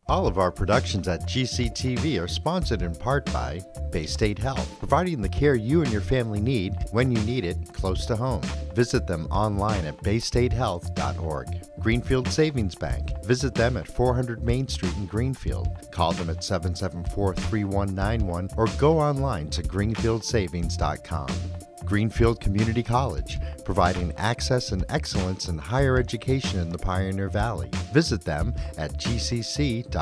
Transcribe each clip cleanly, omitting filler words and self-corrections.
All of our productions at GCTV are sponsored in part by Bay State Health, providing the care you and your family need when you need it, close to home. Visit them online at baystatehealth.org. Greenfield Savings Bank. Visit them at 400 Main Street in Greenfield. Call them at 774-3191 or go online to greenfieldsavings.com. Greenfield Community College, providing access and excellence in higher education in the Pioneer Valley. Visit them at gcc.mass.edu.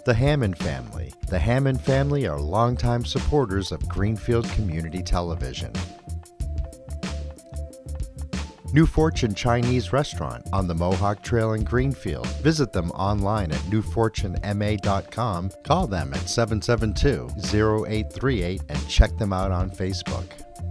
The Hammond Family. The Hammond family are longtime supporters of Greenfield Community Television. New Fortune Chinese Restaurant on the Mohawk Trail in Greenfield. Visit them online at newfortunema.com. Call them at 772-0838 and check them out on Facebook.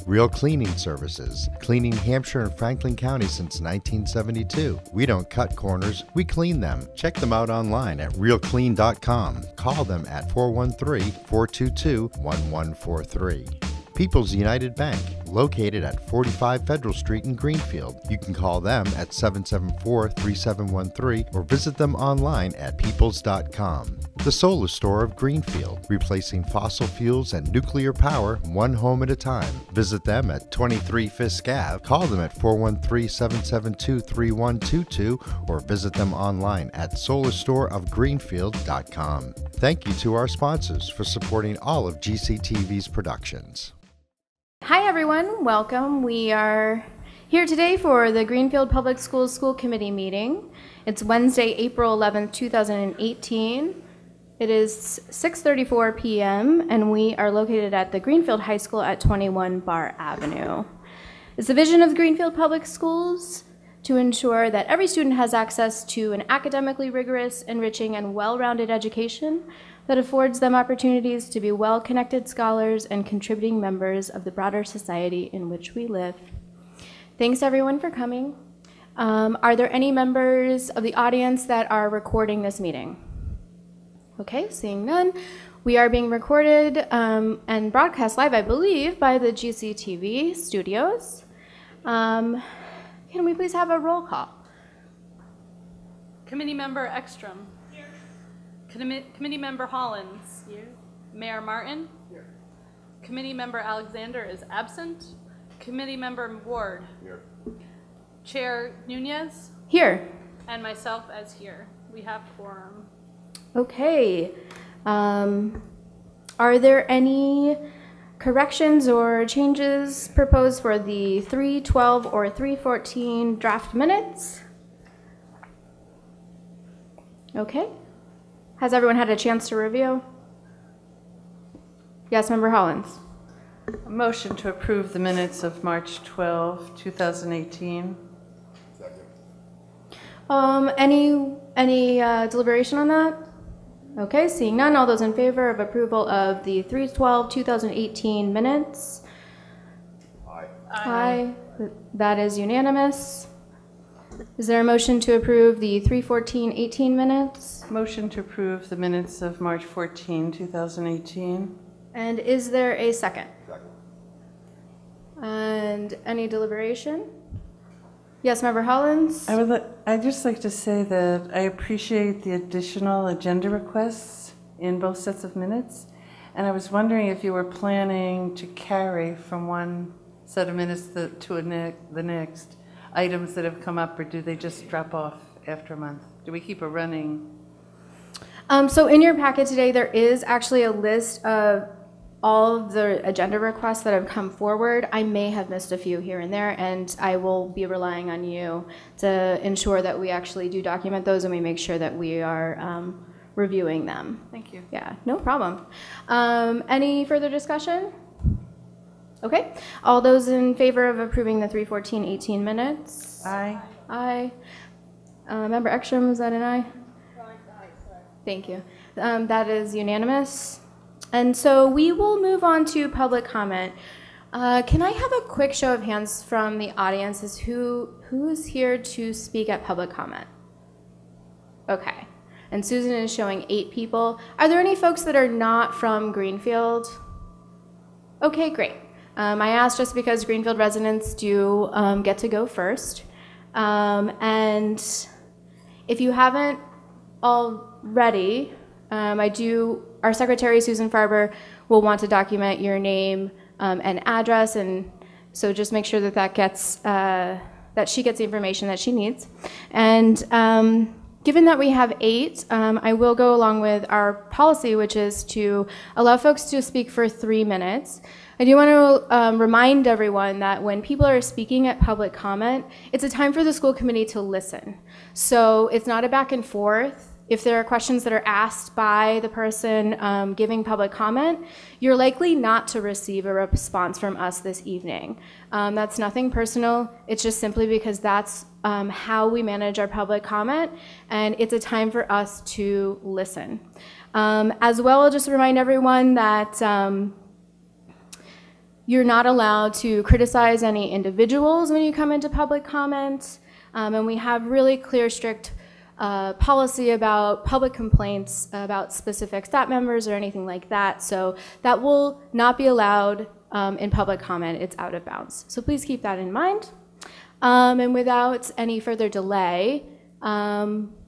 Real Cleaning Services, cleaning Hampshire and Franklin County since 1972. We don't cut corners, we clean them. Check them out online at realclean.com. Call them at 413-422-1143. People's United Bank, located at 45 Federal Street in Greenfield. You can call them at 774-3713 or visit them online at peoples.com. The Solar Store of Greenfield, replacing fossil fuels and nuclear power one home at a time. Visit them at 23 Fisk Ave. Call them at 413-772-3122 or visit them online at solarstoreofgreenfield.com. Thank you to our sponsors for supporting all of GCTV's productions. Hi everyone, welcome. We are here today for the Greenfield Public Schools School Committee meeting. It's Wednesday, April 11th, 2018. It is 6:34 p.m. and we are located at the Greenfield High School at 21 Bar Avenue. It's the vision of the Greenfield Public Schools to ensure that every student has access to an academically rigorous, enriching, and well-rounded education that affords them opportunities to be well-connected scholars and contributing members of the broader society in which we live. Thanks everyone for coming. Are there any members of the audience that are recording this meeting? Okay, seeing none. We are being recorded and broadcast live, I believe, by the GCTV studios. Can we please have a roll call? Committee Member Ekstrom. Here. Committee Member Hollins. Here. Mayor Martin. Here. Committee Member Alexander is absent. Committee Member Ward. Here. Chair Nunez. Here. And myself as here. We have quorum. Okay. Are there any corrections or changes proposed for the 3/12 or 3/14 draft minutes? Okay. Has everyone had a chance to review? Yes, Member Hollins. A motion to approve the minutes of March 12, 2018. Second. Any deliberation on that? Okay, seeing none, all those in favor of approval of the 3/12/2018 minutes? Aye. Aye. That is unanimous. Is there a motion to approve the 3/14/18 minutes? Motion to approve the minutes of March 14, 2018. And is there a second? Second. And any deliberation? Yes, Member Hollins? I'd just like to say that I appreciate the additional agenda requests in both sets of minutes. And I was wondering if you were planning to carry from one set of minutes to the next items that have come up, or do they just drop off after a month? Do we keep a running? So in your packet today, there is actually a list of all of the agenda requests that have come forward. I may have missed a few here and there, and I will be relying on you to ensure that we actually do document those and we make sure that we are reviewing them. Thank you. Yeah, no problem. Any further discussion? Okay. All those in favor of approving the 3/14/18 minutes? Aye. Aye. Member Ekstrom, was that an aye? Thank you. That is unanimous. And so we will move on to public comment. Can I have a quick show of hands from the audience as who is here to speak at public comment? Okay. And Susan is showing 8 people. Are there any folks that are not from Greenfield? Okay, great. I asked just because Greenfield residents do get to go first. And if you haven't already, our secretary, Susan Farber, will want to document your name and address, and so just make sure that that she gets the information that she needs. And given that we have 8, I will go along with our policy, which is to allow folks to speak for 3 minutes. I do want to remind everyone that when people are speaking at public comment, it's a time for the school committee to listen. So it's not a back and forth. If there are questions that are asked by the person giving public comment, you're likely not to receive a response from us this evening. That's nothing personal. It's just simply because that's how we manage our public comment, and it's a time for us to listen. As well, I'll just remind everyone that you're not allowed to criticize any individuals when you come into public comment, and we have really clear, strict policy about public complaints about specific staff members or anything like that. So that will not be allowed in public comment. It's out of bounds. So please keep that in mind. And without any further delay,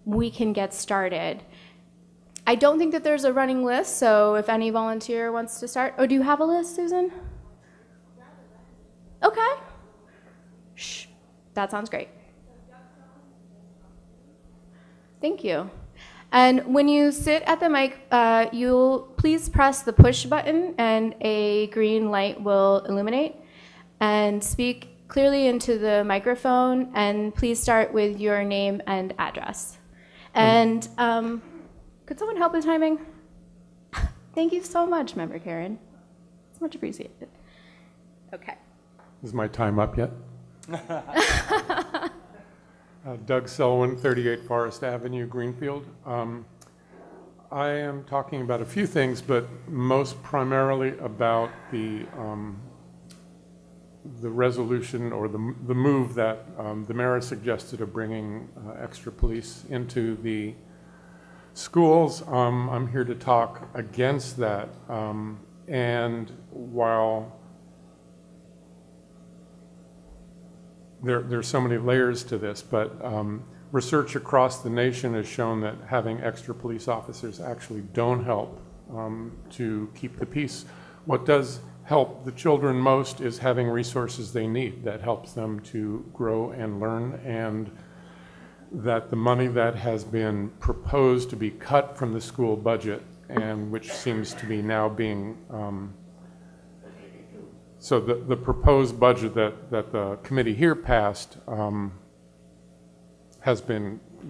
we can get started. I don't think that there's a running list, so if any volunteer wants to start. Oh, do you have a list, Susan? Okay. Shh, that sounds great. Thank you. And when you sit at the mic, you'll please press the push button and a green light will illuminate. And speak clearly into the microphone, and please start with your name and address. And could someone help with timing? Thank you so much, Member Karen. It's much appreciated. Okay. Is my time up yet? Doug Selwyn, 38 Forest Avenue, Greenfield. I am talking about a few things, but most primarily about the resolution or the move that the mayor suggested of bringing extra police into the schools. I'm here to talk against that. And while there's so many layers to this, but research across the nation has shown that having extra police officers actually don't help to keep the peace. What does help the children most is having resources they need that helps them to grow and learn, and that the money that has been proposed to be cut from the school budget, and which seems to be now being so the proposed budget that the committee here passed the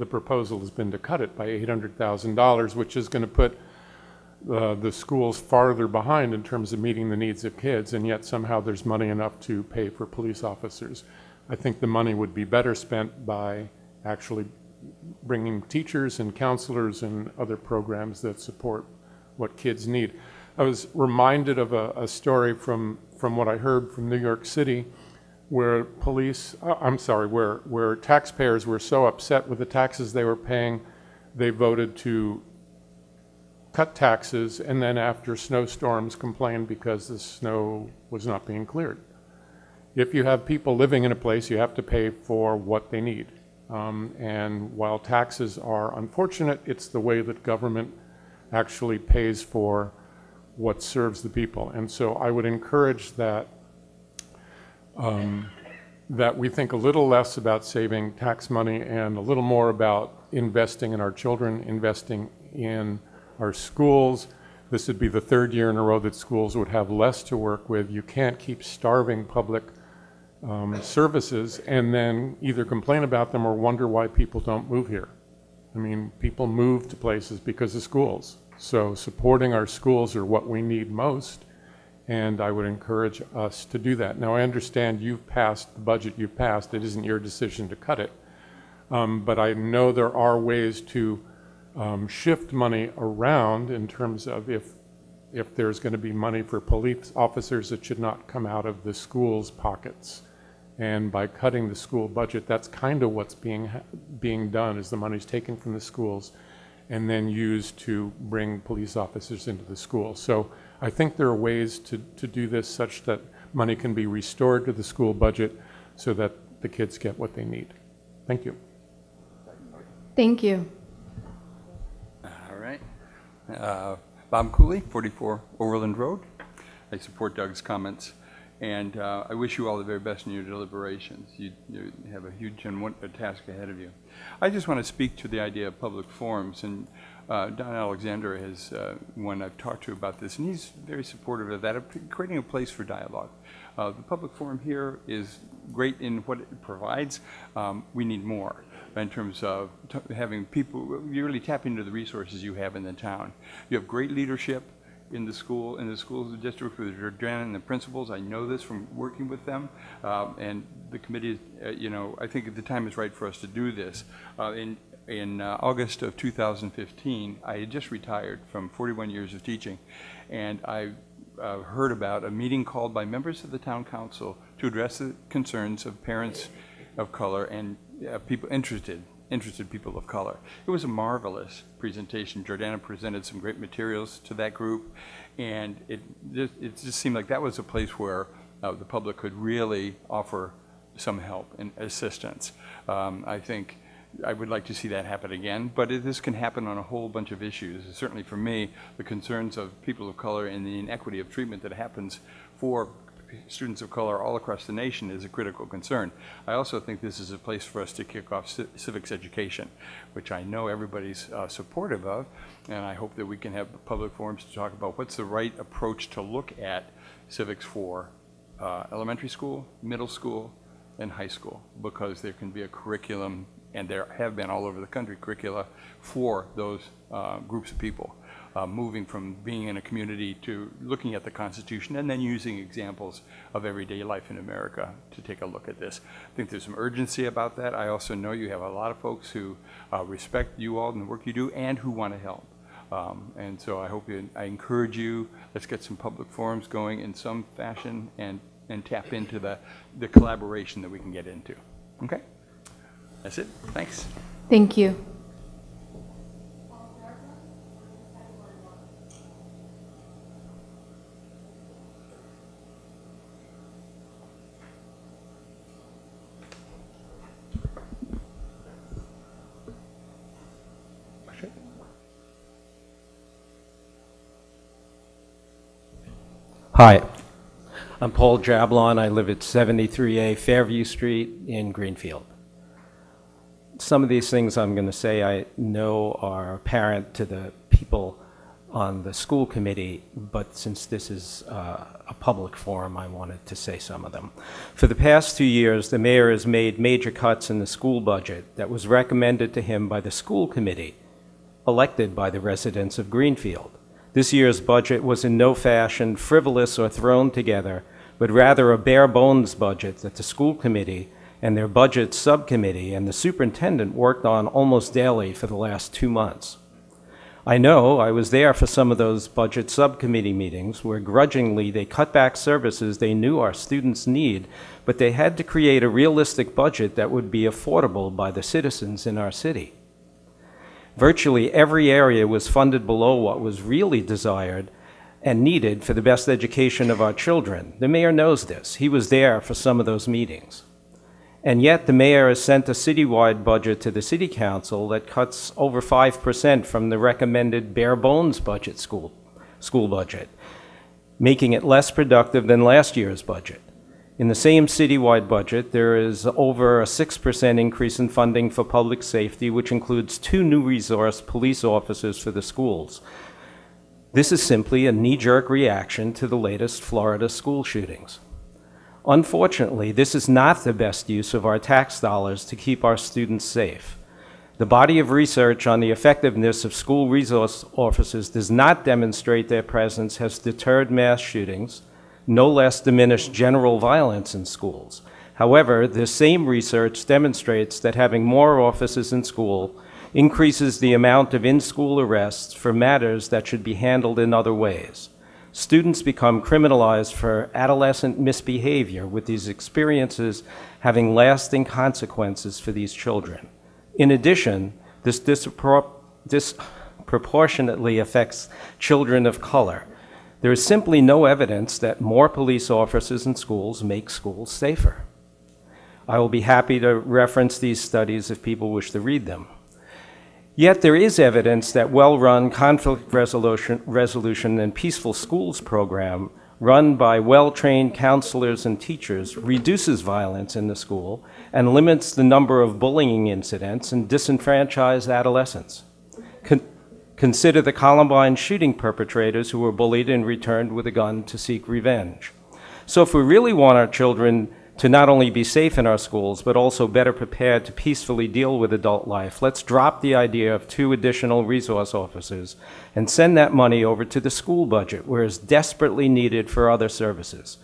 proposal has been to cut it by $800,000, which is going to put the schools farther behind in terms of meeting the needs of kids, and yet somehow there's money enough to pay for police officers. I think the money would be better spent by actually bringing teachers and counselors and other programs that support what kids need. I was reminded of a story from what I heard from New York City, where where taxpayers were so upset with the taxes they were paying, they voted to cut taxes, and then after snowstorms complained because the snow was not being cleared. If you have people living in a place, you have to pay for what they need. And while taxes are unfortunate, it's the way that government actually pays for what serves the people. And so I would encourage that that we think a little less about saving tax money and a little more about investing in our children, investing in our schools. This would be the 3rd year in a row that schools would have less to work with. You can't keep starving public services and then either complain about them or wonder why people don't move here. I mean, people move to places because of schools. So supporting our schools are what we need most, and I would encourage us to do that. Now, I understand you've passed the budget you've passed. It isn't your decision to cut it. But I know there are ways to shift money around in terms of if there's going to be money for police officers, it should not come out of the schools' pockets. And by cutting the school budget, that's kind of what's being done, is the money's taken from the schools and then used to bring police officers into the school. So I think there are ways to do this such that money can be restored to the school budget so that the kids get what they need. Thank you. Thank you. Bob Cooley, 44 Overland Road. I support Doug's comments, and I wish you all the very best in your deliberations. You have a huge task ahead of you. I just want to speak to the idea of public forums, and Don Alexander is one I've talked to about this, and he's very supportive of that, of creating a place for dialogue. The public forum here is great in what it provides. We need more in terms of having people, you really tap into the resources you have in the town. You have great leadership in the school district with Jordana and the principals. I know this from working with them, and the committee, I think the time is right for us to do this. In August of 2015, I had just retired from 41 years of teaching, and I heard about a meeting called by members of the town council to address the concerns of parents of color and people interested people of color. It was a marvelous presentation. Jordana presented some great materials to that group, and it just seemed like that was a place where the public could really offer some help and assistance. I think I would like to see that happen again, but this can happen on a whole bunch of issues. Certainly for me, the concerns of people of color and the inequity of treatment that happens for students of color all across the nation is a critical concern. I also think this is a place for us to kick off civics education, which I know everybody's supportive of, and I hope that we can have public forums to talk about what's the right approach to look at civics for elementary school, middle school, and high school, because there can be a curriculum, and there have been all over the country curricula for those groups of people. Moving from being in a community to looking at the Constitution and then using examples of everyday life in America to take a look at this. I think there's some urgency about that. I also know you have a lot of folks who respect you all and the work you do and who want to help. And so I encourage you, let's get some public forums going in some fashion and tap into the collaboration that we can get into. Okay? That's it. Thanks. Thank you. Hi, I'm Paul Jablon. I live at 73A Fairview Street in Greenfield. Some of these things I'm going to say I know are apparent to the people on the school committee, but since this is a public forum, I wanted to say some of them. For the past 2 years, the mayor has made major cuts in the school budget that was recommended to him by the school committee, elected by the residents of Greenfield. This year's budget was in no fashion frivolous or thrown together, but rather a bare-bones budget that the school committee and their budget subcommittee and the superintendent worked on almost daily for the last 2 months. I know I was there for some of those budget subcommittee meetings where grudgingly they cut back services they knew our students need, but they had to create a realistic budget that would be affordable by the citizens in our city. Virtually every area was funded below what was really desired and needed for the best education of our children. The mayor knows this. He was there for some of those meetings. And yet the mayor has sent a citywide budget to the city council that cuts over 5% from the recommended bare bones budget school budget, making it less productive than last year's budget. In the same citywide budget, there is over a 6% increase in funding for public safety, which includes 2 new resource police officers for the schools. This is simply a knee-jerk reaction to the latest Florida school shootings. Unfortunately, this is not the best use of our tax dollars to keep our students safe. The body of research on the effectiveness of school resource officers does not demonstrate their presence has deterred mass shootings, no less diminished general violence in schools. However, this same research demonstrates that having more officers in school increases the amount of in-school arrests for matters that should be handled in other ways. Students become criminalized for adolescent misbehavior, with these experiences having lasting consequences for these children. In addition, this disproportionately affects children of color. There is simply no evidence that more police officers in schools make schools safer. I will be happy to reference these studies if people wish to read them. Yet there is evidence that well-run conflict resolution and peaceful schools program run by well-trained counselors and teachers reduces violence in the school and limits the number of bullying incidents and disenfranchised adolescents. Consider the Columbine shooting perpetrators who were bullied and returned with a gun to seek revenge. So if we really want our children to not only be safe in our schools, but also better prepared to peacefully deal with adult life, let's drop the idea of 2 additional resource officers and send that money over to the school budget, where it's desperately needed for other services.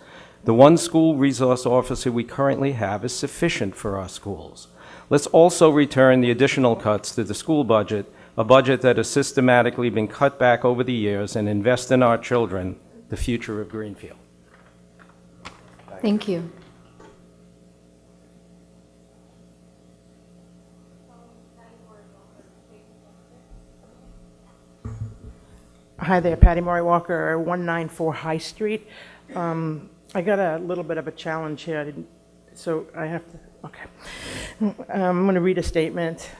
The 1 school resource officer we currently have is sufficient for our schools. Let's also return the additional cuts to the school budget, a budget that has systematically been cut back over the years, and invest in our children, the future of Greenfield. Thank you. Hi there, Patty Murray Walker, 194 High Street. I got a little bit of a challenge here, so I have to, okay. I'm going to read a statement.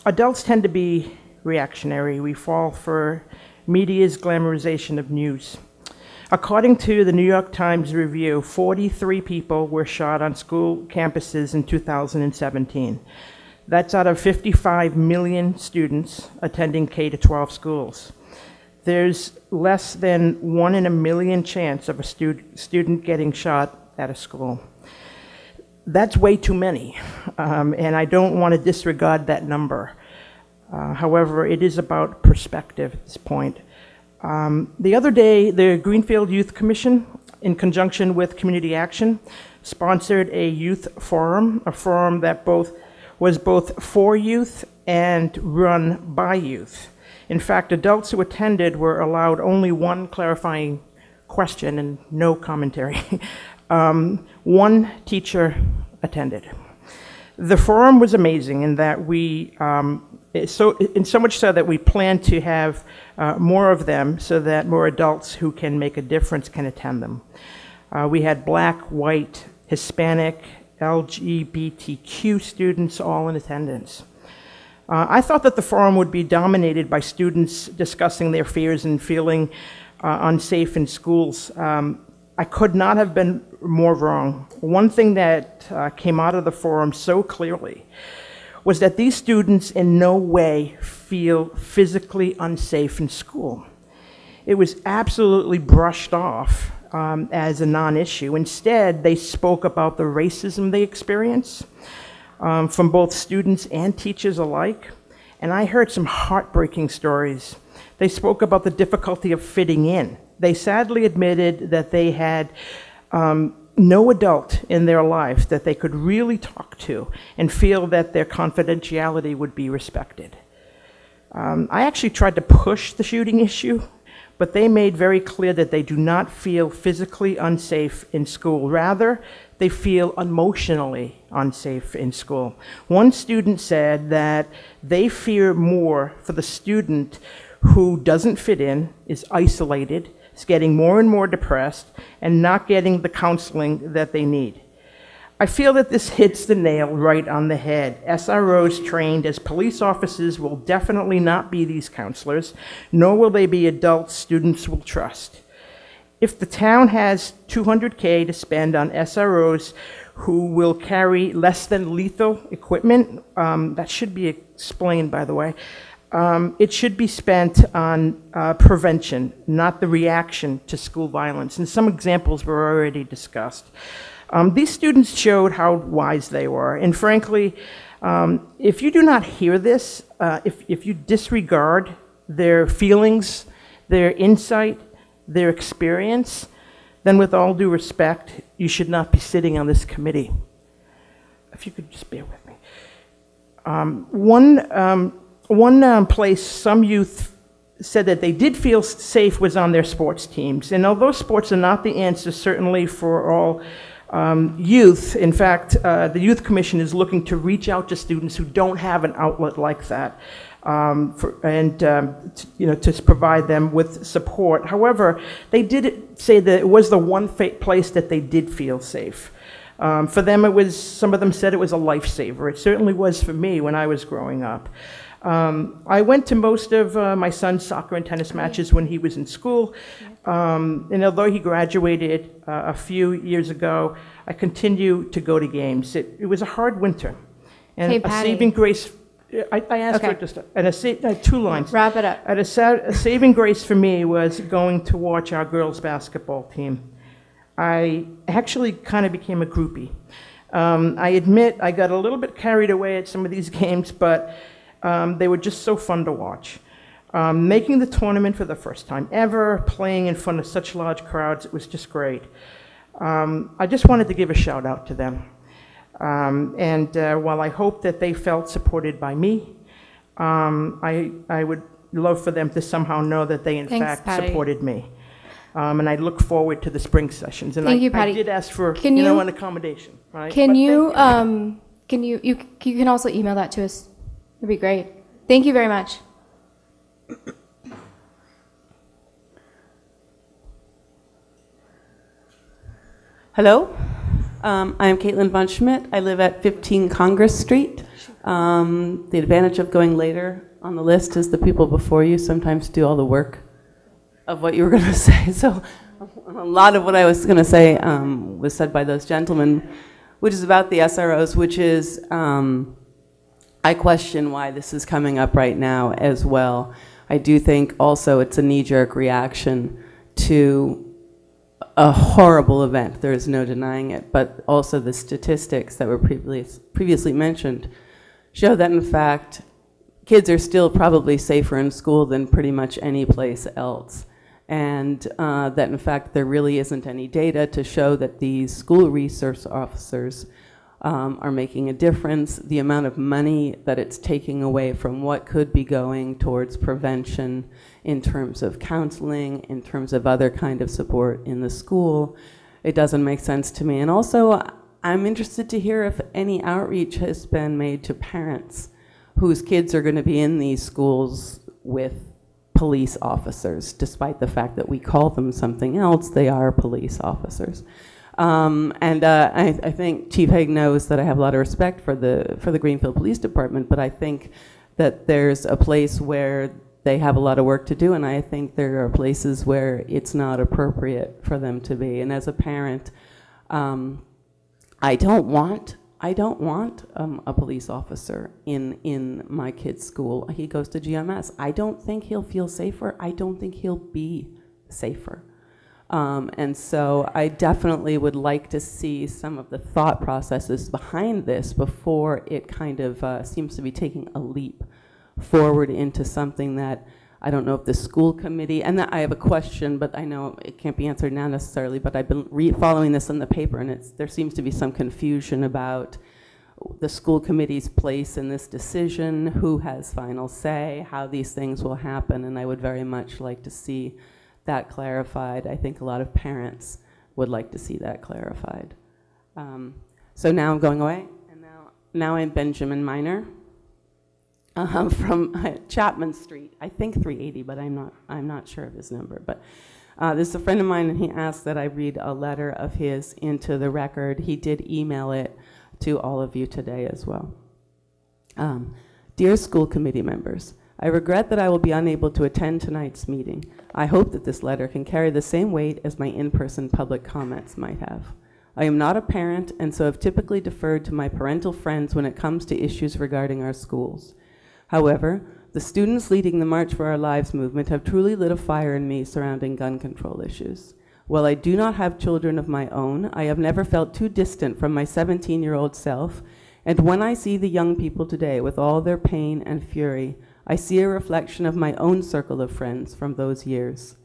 Adults tend to be reactionary. We fall for media's glamorization of news. According to the New York Times review, 43 people were shot on school campuses in 2017. That's out of 55 million students attending K-12 schools. There's less than 1 in a million chance of a student getting shot at a school. That's way too many, and I don't want to disregard that number. However, it is about perspective at this point. The other day, the Greenfield Youth Commission, in conjunction with Community Action, sponsored a youth forum, a forum that was both for youth and run by youth. In fact, adults who attended were allowed only 1 clarifying question and no commentary. 1 teacher attended. The forum was amazing in that so much so that we plan to have more of them so that more adults who can make a difference can attend them. We had Black, white, Hispanic, LGBTQ students all in attendance. I thought that the forum would be dominated by students discussing their fears and feeling unsafe in schools. I could not have been more wrong. One thing that came out of the forum so clearly was that these students in no way feel physically unsafe in school. It was absolutely brushed off as a non-issue. Instead, they spoke about the racism they experience from both students and teachers alike. And I heard some heartbreaking stories. They spoke about the difficulty of fitting in. They sadly admitted that they had no adult in their life that they could really talk to and feel that their confidentiality would be respected. I actually tried to push the shooting issue, but they made very clear that they do not feel physically unsafe in school. Rather, they feel emotionally unsafe in school. One student said that they fear more for the student who doesn't fit in, is isolated, is getting more and more depressed, and not getting the counseling that they need. I feel that this hits the nail right on the head. SROs trained as police officers will definitely not be these counselors, nor will they be adults students will trust. If the town has $200K to spend on SROs who will carry less than lethal equipment, that should be explained, by the way, it should be spent on prevention, not the reaction to school violence. And some examples were already discussed. These students showed how wise they were. And frankly, if you do not hear this, if you disregard their feelings, their insight, their experience, then with all due respect, you should not be sitting on this committee. If you could just bear with me. One place some youth said that they did feel safe was on their sports teams. And although sports are not the answer, certainly for all youth, in fact, the Youth Commission is looking to reach out to students who don't have an outlet like that, to provide them with support. However, they did say that it was the one place that they did feel safe. For them, some of them said it was a lifesaver. It certainly was for me when I was growing up. I went to most of my son's soccer and tennis matches when he was in school. And although he graduated a few years ago, I continue to go to games. It was a hard winter. And Hey, a Patty. saving grace, I asked for Okay. it to start. And two lines. Wrap it up. And a saving grace for me was going to watch our girls' basketball team. I actually kind of became a groupie. I admit I got a little bit carried away at some of these games, but they were just so fun to watch. Making the tournament for the first time ever, playing in front of such large crowds, it was just great. I just wanted to give a shout out to them. While I hope that they felt supported by me, I would love for them to somehow know that they in Thanks, fact Patty. supported me. And I look forward to the spring sessions. And Thank you, I Patty. did ask for, Can you- an accommodation, right? Can But you, thank you can also email that to us. It'd be great. Thank you very much. Hello, I'm Caitlin Von Schmidt. I live at 15 Congress Street. The advantage of going later on the list is the people before you sometimes do all the work of what you were going to say. So a lot of what I was going to say was said by those gentlemen, which is about the SROs, which is, I question why this is coming up right now as well. I do think also it's a knee-jerk reaction to a horrible event. There is no denying it. But also the statistics that were previously mentioned show that, in fact, kids are still probably safer in school than pretty much any place else. And that, in fact, there really isn't any data to show that these school resource officers are making a difference. The amount of money that it's taking away from what could be going towards prevention in terms of counseling, in terms of other kind of support in the school, it doesn't make sense to me. And also, I'm interested to hear if any outreach has been made to parents whose kids are going to be in these schools with police officers, despite the fact that we call them something else, they are police officers. I think Chief Haigh knows that I have a lot of respect for the Greenfield Police Department, but I think that there's a place where they have a lot of work to do, and I think there are places where it's not appropriate for them to be. And as a parent, I don't want a police officer in my kid's school. He goes to GMS. I don't think he'll feel safer. I don't think he'll be safer. And so I definitely would like to see some of the thought processes behind this before it kind of seems to be taking a leap forward into something that I don't know if the school committee, and I have a question, but I know it can't be answered now necessarily, but I've been following this in the paper, and there seems to be some confusion about the school committee's place in this decision, who has final say, how these things will happen, and I would very much like to see that clarified. I think a lot of parents would like to see that clarified. So now I'm going away, and now I'm Benjamin Miner from Chapman Street. I think 380, but I'm not sure of his number. But this is a friend of mine, and he asked that I read a letter of his into the record. He did email it to all of you today as well. Dear school committee members, I regret that I will be unable to attend tonight's meeting. I hope that this letter can carry the same weight as my in-person public comments might have. I am not a parent, and so have typically deferred to my parental friends when it comes to issues regarding our schools. However, the students leading the March for Our Lives movement have truly lit a fire in me surrounding gun control issues. While I do not have children of my own, I have never felt too distant from my 17-year-old self, and when I see the young people today with all their pain and fury, I see a reflection of my own circle of friends from those years.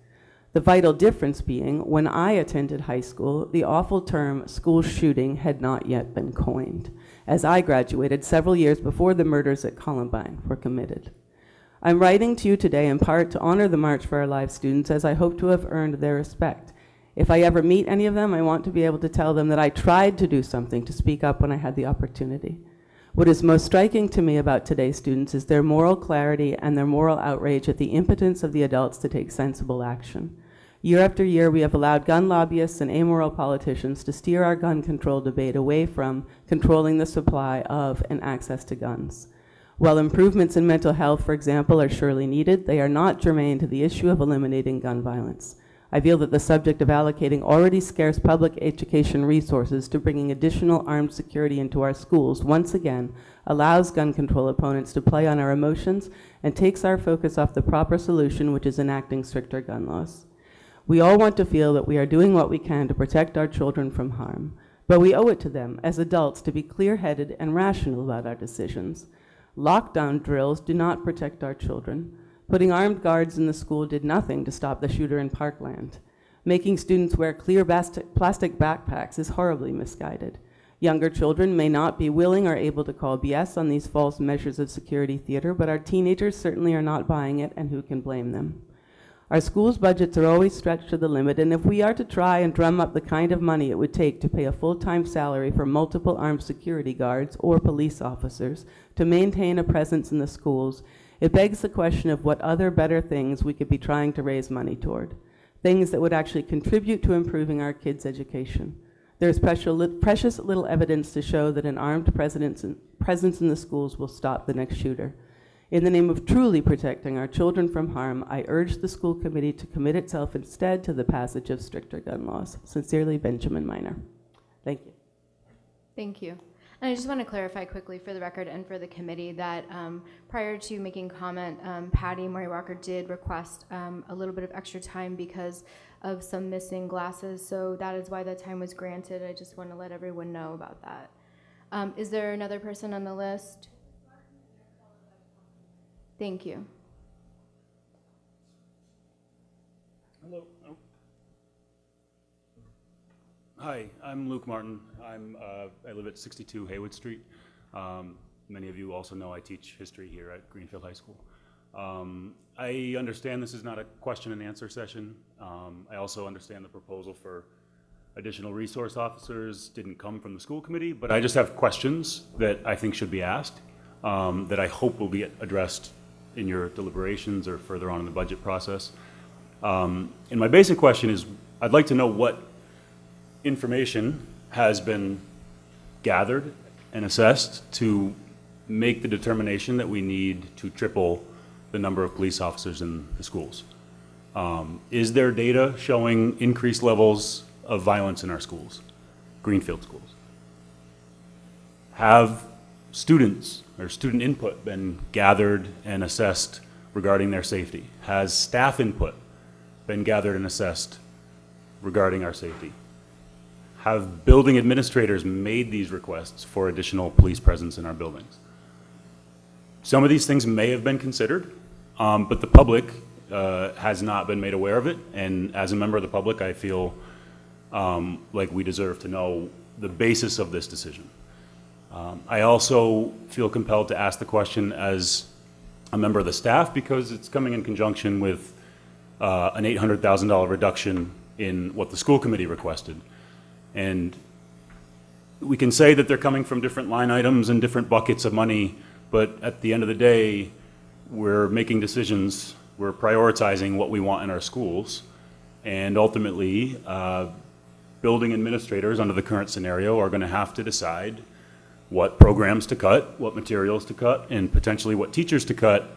The vital difference being, when I attended high school, the awful term school shooting had not yet been coined, as I graduated several years before the murders at Columbine were committed. I'm writing to you today in part to honor the March for Our Lives students, as I hope to have earned their respect. If I ever meet any of them, I want to be able to tell them that I tried to do something to speak up when I had the opportunity. What is most striking to me about today's students is their moral clarity and their moral outrage at the impotence of the adults to take sensible action. Year after year, we have allowed gun lobbyists and amoral politicians to steer our gun control debate away from controlling the supply of and access to guns. While improvements in mental health, for example, are surely needed, they are not germane to the issue of eliminating gun violence. I feel that the subject of allocating already scarce public education resources to bringing additional armed security into our schools once again allows gun control opponents to play on our emotions and takes our focus off the proper solution, which is enacting stricter gun laws. We all want to feel that we are doing what we can to protect our children from harm, but we owe it to them as adults to be clear-headed and rational about our decisions. Lockdown drills do not protect our children. Putting armed guards in the school did nothing to stop the shooter in Parkland. Making students wear clear plastic backpacks is horribly misguided. Younger children may not be willing or able to call BS on these false measures of security theater, but our teenagers certainly are not buying it, and who can blame them? Our schools' budgets are always stretched to the limit, and if we are to try and drum up the kind of money it would take to pay a full-time salary for multiple armed security guards or police officers to maintain a presence in the schools, it begs the question of what other better things we could be trying to raise money toward, things that would actually contribute to improving our kids' education. There's precious little evidence to show that an armed presence in the schools will stop the next shooter. In the name of truly protecting our children from harm, I urge the school committee to commit itself instead to the passage of stricter gun laws. Sincerely, Benjamin Miner. Thank you. Thank you. And I just want to clarify quickly for the record and for the committee that prior to making comment, Patty Murray Walker did request a little bit of extra time because of some missing glasses, so that is why that time was granted. I just want to let everyone know about that. Is there another person on the list? Thank you. Hello. Oh. Hi, I'm Luke Martin. I live at 62 Haywood Street. Many of you also know I teach history here at Greenfield High School. I understand this is not a question and answer session. I also understand the proposal for additional resource officers didn't come from the school committee, but I just have questions that I think should be asked that I hope will be addressed in your deliberations or further on in the budget process. And my basic question is, I'd like to know what information has been gathered and assessed to make the determination that we need to triple the number of police officers in the schools. Is there data showing increased levels of violence in our schools, Greenfield schools? Have students or student input been gathered and assessed regarding their safety? Has staff input been gathered and assessed regarding our safety? Have building administrators made these requests for additional police presence in our buildings? Some of these things may have been considered, but the public has not been made aware of it, and as a member of the public, I feel like we deserve to know the basis of this decision. I also feel compelled to ask the question as a member of the staff because it's coming in conjunction with an $800,000 reduction in what the school committee requested. And we can say that they're coming from different line items and different buckets of money, but at the end of the day, we're making decisions, we're prioritizing what we want in our schools, and ultimately, building administrators under the current scenario are going to have to decide what programs to cut, what materials to cut, and potentially what teachers to cut,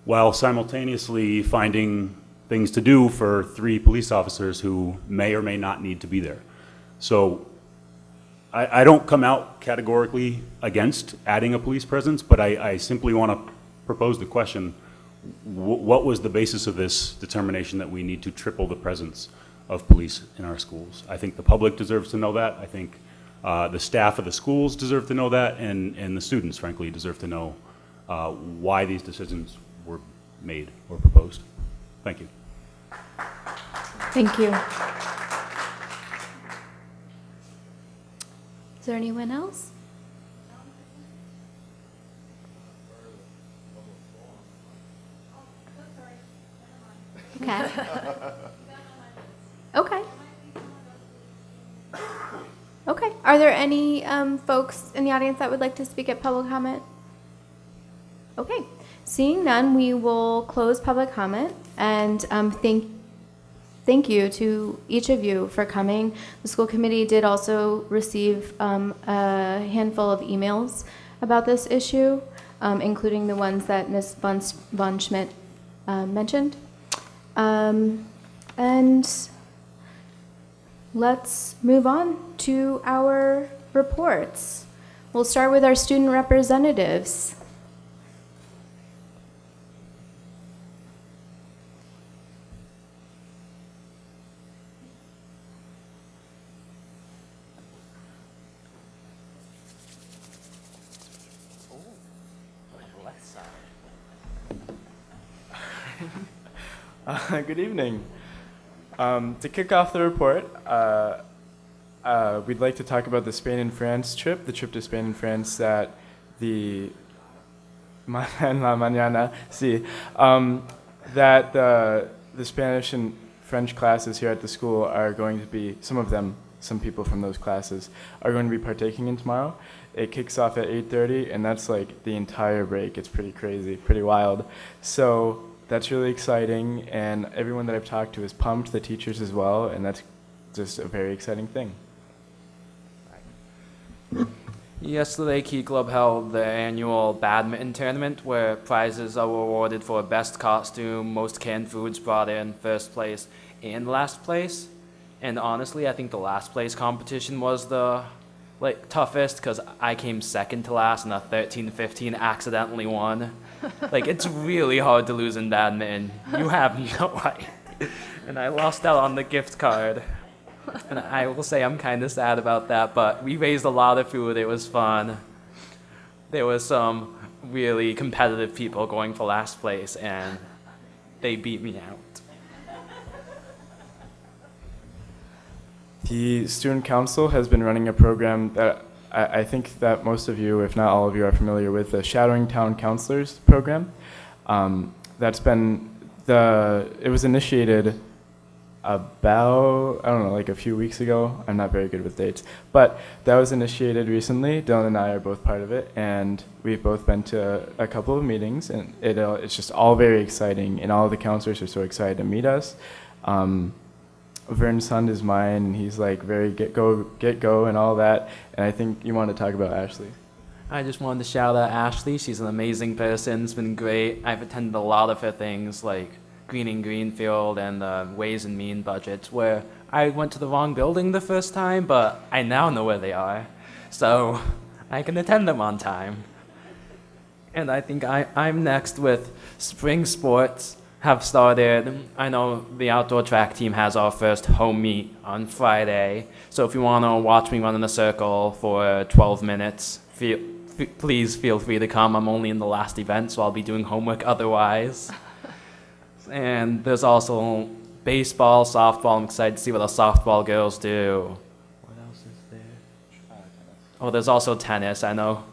while simultaneously finding things to do for 3 police officers who may or may not need to be there. So I don't come out categorically against adding a police presence, but I simply want to propose the question, what was the basis of this determination that we need to triple the presence of police in our schools? I think the public deserves to know that. I think the staff of the schools deserve to know that, and the students, frankly, deserve to know why these decisions were made or proposed. Thank you. Thank you. Is there anyone else? Okay. Okay. Okay. Are there any folks in the audience that would like to speak at public comment? Okay. Seeing none, we will close public comment and thank you to each of you for coming. The school committee did also receive a handful of emails about this issue, including the ones that Ms. von Schmidt mentioned. And let's move on to our reports. We'll start with our student representatives. Good evening. To kick off the report, we'd like to talk about the Spain and France trip, the trip to Spain and France that en la mañana, sí, that the Spanish and French classes here at the school are going to be, some people from those classes are going to be partaking in tomorrow. It kicks off at 8:30, and that's like the entire break. It's pretty crazy, pretty wild. So that's really exciting, and everyone that I've talked to is pumped, the teachers as well, and that's just a very exciting thing. Yesterday, Key Club held the annual badminton tournament where prizes are awarded for best costume, most canned foods brought in, first place, and last place. And honestly, I think the last place competition was the toughest because I came second to last and a 13-15 accidentally won. It's really hard to lose in badminton. You have no idea. And I lost out on the gift card. And I will say I'm kind of sad about that, but we raised a lot of food. It was fun. There was some really competitive people going for last place, and they beat me out. The Student Council has been running a program that I think that most of you, if not all of you, are familiar with, the Shadowing Town Counselors program. It was initiated about, I don't know, a few weeks ago. I'm not very good with dates. But that was initiated recently. Dylan and I are both part of it, and we've both been to a couple of meetings, and it's just all very exciting, and all of the counselors are so excited to meet us. Vern's son is mine, and he's very get go and all that, and I think you want to talk about Ashley. I just wanted to shout out Ashley. She's an amazing person. It's been great. I've attended a lot of her things like Greening Greenfield and the Ways and Mean budgets, where I went to the wrong building the first time, but I now know where they are, so I can attend them on time. And I think I'm next with spring sports. Have started. I know the outdoor track team has our first home meet on Friday, so if you want to watch me run in a circle for 12 minutes, please feel free to come. I'm only in the last event, so I'll be doing homework otherwise. And there's also baseball, softball. I'm excited to see what the softball girls do. What else is there? Oh, there's also tennis. I know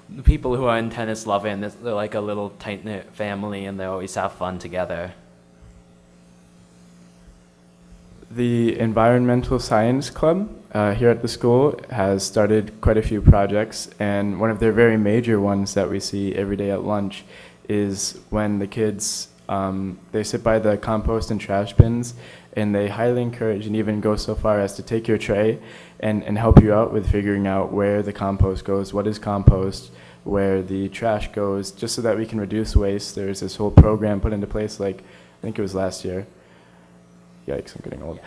the people who are in tennis love it, and they're like a little tight-knit family, and they always have fun together. The Environmental Science Club here at the school has started quite a few projects, and one of their very major ones that we see every day at lunch is when the kids, they sit by the compost and trash bins, and they highly encourage and even go so far as to take your tray and help you out with figuring out where the compost goes, what is compost, where the trash goes, just so that we can reduce waste. There's this whole program put into place, I think it was last year. Yikes, I'm getting old.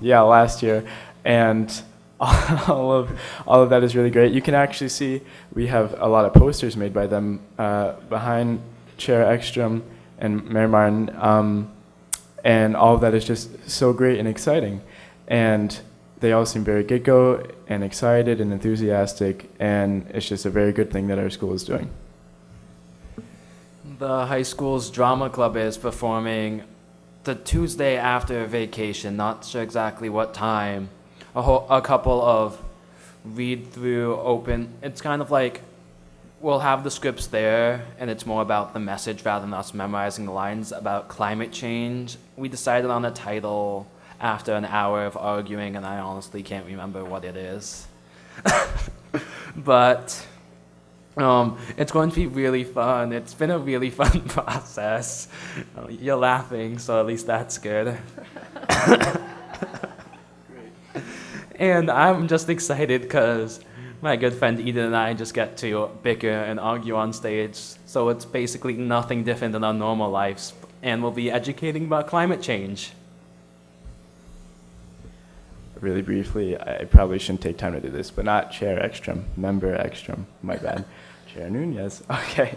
Yeah, last year. And all of that is really great. You can actually see we have a lot of posters made by them behind Chair Ekstrom and Mayor Martin. And all of that is just so great and exciting. And they all seem very get-go and excited and enthusiastic, and it's just a very good thing that our school is doing. The high school's drama club is performing the Tuesday after vacation, not sure exactly what time. A couple of read-through open, it's kind of like we'll have the scripts there, and it's more about the message rather than us memorizing the lines about climate change. We decided on a title after an hour of arguing, and I honestly can't remember what it is. But It's going to be really fun. It's been a really fun process. You're laughing, so at least that's good. And I'm just excited because my good friend Eden and I just get to bicker and argue on stage. So it's basically nothing different than our normal lives. And we'll be educating about climate change. Really briefly, I probably shouldn't take time to do this, but not Chair Ekstrom, Member Ekstrom, my bad. Chair Nunez, okay.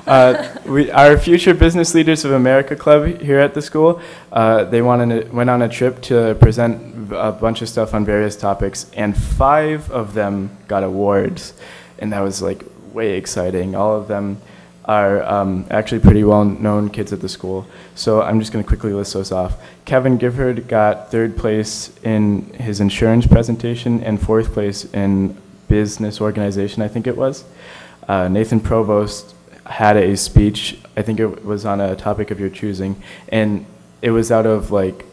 Our Future Business Leaders of America Club here at the school, they went on a trip to present a bunch of stuff on various topics, and 5 of them got awards, and that was like way exciting. All of them are actually pretty well-known kids at the school. So I'm just going to quickly list those off. Kevin Gifford got 3rd place in his insurance presentation and 4th place in business organization, I think it was. Nathan Provost had a speech, I think it was on a topic of your choosing, and it was out of like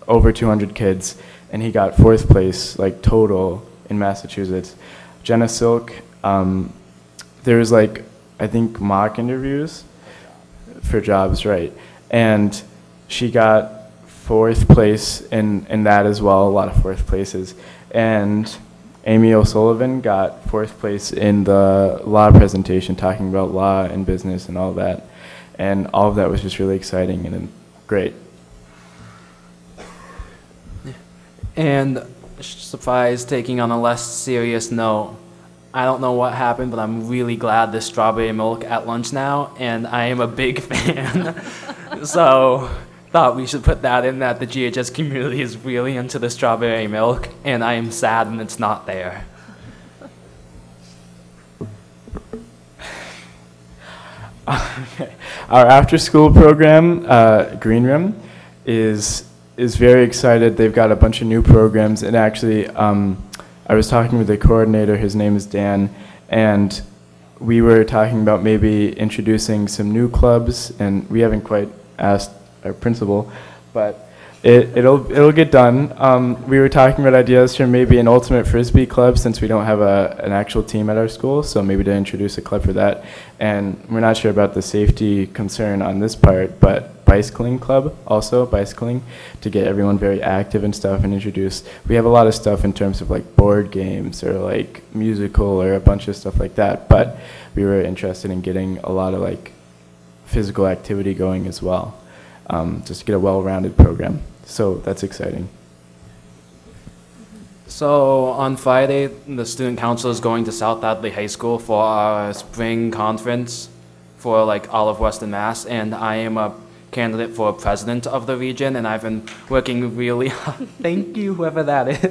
over 200 kids, and he got 4th place, like total, in Massachusetts. Jenna Silk, there was like, I think mock interviews for jobs, right? And she got 4th place in that as well, a lot of 4th places. And Amy O'Sullivan got 4th place in the law presentation, talking about law and business and all that. And all of that was just really exciting and great. And surprise, taking on a less serious note, I don't know what happened, but I'm really glad there's strawberry milk at lunch now, and I am a big fan. So, thought we should put that in, that the GHS community is really into the strawberry milk, and I am sad when it's not there. Okay. Our after-school program, Green Room, is very excited. They've got a bunch of new programs, and actually, I was talking with the coordinator, his name is Dan, and we were talking about maybe introducing some new clubs, and we haven't quite asked our principal, but it'll get done. We were talking about ideas for maybe an ultimate frisbee club, since we don't have an actual team at our school, so maybe to introduce a club for that. And we're not sure about the safety concern on this part, but bicycling club, also bicycling, to get everyone very active and stuff, and introduce. We have a lot of stuff in terms of like board games or like musical or a bunch of stuff like that, but we were interested in getting a lot of like physical activity going as well, just to get a well-rounded program. So that's exciting. So on Friday, the student council is going to South Hadley High School for our spring conference for like all of Western Mass, and I am a candidate for president of the region, and I've been working really hard. Thank you, whoever that is.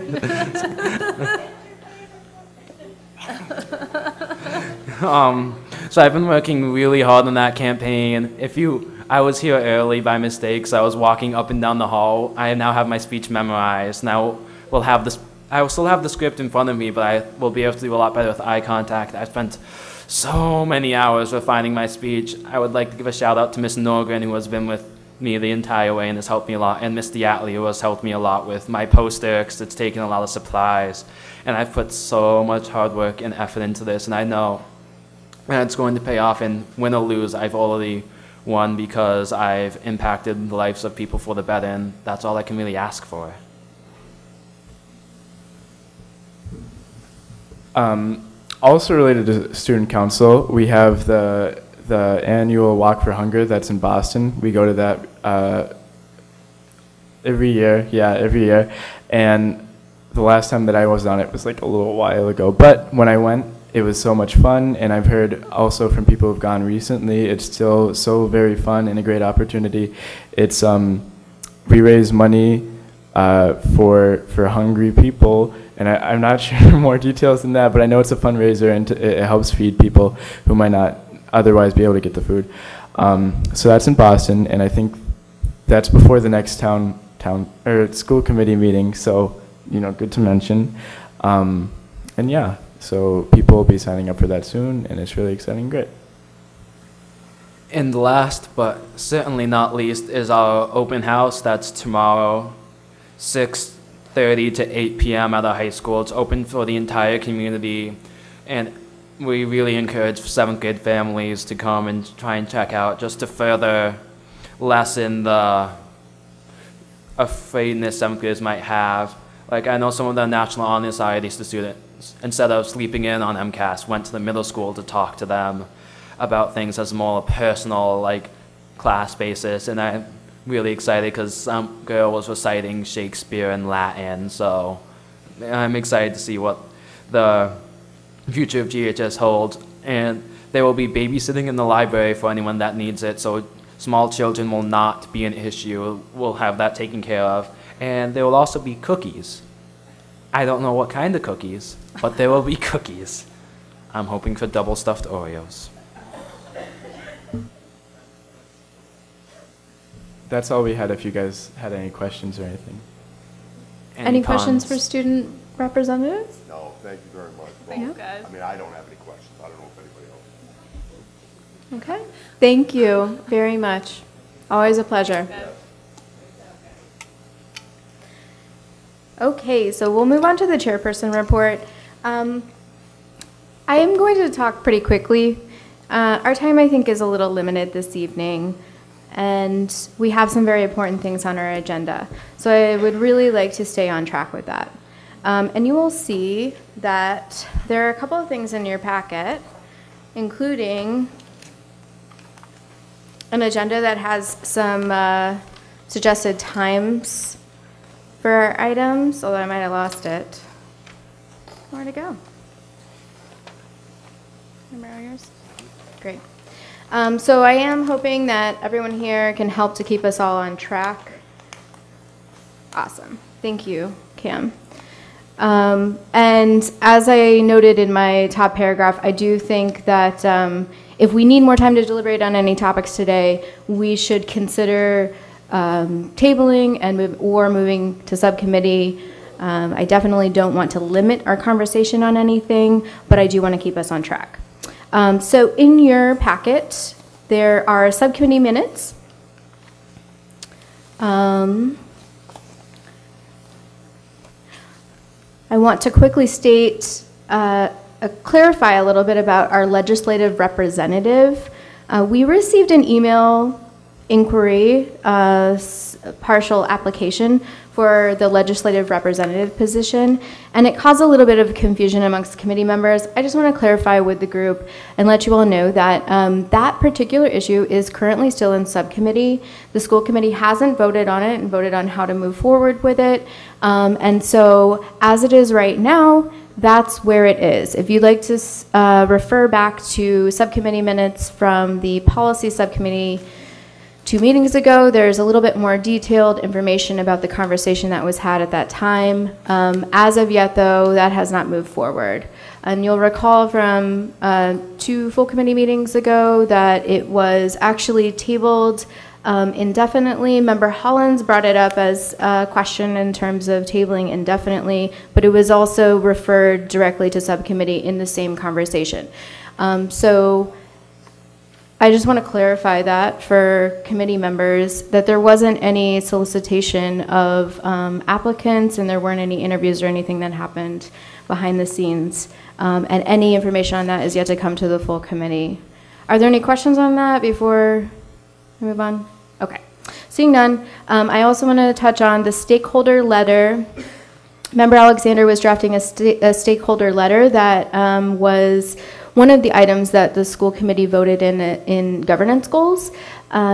So I've been working really hard on that campaign. I was here early by mistake, so I was walking up and down the hall. I now have my speech memorized. Now I will still have the script in front of me, but I will be able to do a lot better with eye contact. I spent so many hours refining my speech. I would like to give a shout out to Miss Norgren, who has been with me the entire way and has helped me a lot, and Miss Diatley, who has helped me a lot with my poster, because it's taken a lot of supplies. And I've put so much hard work and effort into this, and I know that it's going to pay off, and win or lose, I've already won because I've impacted the lives of people for the better, and that's all I can really ask for. Also related to student council, we have the annual Walk for Hunger that's in Boston. We go to that every year. And the last time that I was on it was like a little while ago. But when I went, it was so much fun. And I've heard also from people who've gone recently, it's still so very fun and a great opportunity. It's we raise money for hungry people. And I'm not sure more details than that, but I know it's a fundraiser, and it helps feed people who might not otherwise be able to get the food. So that's in Boston, and I think that's before the next town or school committee meeting. So, good to mention. And yeah, so people will be signing up for that soon, and it's really exciting and great. And last, but certainly not least, is our open house. That's tomorrow, 6:30 to 8 p.m. at our high school. It's open for the entire community, and we really encourage 7th grade families to come and try and check out, just to further lessen the afraidness 7th graders might have. Like, I know some of the National Honor Society students, instead of sleeping in on MCAS, went to the middle school to talk to them about things as more personal, like, class basis. And I'm really excited because some girl was reciting Shakespeare in Latin, so I'm excited to see what the future of GHS holds. And there will be babysitting in the library for anyone that needs it, so small children will not be an issue. We'll have that taken care of. And there will also be cookies. I don't know what kind of cookies, but there will be cookies. I'm hoping for double stuffed Oreos. That's all we had, if you guys had any questions or anything. Any questions for student representatives? No, thank you very much. Thanks, guys. I mean, I don't have any questions. I don't know if anybody else. Okay. Thank you very much. Always a pleasure. Okay, so we'll move on to the chairperson report. I am going to talk pretty quickly. Our time, I think, is a little limited this evening, and we have some very important things on our agenda. So I would really like to stay on track with that. And you will see that there are a couple of things in your packet, including an agenda that has some suggested times for our items, although I might have lost it. Where'd it go? Remember all yours? Great. So I am hoping that everyone here can help to keep us all on track. Awesome. Thank you, Cam. And as I noted in my top paragraph, I do think that if we need more time to deliberate on any topics today, we should consider tabling and moving to subcommittee. I definitely don't want to limit our conversation on anything, but I do want to keep us on track. So in your packet, there are subcommittee minutes. I want to quickly state, clarify a little bit about our legislative representative. We received an email inquiry, partial application for the legislative representative position, and it caused a little bit of confusion amongst committee members. I just want to clarify with the group and let you all know that that particular issue is currently still in subcommittee. The school committee hasn't voted on it and voted on how to move forward with it. And so as it is right now, that's where it is. If you'd like to refer back to subcommittee minutes from the policy subcommittee 2 meetings ago, there's a little bit more detailed information about the conversation that was had at that time. As of yet, though, that has not moved forward. And you'll recall from 2 full committee meetings ago that it was actually tabled indefinitely. Member Hollins brought it up as a question in terms of tabling indefinitely, but it was also referred directly to subcommittee in the same conversation. So I just want to clarify that for committee members, that there wasn't any solicitation of applicants and there weren't any interviews or anything that happened behind the scenes. And any information on that is yet to come to the full committee. Are there any questions on that before we move on? Okay. Seeing none, I also want to touch on the stakeholder letter. Member Alexander was drafting a stakeholder letter that was one of the items that the school committee voted in governance goals.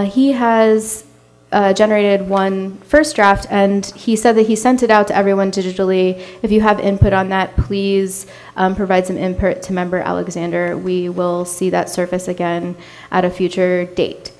He has generated one first draft, and he said that he sent it out to everyone digitally. If you have input on that, please provide some input to Member Alexander. We will see that surface again at a future date.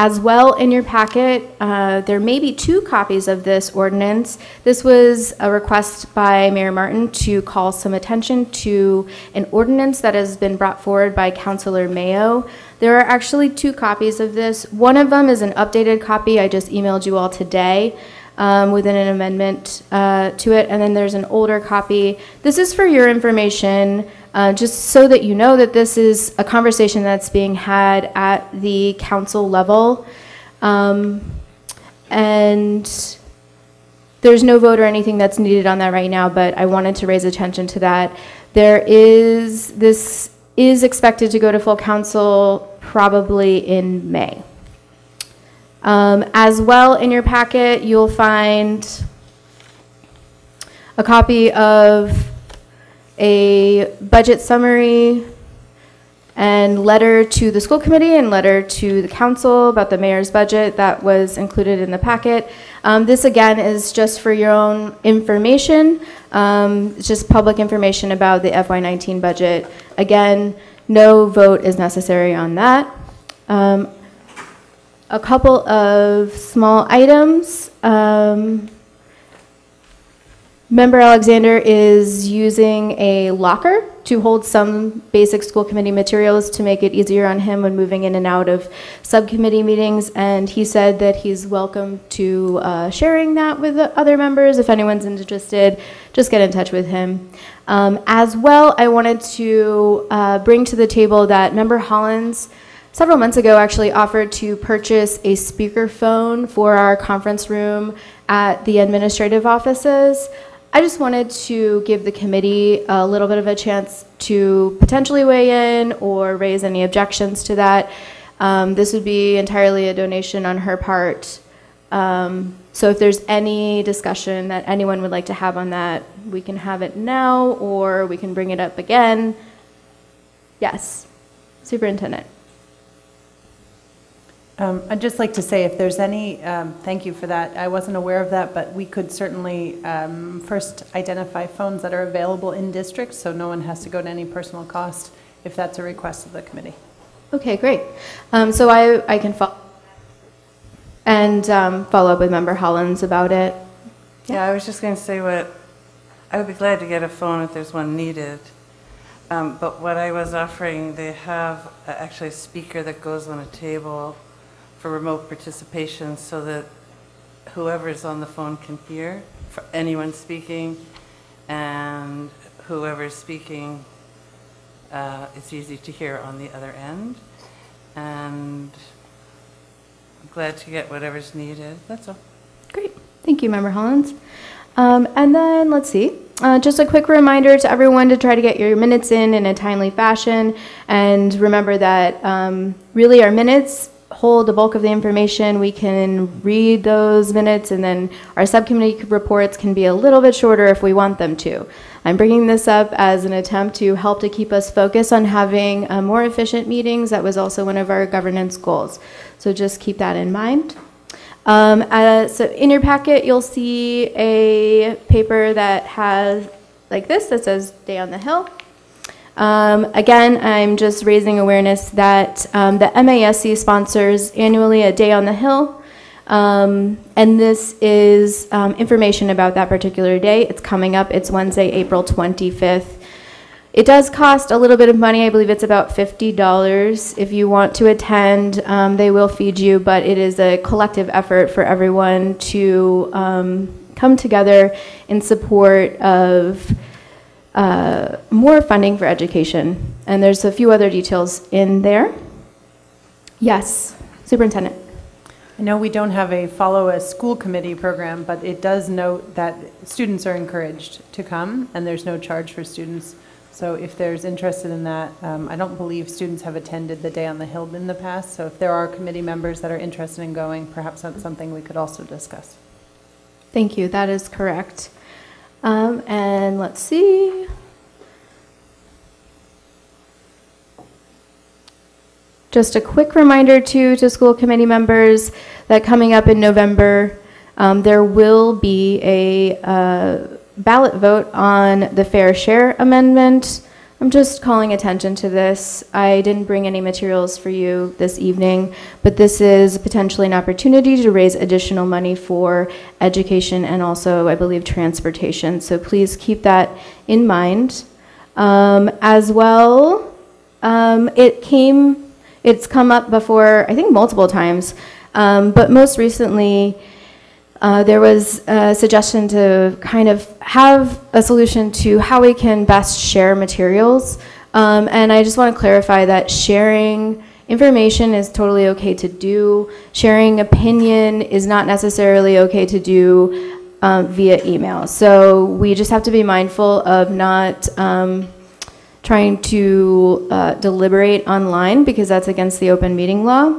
As well, in your packet, there may be 2 copies of this ordinance. This was a request by Mayor Martin to call some attention to an ordinance that has been brought forward by Councilor Mayo. There are actually 2 copies of this. One of them is an updated copy. I just emailed you all today with an amendment to it, and then there's an older copy. This is for your information. Just so that you know that this is a conversation that's being had at the council level. And there's no vote or anything that's needed on that right now, but I wanted to raise attention to that. This is expected to go to full council probably in May. As well, in your packet, you'll find a copy of a budget summary and letter to the school committee and letter to the council about the mayor's budget that was included in the packet. This again is just for your own information. It's just public information about the FY19 budget. Again, no vote is necessary on that. A couple of small items. Member Alexander is using a locker to hold some basic school committee materials to make it easier on him when moving in and out of subcommittee meetings, and he said that he's welcome to sharing that with the other members. If anyone's interested, just get in touch with him. As well, I wanted to bring to the table that Member Hollins several months ago actually offered to purchase a speakerphone for our conference room at the administrative offices. I just wanted to give the committee a little bit of a chance to potentially weigh in or raise any objections to that. This would be entirely a donation on her part. So if there's any discussion that anyone would like to have on that, we can have it now or we can bring it up again. Yes, Superintendent. I'd just like to say if there's any, thank you for that. I wasn't aware of that, but we could certainly first identify phones that are available in district so no one has to go to any personal cost if that's a request of the committee. Okay, great. So I can follow and follow up with Member Hollins about it. Yeah, I was just going to say I would be glad to get a phone if there's one needed. But what I was offering, they have actually a speaker that goes on a table for remote participation so that whoever's on the phone can hear for anyone speaking, and whoever's speaking, it's easy to hear on the other end. And I'm glad to get whatever's needed. That's all. Great. Thank you, Member Hollins. And then let's see. Just a quick reminder to everyone to try to get your minutes in a timely fashion. And remember that really our minutes hold the bulk of the information. We can read those minutes, and then our subcommittee reports can be a little bit shorter if we want them to. I'm bringing this up as an attempt to help to keep us focused on having more efficient meetings. That was also one of our governance goals. So just keep that in mind. So in your packet, you'll see a paper that has like this that says Day on the Hill. Again, I'm just raising awareness that the MASC sponsors annually a Day on the Hill. And this is information about that particular day. It's coming up. It's Wednesday, April 25th. It does cost a little bit of money. I believe it's about $50. If you want to attend, they will feed you, but it is a collective effort for everyone to come together in support of more funding for education. And there's a few other details in there. Yes, Superintendent. I know we don't have a follow a school committee program, but it does note that students are encouraged to come and there's no charge for students. So if there's interested in that, I don't believe students have attended the Day on the Hill in the past. So if there are committee members that are interested in going, perhaps that's something we could also discuss. Thank you. That is correct. And let's see. Just a quick reminder to school committee members that coming up in November, there will be a ballot vote on the Fair Share Amendment. I'm just calling attention to this. I didn't bring any materials for you this evening, but this is potentially an opportunity to raise additional money for education and also, I believe, transportation. So please keep that in mind. As well, it's come up before, I think multiple times, but most recently, there was a suggestion to kind of have a solution to how we can best share materials. And I just want to clarify that sharing information is totally okay to do. Sharing opinion is not necessarily okay to do via email. So we just have to be mindful of not trying to deliberate online because that's against the open meeting law.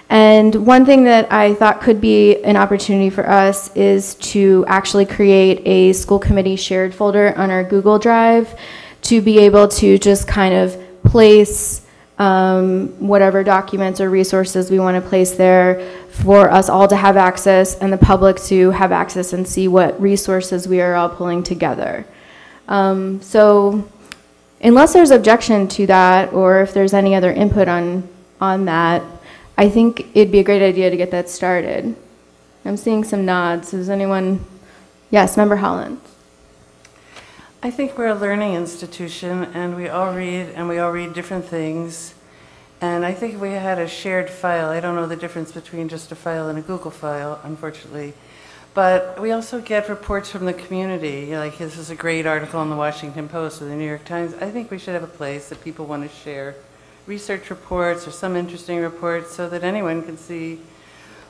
And one thing that I thought could be an opportunity for us is to actually create a school committee shared folder on our Google Drive to be able to just kind of place whatever documents or resources we want to place there for us all to have access and the public to have access and see what resources we are all pulling together. So unless there's objection to that, or if there's any other input on that, I think it'd be a great idea to get that started. I'm seeing some nods. Is anyone? Yes, Member Holland. I think we're a learning institution, and we all read different things. And I think if we had a shared file, I don't know the difference between just a file and a Google file, unfortunately. But we also get reports from the community, like this is a great article in the Washington Post or the New York Times. I think we should have a place that people want to share research reports or some interesting reports so that anyone can see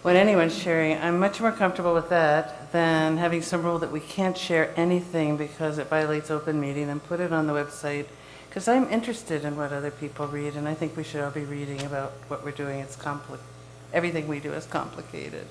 what anyone's sharing. I'm much more comfortable with that than having some rule that we can't share anything because it violates open meeting and put it on the website. Because I'm interested in what other people read, and I think we should all be reading about what we're doing. It's everything we do is complicated.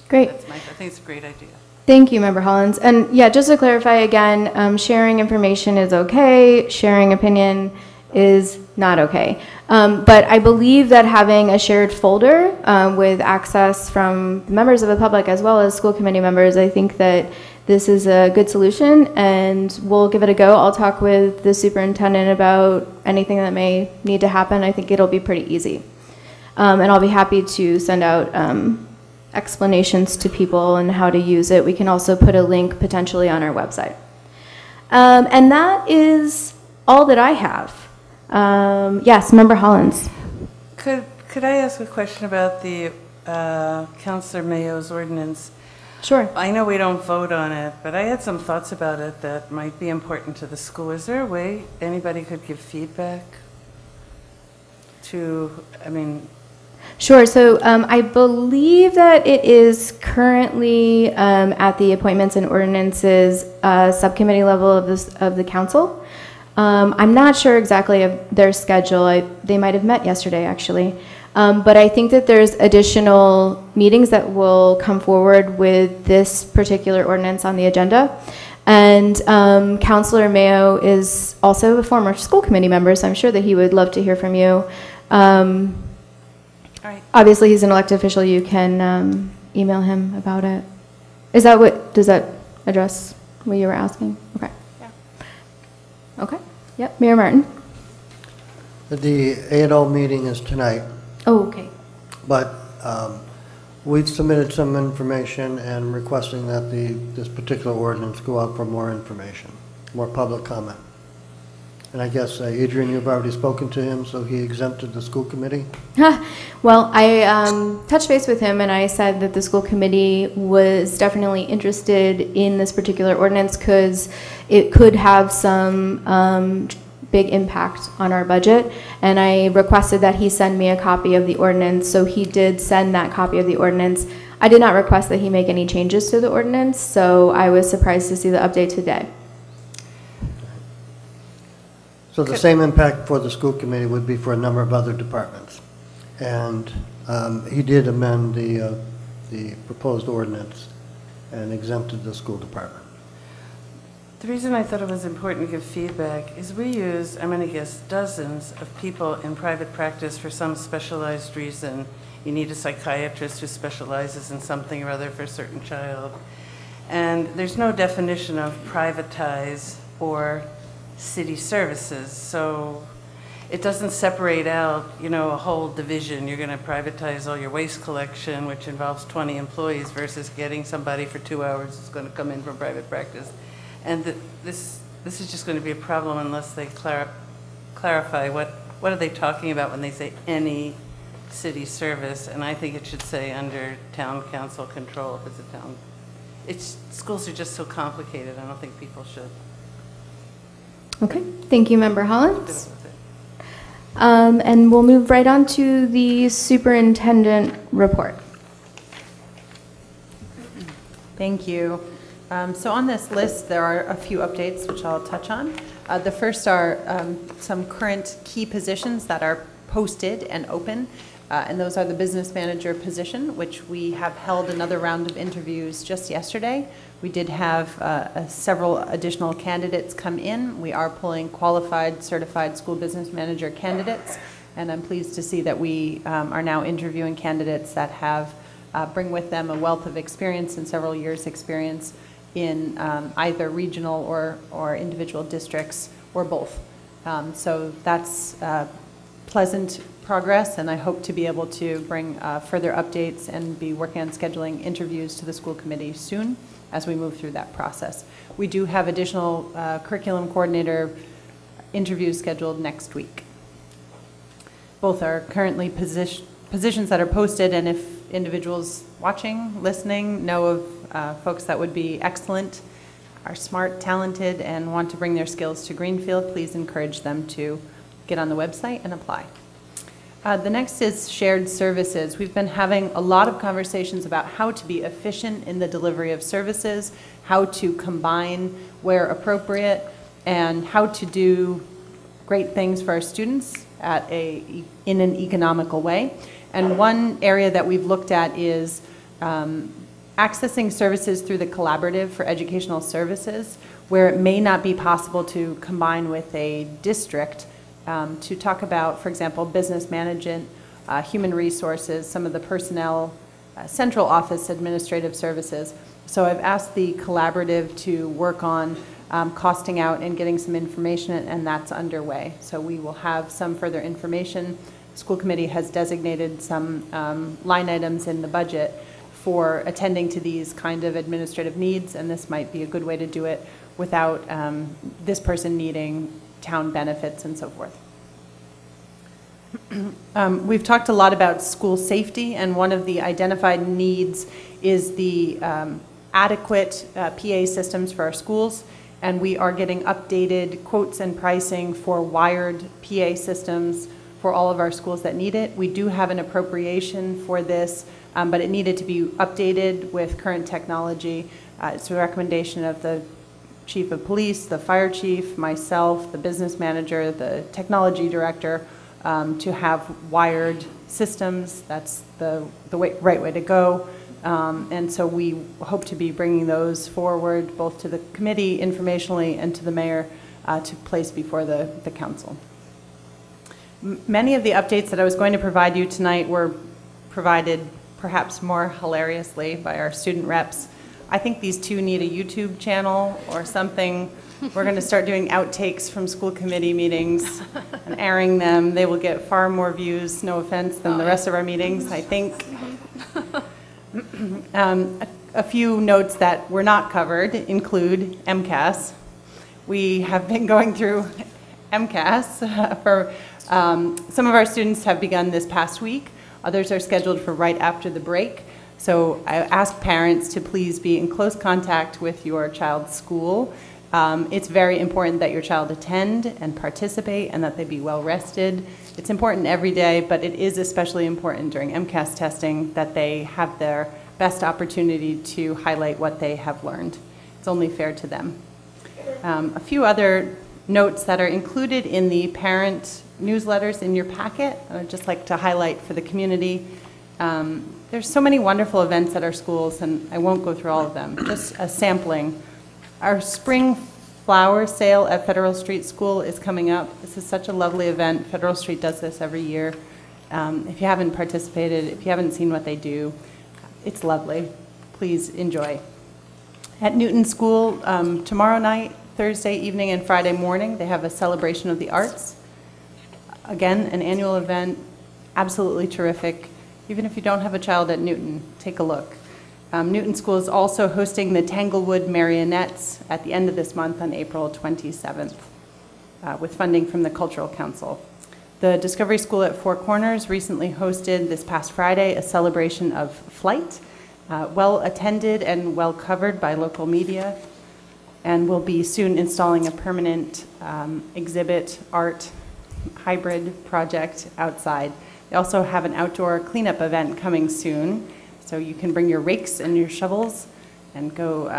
Great. I think it's a great idea. Thank you, Member Hollins. And yeah, just to clarify again, sharing information is okay, sharing opinion is not okay. But I believe that having a shared folder with access from members of the public as well as school committee members, I think that this is a good solution, and we'll give it a go. I'll talk with the superintendent about anything that may need to happen. I think it'll be pretty easy. And I'll be happy to send out explanations to people and how to use it. We can also put a link potentially on our website. And that is all that I have. Yes, Member Hollins. Could I ask a question about the Councilor Mayo's ordinance? Sure. I know we don't vote on it, but I had some thoughts about it that might be important to the school. Is there a way anybody could give feedback to, Sure. So I believe that it is currently at the Appointments and Ordinances subcommittee level of the council. I'm not sure exactly of their schedule. They might have met yesterday, actually. But I think that there's additional meetings that will come forward with this particular ordinance on the agenda. And Councilor Mayo is also a former school committee member, so I'm sure that he would love to hear from you. Obviously, he's an elected official. You can email him about it. Does that address what you were asking? Okay. Yeah. Okay. Yep. Mayor Martin. The A&O meeting is tonight. Oh, okay. But we've submitted some information and requesting that this particular ordinance go out for more information, more public comment. And I guess, Adrian, you've already spoken to him, so he exempted the school committee? Well, I touched base with him, and I said that the school committee was definitely interested in this particular ordinance because it could have some big impact on our budget, and I requested that he send me a copy of the ordinance, so he did send that copy of the ordinance. I did not request that he make any changes to the ordinance, so I was surprised to see the update today. So the same impact for the school committee would be for a number of other departments. And he did amend the proposed ordinance and exempted the school department. The reason I thought it was important to give feedback is we use, I'm going to guess, dozens of people in private practice for some specialized reason. You need a psychiatrist who specializes in something or other for a certain child. And there's no definition of privatize or city services, so it doesn't separate out, a whole division. You're going to privatize all your waste collection, which involves 20 employees, versus getting somebody for 2 hours who's going to come in from private practice. And this is just going to be a problem unless they clarify what are they talking about when they say any city service. And I think it should say under town council control if it's a town. Schools are just so complicated. I don't think people should. Okay, thank you, Member Hollins. And we'll move right on to the superintendent report. Thank you. So on this list, there are a few updates which I'll touch on. The first are some current key positions that are posted and open, and those are the business manager position, which we have held another round of interviews just yesterday. We did have several additional candidates come in. We are pulling qualified, certified school business manager candidates, and I'm pleased to see that we are now interviewing candidates that have bring with them a wealth of experience and several years' experience in either regional or individual districts or both. So that's pleasant progress, and I hope to be able to bring further updates and be working on scheduling interviews to the school committee soon as we move through that process. We do have additional curriculum coordinator interviews scheduled next week. Both are currently positions that are posted, and if individuals watching, listening, know of folks that would be excellent, are smart, talented, and want to bring their skills to Greenfield, please encourage them to get on the website and apply. The next is shared services. We've been having a lot of conversations about how to be efficient in the delivery of services, how to combine where appropriate, and how to do great things for our students in an economical way. And one area that we've looked at is accessing services through the collaborative for educational services, where it may not be possible to combine with a district, to talk about, for example, business management, human resources, some of the personnel, central office administrative services. So I've asked the collaborative to work on costing out and getting some information, and that's underway. So we will have some further information. The school committee has designated some line items in the budget for attending to these kind of administrative needs, and this might be a good way to do it without this person needing town benefits and so forth. We've talked a lot about school safety, and one of the identified needs is the adequate PA systems for our schools, and we are getting updated quotes and pricing for wired PA systems for all of our schools that need it. We do have an appropriation for this, but it needed to be updated with current technology. It's a recommendation of the Chief of Police, the Fire Chief, myself, the business manager, the technology director, to have wired systems. That's the right way to go. And so we hope to be bringing those forward both to the committee informationally and to the mayor to place before the council. Many of the updates that I was going to provide you tonight were provided perhaps more hilariously by our student reps. I think these two need a YouTube channel or something. We're going to start doing outtakes from school committee meetings and airing them. They will get far more views, no offense, than the rest of our meetings, I think. A few notes that were not covered include MCAS. We have been going through MCAS for some of our students have begun this past week. Others are scheduled for right after the break. So I ask parents to please be in close contact with your child's school. It's very important that your child attend and participate and that they be well rested. It's important every day, but it is especially important during MCAS testing that they have their best opportunity to highlight what they have learned. It's only fair to them. A few other notes that are included in the parent newsletters in your packet, I'd just like to highlight for the community. There's so many wonderful events at our schools, and I won't go through all of them, just a sampling. Our spring flower sale at Federal Street School is coming up. This is such a lovely event. Federal Street does this every year. If you haven't participated, if you haven't seen what they do, it's lovely. Please enjoy. At Newton School, tomorrow night, Thursday evening, and Friday morning, they have a celebration of the arts. Again, an annual event, absolutely terrific. Even if you don't have a child at Newton, take a look. Newton School is also hosting the Tanglewood Marionettes at the end of this month on April 27th with funding from the Cultural Council. The Discovery School at Four Corners recently hosted this past Friday a celebration of flight, well attended and well covered by local media, and will be soon installing a permanent exhibit art hybrid project outside. They also have an outdoor cleanup event coming soon, so you can bring your rakes and your shovels and go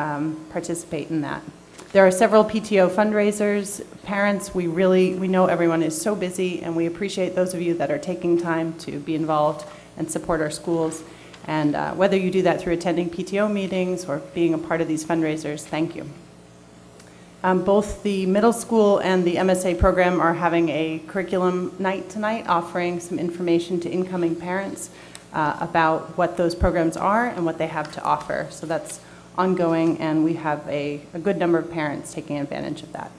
participate in that. There are several PTO fundraisers. Parents, we know everyone is so busy, and we appreciate those of you that are taking time to be involved and support our schools. And whether you do that through attending PTO meetings or being a part of these fundraisers, thank you. Both the middle school and the MSA program are having a curriculum night tonight, offering some information to incoming parents about what those programs are and what they have to offer. So that's ongoing, and we have a good number of parents taking advantage of that.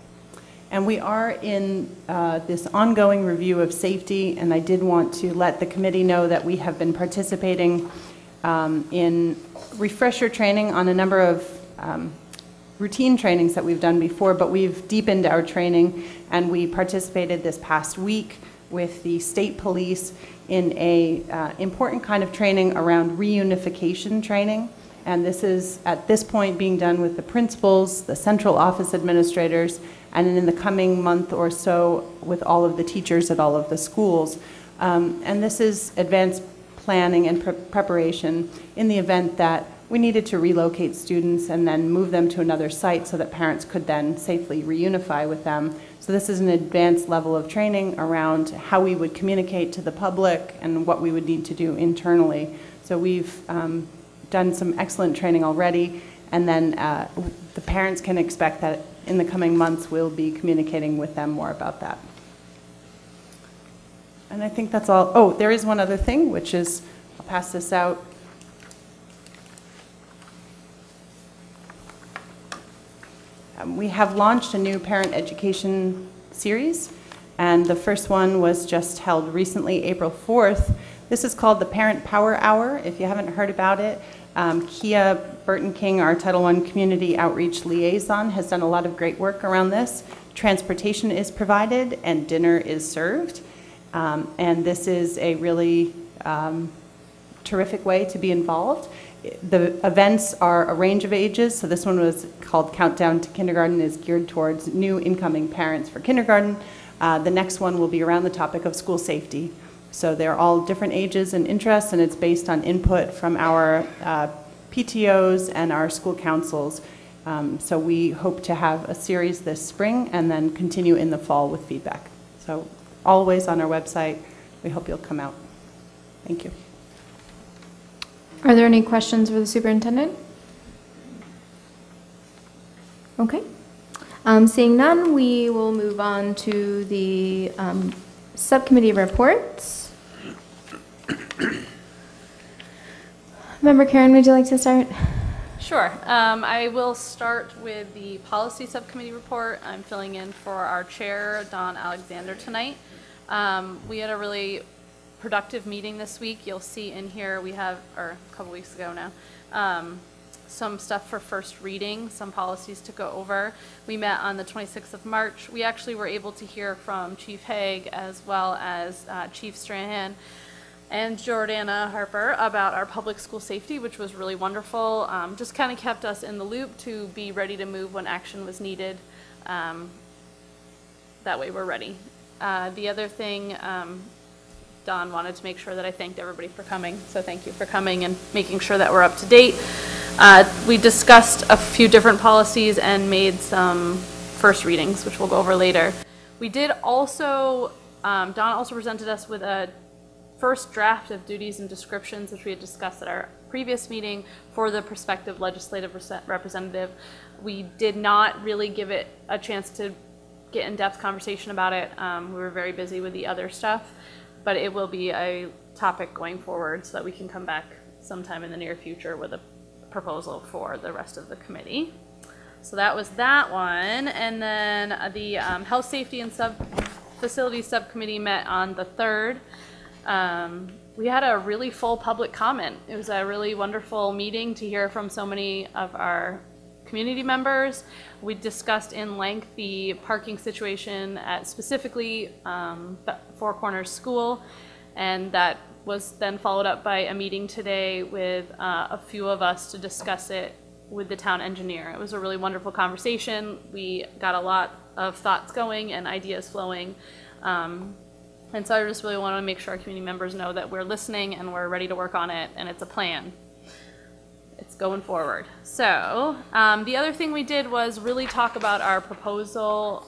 And we are in this ongoing review of safety, and I did want to let the committee know that we have been participating in refresher training on a number of routine trainings that we've done before, but we've deepened our training, and we participated this past week with the state police in a important kind of training around reunification training. And this is, at this point, being done with the principals, the central office administrators, and in the coming month or so with all of the teachers at all of the schools. And this is advanced planning and preparation in the event that we needed to relocate students and then move them to another site so that parents could then safely reunify with them. So this is an advanced level of training around how we would communicate to the public and what we would need to do internally. So we've done some excellent training already, and then the parents can expect that in the coming months we'll be communicating with them more about that. And I think that's all. Oh, there is one other thing, which is, I'll pass this out. We have launched a new parent education series, and the first one was just held recently, April 4th. This is called the Parent Power Hour. If you haven't heard about it, Kia Burton King, our Title I Community Outreach Liaison, has done a lot of great work around this. Transportation is provided and dinner is served. And this is a really terrific way to be involved. The events are a range of ages, so this one was called Countdown to Kindergarten, is geared towards new incoming parents for kindergarten. The next one will be around the topic of school safety. So they're all different ages and interests, and it's based on input from our PTOs and our school councils. So we hope to have a series this spring and then continue in the fall with feedback. So always on our website. We hope you'll come out. Thank you. Are there any questions for the superintendent? Okay. Seeing none, we will move on to the subcommittee reports. Member Karen, would you like to start? Sure. I will start with the policy subcommittee report. I'm filling in for our chair, Don Alexander, tonight. We had a really productive meeting this week. You'll see in here we have, or a couple weeks ago now, some stuff for first reading, some policies to go over. We met on the 26th of March. We actually were able to hear from Chief Haigh as well as Chief Strahan and Jordana Harper about our public school safety, which was really wonderful. Just kind of kept us in the loop to be ready to move when action was needed. That way we're ready. The other thing, Don wanted to make sure that I thanked everybody for coming, so thank you for coming and making sure that we're up to date. We discussed a few different policies and made some first readings, which we'll go over later. We did also, Don also presented us with a first draft of duties and descriptions, which we had discussed at our previous meeting for the prospective legislative representative. We did not really give it a chance to get in-depth conversation about it. We were very busy with the other stuff, but it will be a topic going forward so that we can come back sometime in the near future with a proposal for the rest of the committee. So that was that one. And then the Health, Safety, and Facilities Subcommittee met on the 3rd. We had a really full public comment. It was a really wonderful meeting to hear from so many of our community members. We discussed in length the parking situation at specifically Four Corners School, and that was then followed up by a meeting today with a few of us to discuss it with the town engineer. It was a really wonderful conversation. We got a lot of thoughts going and ideas flowing. And so I just really want to make sure our community members know that we're listening and we're ready to work on it, and it's a plan. it's going forward. So the other thing we did was really talk about our proposal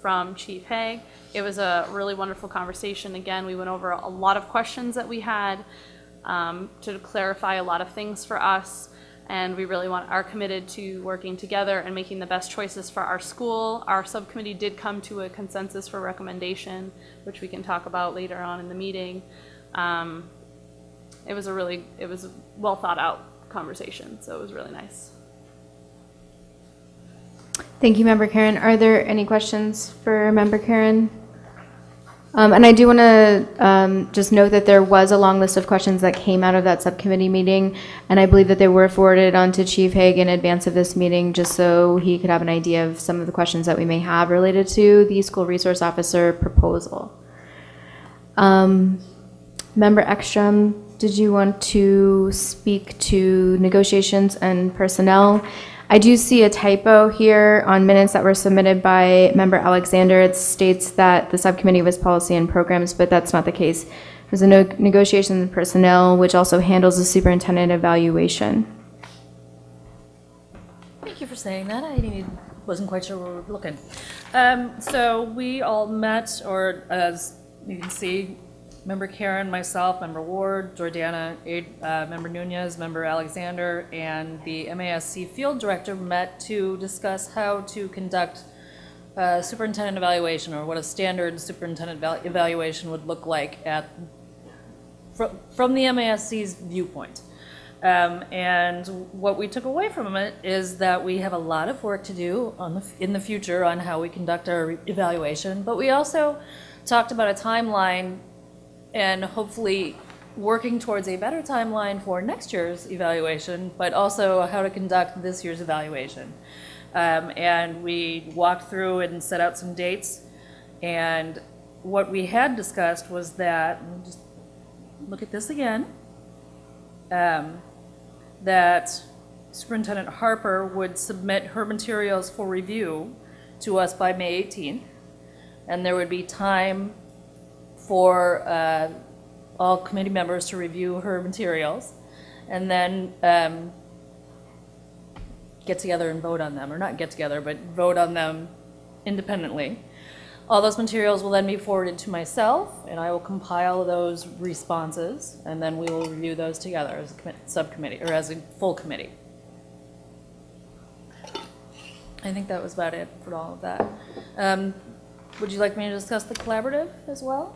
from Chief Haigh. It was a really wonderful conversation. Again, we went over a lot of questions that we had to clarify a lot of things for us. And we really are committed to working together and making the best choices for our school. Our subcommittee did come to a consensus for recommendation, which we can talk about later on in the meeting. It was a well thought out conversation, so it was really nice. Thank you, Member Karen. Are there any questions for Member Karen? And I do want to just note that there was a long list of questions that came out of that subcommittee meeting, and I believe that they were forwarded on to Chief Haigh in advance of this meeting, just so he could have an idea of some of the questions that we may have related to the school resource officer proposal. Member Ekstrom, did you want to speak to negotiations and personnel? I do see a typo here on minutes that were submitted by Member Alexander. It states that the subcommittee was policy and programs, but that's not the case. There's a negotiations and personnel, which also handles the superintendent evaluation. Thank you for saying that. I wasn't quite sure where we were looking. So we all met, or as you can see, Member Karen, myself, Member Ward, Jordana, Member Nunez, Member Alexander, and the MASC field director met to discuss how to conduct a superintendent evaluation, or what a standard superintendent evaluation would look like from the MASC's viewpoint. And what we took away from it is that we have a lot of work to do in the future on how we conduct our evaluation, but we also talked about a timeline and hopefully working towards a better timeline for next year's evaluation, but also how to conduct this year's evaluation. And we walked through and set out some dates, and what we had discussed was that, just look at this again, that Superintendent Harper would submit her materials for review to us by May 18th, and there would be time for all committee members to review her materials, and then get together and vote on them, or not get together, but vote on them independently. All those materials will then be forwarded to myself, and I will compile those responses, and then we will review those together as a subcommittee, or as a full committee. I think that was about it for all of that. Would you like me to discuss the collaborative as well?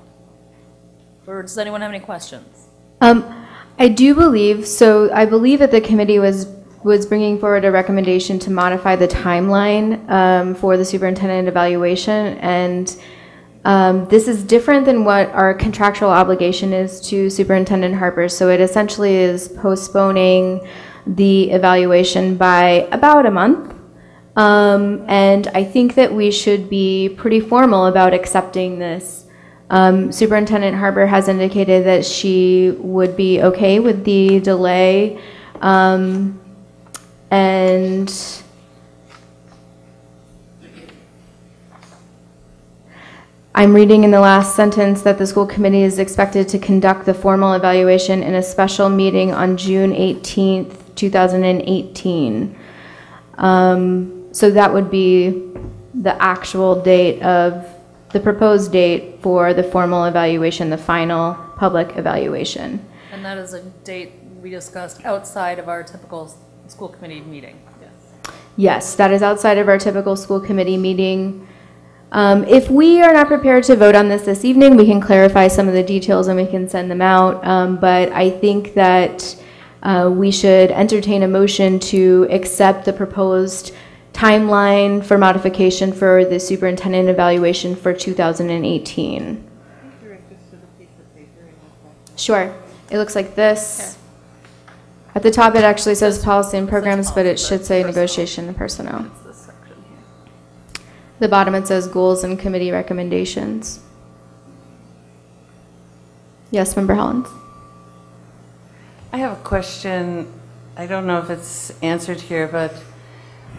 Or does anyone have any questions? I do believe, so I believe that the committee was bringing forward a recommendation to modify the timeline for the superintendent evaluation, and this is different than what our contractual obligation is to Superintendent Harper. So it essentially is postponing the evaluation by about a month, and I think that we should be pretty formal about accepting this. Superintendent Harper has indicated that she would be okay with the delay, and I'm reading in the last sentence that the school committee is expected to conduct the formal evaluation in a special meeting on June 18th, 2018. So that would be the actual date of the proposed date for the formal evaluation, the final public evaluation. And that is a date we discussed outside of our typical school committee meeting. Yes. Yes, that is outside of our typical school committee meeting. If we are not prepared to vote on this evening, we can clarify some of the details and we can send them out. But I think that we should entertain a motion to accept the proposed timeline for modification for the superintendent evaluation for 2018. Sure. It looks like this. At the top it actually says policy and programs, but it should say negotiation and personnel. The bottom it says goals and committee recommendations. Yes, Member Hollins. I have a question. I don't know if it's answered here, but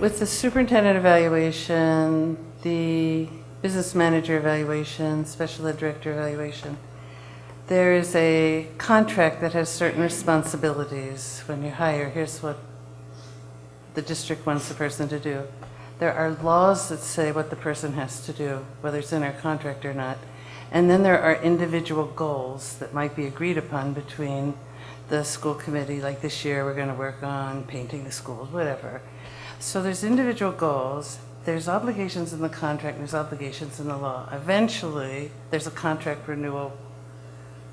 with the superintendent evaluation, the business manager evaluation, special ed director evaluation, there is a contract that has certain responsibilities when you hire. Here's what the district wants the person to do. There are laws that say what the person has to do, whether it's in our contract or not. And then there are individual goals that might be agreed upon between the school committee, like this year we're going to work on painting the schools, whatever. So there's individual goals, there's obligations in the contract, there's obligations in the law. Eventually, there's a contract renewal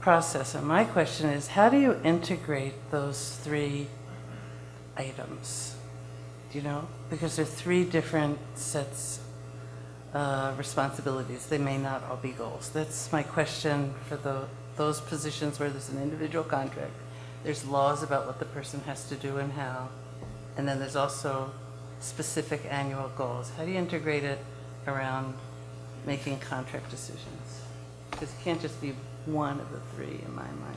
process. And my question is, how do you integrate those three items? Do you know? Because they're three different sets of responsibilities. They may not all be goals. That's my question for those positions where there's an individual contract. There's laws about what the person has to do and how. And then there's also specific annual goals. How do you integrate it around making contract decisions? Because it can't just be one of the three in my mind.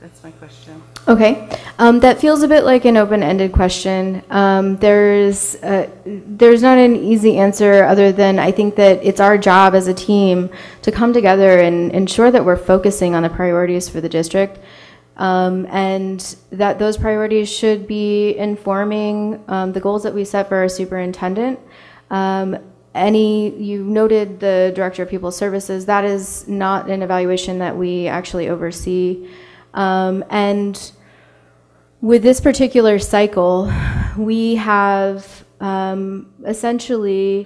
That's my question. Okay, that feels a bit like an open-ended question. There's not an easy answer other than I think that it's our job as a team to come together and ensure that we're focusing on the priorities for the district, and that those priorities should be informing the goals that we set for our superintendent. You noted the Director of Pupil Services. That is not an evaluation that we actually oversee. And with this particular cycle, we have essentially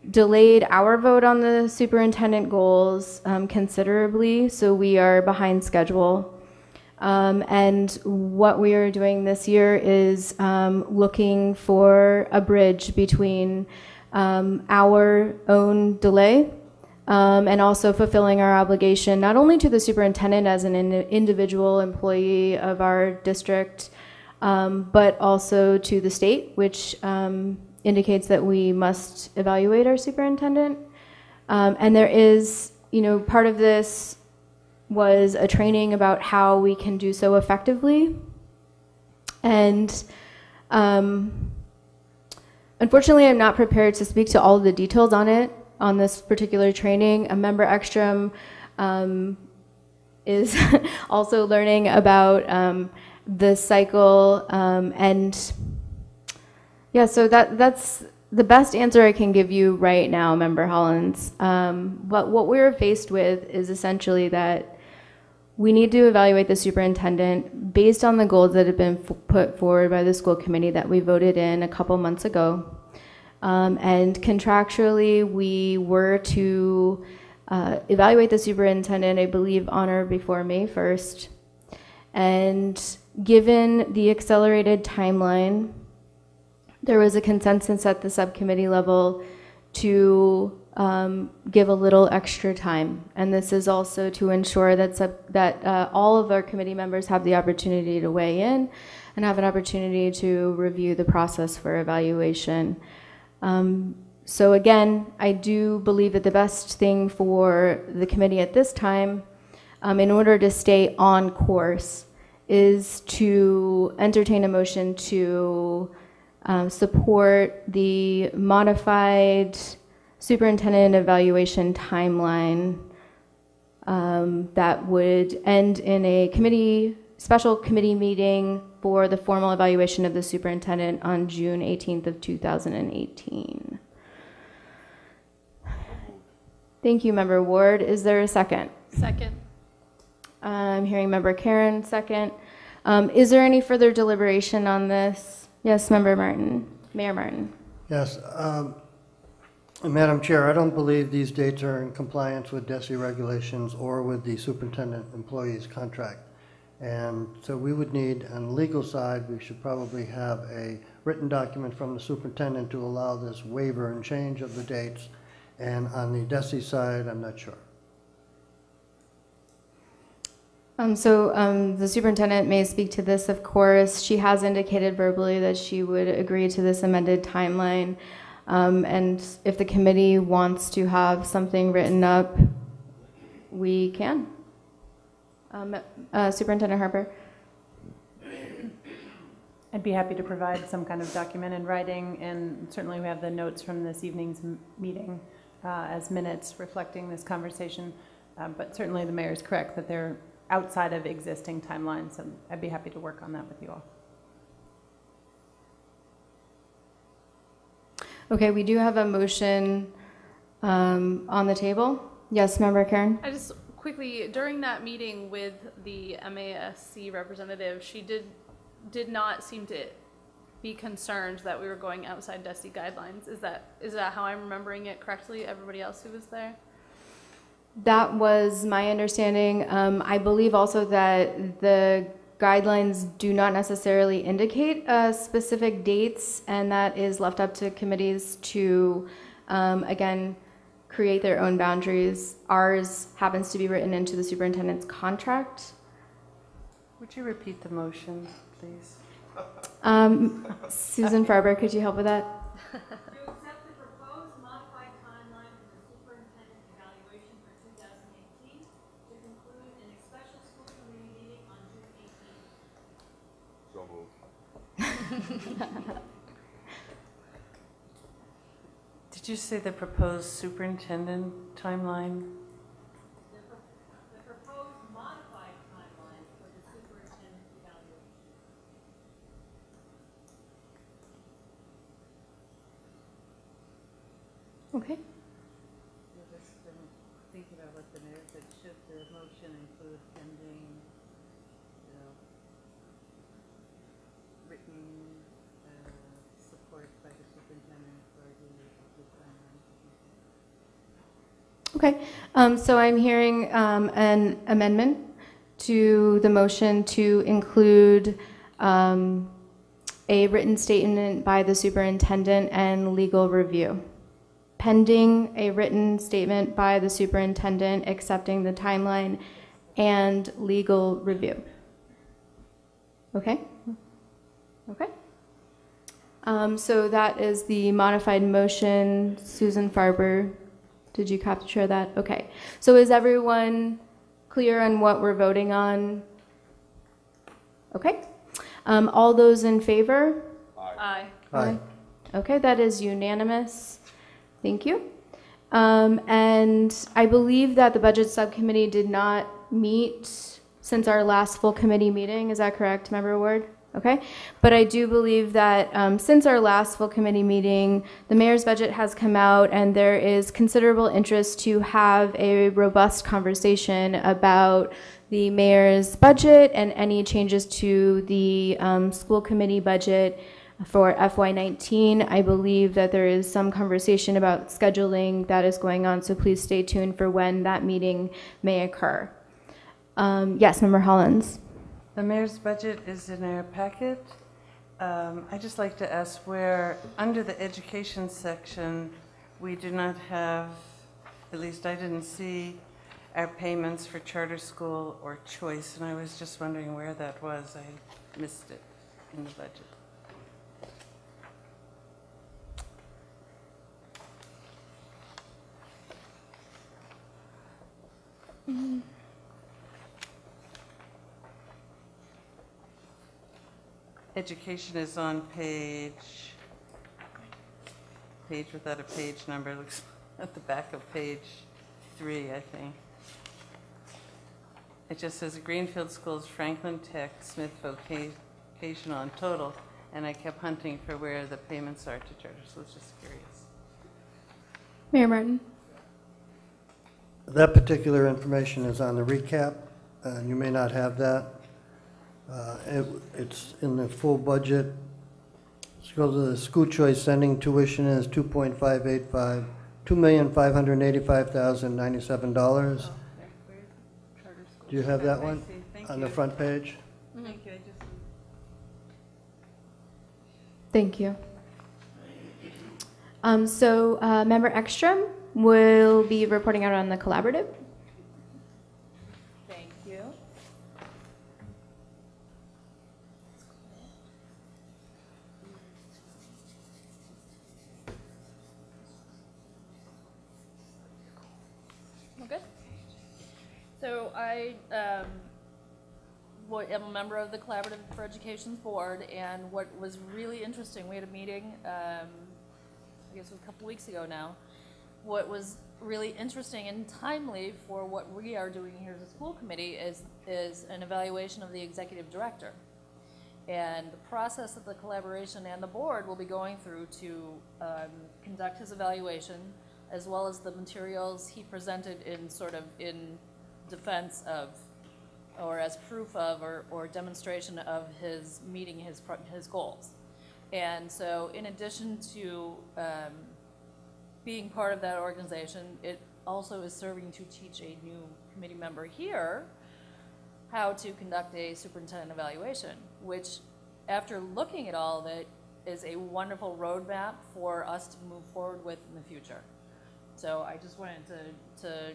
delayed our vote on the superintendent goals considerably, so we are behind schedule. And what we are doing this year is looking for a bridge between our own delay and also fulfilling our obligation not only to the superintendent as an individual employee of our district, but also to the state, which indicates that we must evaluate our superintendent. And there is, part of this was a training about how we can do so effectively. And unfortunately, I'm not prepared to speak to all of the details on this particular training. Member Ekstrom is also learning about the cycle, and yeah, so that's the best answer I can give you right now, Member Hollins. But what we're faced with is essentially that we need to evaluate the superintendent based on the goals that have been put forward by the school committee that we voted in a couple months ago. And contractually, we were to evaluate the superintendent, I believe, on or before May 1st. And given the accelerated timeline, there was a consensus at the subcommittee level to give a little extra time. And this is also to ensure that all of our committee members have the opportunity to weigh in and have an opportunity to review the process for evaluation. So again, I do believe that the best thing for the committee at this time, in order to stay on course, is to entertain a motion to support the modified superintendent evaluation timeline that would end in a special committee meeting for the formal evaluation of the superintendent on June 18th of 2018. Thank you, Member Ward. Is there a second? Second. I'm hearing Member Karen second. Is there any further deliberation on this? Yes, Member Martin. Mayor Martin. Yes. Madam Chair, I don't believe these dates are in compliance with DESI regulations or with the superintendent employee's contract. And so we would need, on the legal side, we should probably have a written document from the superintendent to allow this waiver and change of the dates. And on the DESI side, I'm not sure. The superintendent may speak to this, of course. She has indicated verbally that she would agree to this amended timeline. And if the committee wants to have something written up, we can. Superintendent Harper. I'd be happy to provide some kind of document in writing, and certainly we have the notes from this evening's meeting as minutes reflecting this conversation. But certainly the mayor is correct that they're outside of existing timelines, and I'd be happy to work on that with you all. Okay, we do have a motion on the table. Yes, Member Karen? I just quickly, during that meeting with the MASC representative, she did not seem to be concerned that we were going outside DESI guidelines. Is that how I'm remembering it correctly? Everybody else who was there? That was my understanding. I believe also that the guidelines do not necessarily indicate specific dates, and that is left up to committees to, again, create their own boundaries. Ours happens to be written into the superintendent's contract. Would you repeat the motion, please? Susan Farber, could you help with that? To accept the proposed modified timeline for the superintendent evaluation for 2018 to conclude in a special school committee meeting on June 18th. So moved. Did you say the proposed superintendent timeline? The proposed modified timeline for the superintendent evaluation. Okay. We're just thinking about what the mayor said. Should the motion include pending, written support by the superintendent for the timeline? Okay, so I'm hearing an amendment to the motion to include a written statement by the superintendent and legal review. Pending a written statement by the superintendent accepting the timeline and legal review. Okay? Okay. So that is the modified motion. Susan Farber, did you capture that? Okay. So is everyone clear on what we're voting on? Okay. All those in favor? Aye. Aye. Okay, that is unanimous. Thank you. And I believe that the budget subcommittee did not meet since our last full committee meeting. Is that correct, Member Ward? Okay. But I do believe that since our last full committee meeting, the mayor's budget has come out, and there is considerable interest to have a robust conversation about the mayor's budget and any changes to the school committee budget for FY19. I believe that there is some conversation about scheduling that is going on, so please stay tuned for when that meeting may occur. Yes, Member Hollins. The mayor's budget is in our packet. I'd just like to ask where, under the education section, we do not have, at least I didn't see, our payments for charter school or choice, and I was just wondering where that was. I missed it in the budget. Education is on page without a page number. It looks at the back of page 3, I think. It just says Greenfield Schools, Franklin Tech, Smith Vocational in total, and I kept hunting for where the payments are to charter, so I was just curious. Mayor Martin. That particular information is on the recap, and you may not have that. It's in the full budget. Let's go to the school choice. Sending tuition is $2.585, $2,585,097. Do you have that one on the front page? Thank you. Thank you. So Member Ekstrom will be reporting out on the collaborative. Thank you. Okay. So I am a member of the Collaborative for Education's board, and what was really interesting, we had a meeting, I guess it was a couple weeks ago now, what was really interesting and timely for what we are doing here as a school committee is an evaluation of the executive director. And the process that the collaboration and the board will be going through to conduct his evaluation, as well as the materials he presented in defense of, or as proof of, or demonstration of his meeting his goals. And so in addition to being part of that organization, it also is serving to teach a new committee member here how to conduct a superintendent evaluation, which, after looking at all of it, is a wonderful roadmap for us to move forward with in the future. So I just wanted to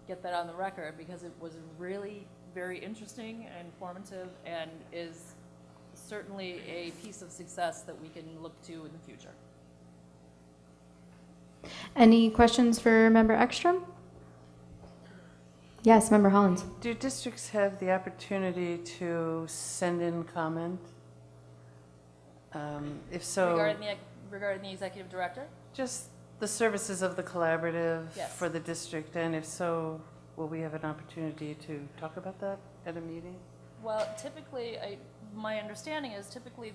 get that on the record, because it was really very interesting and informative, and is certainly a piece of success that we can look to in the future. Any questions for Member Ekstrom? Yes, Member Hollins. Do districts have the opportunity to send in comment? If so, regarding the executive director? Just the services of the collaborative Yes. for the district, and if so, will we have an opportunity to talk about that at a meeting? Well, typically, my understanding is typically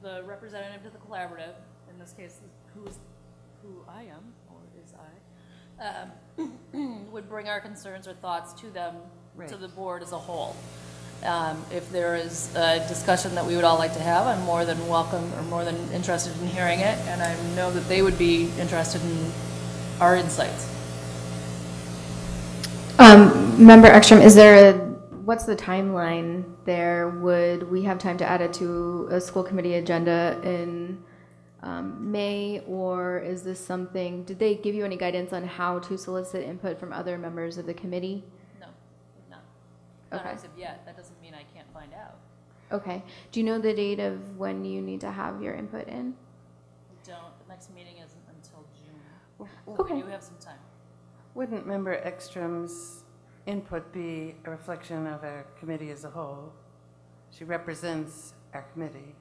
the representative to the collaborative, in this case, who I am, or is I, would bring our concerns or thoughts to them, to the board as a whole. If there is a discussion that we would all like to have, I'm more than welcome, or more than interested in hearing it, and I know that they would be interested in our insights. Member Ekstrom, what's the timeline there? Would we have time to add it to a school committee agenda in May, or is this something, did they give you any guidance on how to solicit input from other members of the committee? No, not. Okay. Not as of yet. That doesn't mean I can't find out. Okay. Do you know the date of when you need to have your input in? We don't. The next meeting isn't until June. Okay. We do have some time. Wouldn't Member Ekstrom's input be a reflection of our committee as a whole? She represents our committee.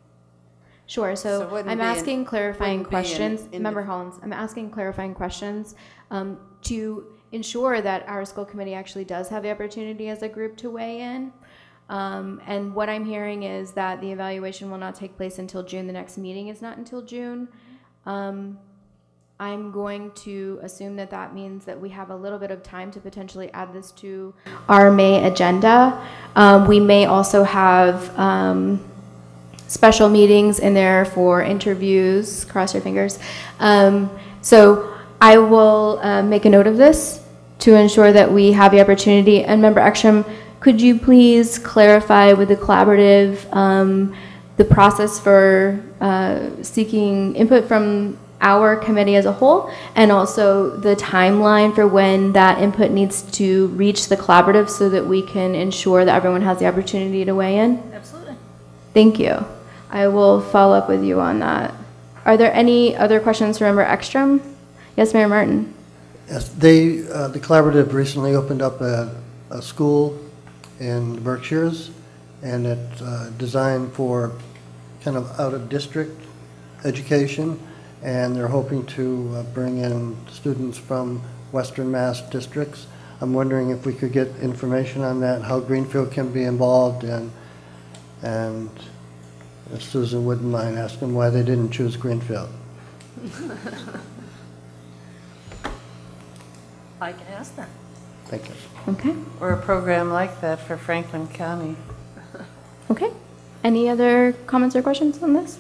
Sure, so I'm asking clarifying questions. Member Hollins, I'm asking clarifying questions to ensure that our school committee actually does have the opportunity as a group to weigh in. And what I'm hearing is that the evaluation will not take place until June. The next meeting is not until June. I'm going to assume that that means that we have a little bit of time to potentially add this to our May agenda. We may also have special meetings in there for interviews, cross your fingers. So I will make a note of this to ensure that we have the opportunity. And Member Ekstrom, could you please clarify with the collaborative the process for seeking input from our committee as a whole, and also the timeline for when that input needs to reach the collaborative so that we can ensure that everyone has the opportunity to weigh in? Absolutely. Thank you. I will follow up with you on that. Are there any other questions for Member Ekstrom? Yes, Mayor Martin. Yes, the collaborative recently opened up a school in the Berkshires, and it's designed for kind of out-of-district education, and they're hoping to bring in students from Western Mass districts. I'm wondering if we could get information on that, how Greenfield can be involved, and if Susan wouldn't mind asking why they didn't choose Greenfield. I can ask them. Thank you. Okay. Or a program like that for Franklin County. Okay. Any other comments or questions on this?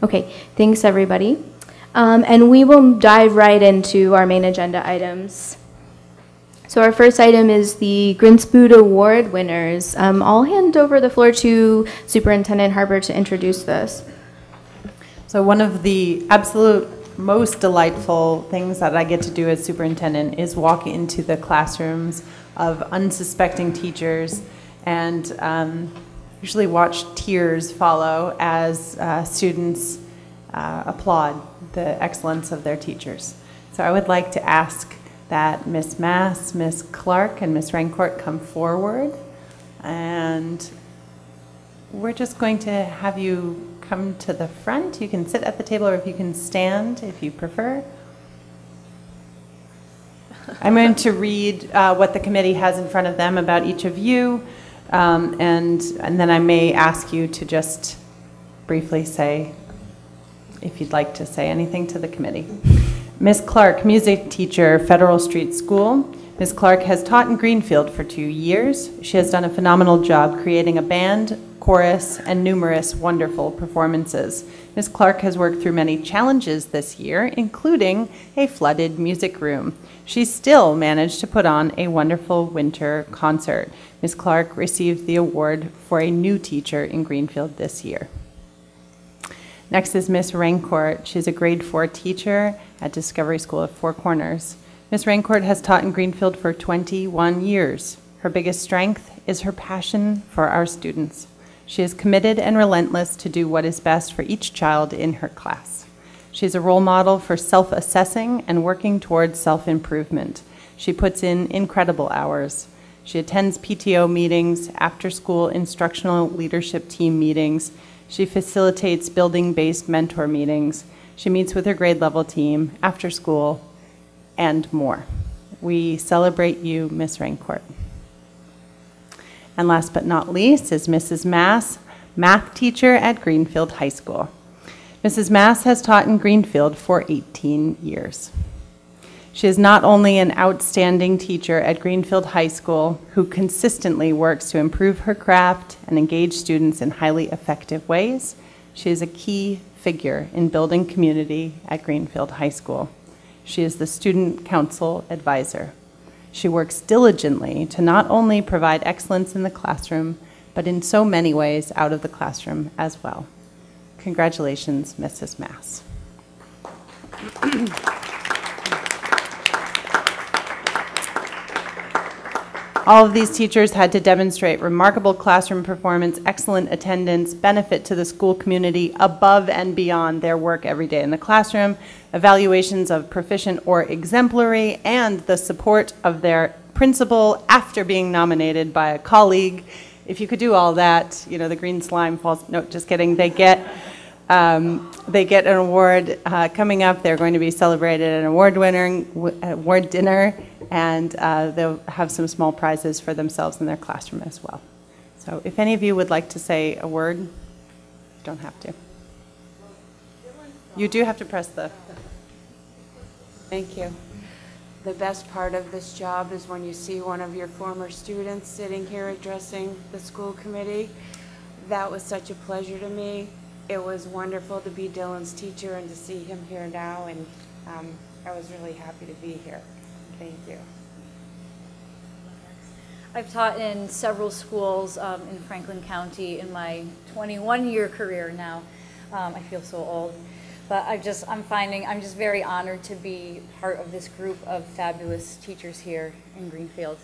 Okay, thanks everybody. And we will dive right into our main agenda items. So our first item is the Grinspoon Award winners. I'll hand over the floor to Superintendent Harper to introduce this. So one of the absolute most delightful things that I get to do as superintendent is walk into the classrooms of unsuspecting teachers and usually watch tears follow as students applaud the excellence of their teachers. So I would like to ask that Ms. Mass, Ms. Clark, and Ms. Rancourt come forward, and we're just going to have you come to the front. You can sit at the table, or if you can stand if you prefer. I'm going to read what the committee has in front of them about each of you, and then I may ask you to just briefly say if you'd like to say anything to the committee. Ms. Clark, music teacher, Federal Street School. Ms. Clark has taught in Greenfield for 2 years. She has done a phenomenal job creating a band, chorus, and numerous wonderful performances. Ms. Clark has worked through many challenges this year, including a flooded music room. She still managed to put on a wonderful winter concert. Ms. Clark received the award for a new teacher in Greenfield this year. Next is Ms. Rancourt. She's a grade 4 teacher at Discovery School of Four Corners. Ms. Rancourt has taught in Greenfield for 21 years. Her biggest strength is her passion for our students. She is committed and relentless to do what is best for each child in her class. She is a role model for self-assessing and working towards self-improvement. She puts in incredible hours. She attends PTO meetings, after-school instructional leadership team meetings. She facilitates building-based mentor meetings. She meets with her grade level team, after school, and more. We celebrate you, Ms. Rancourt. And last but not least is Mrs. Mass, math teacher at Greenfield High School. Mrs. Mass has taught in Greenfield for 18 years. She is not only an outstanding teacher at Greenfield High School who consistently works to improve her craft and engage students in highly effective ways, she is a key figure in building community at Greenfield High School. She is the student council advisor. She works diligently to not only provide excellence in the classroom, but in so many ways out of the classroom as well. Congratulations, Mrs. Mass. All of these teachers had to demonstrate remarkable classroom performance, excellent attendance, benefit to the school community above and beyond their work every day in the classroom, evaluations of proficient or exemplary, and the support of their principal after being nominated by a colleague. If you could do all that, you know, the green slime falls, no, just kidding. They get an award coming up. They're going to be celebrated at an award dinner, and they'll have some small prizes for themselves in their classroom as well. So if any of you would like to say a word, you don't have to. You do have to press the... Thank you. The best part of this job is when you see one of your former students sitting here addressing the school committee. That was such a pleasure to me. It was wonderful to be Dylan's teacher and to see him here now, and I was really happy to be here. Thank you. I've taught in several schools in Franklin County in my 21-year career now. I feel so old. But I'm just very honored to be part of this group of fabulous teachers here in Greenfield.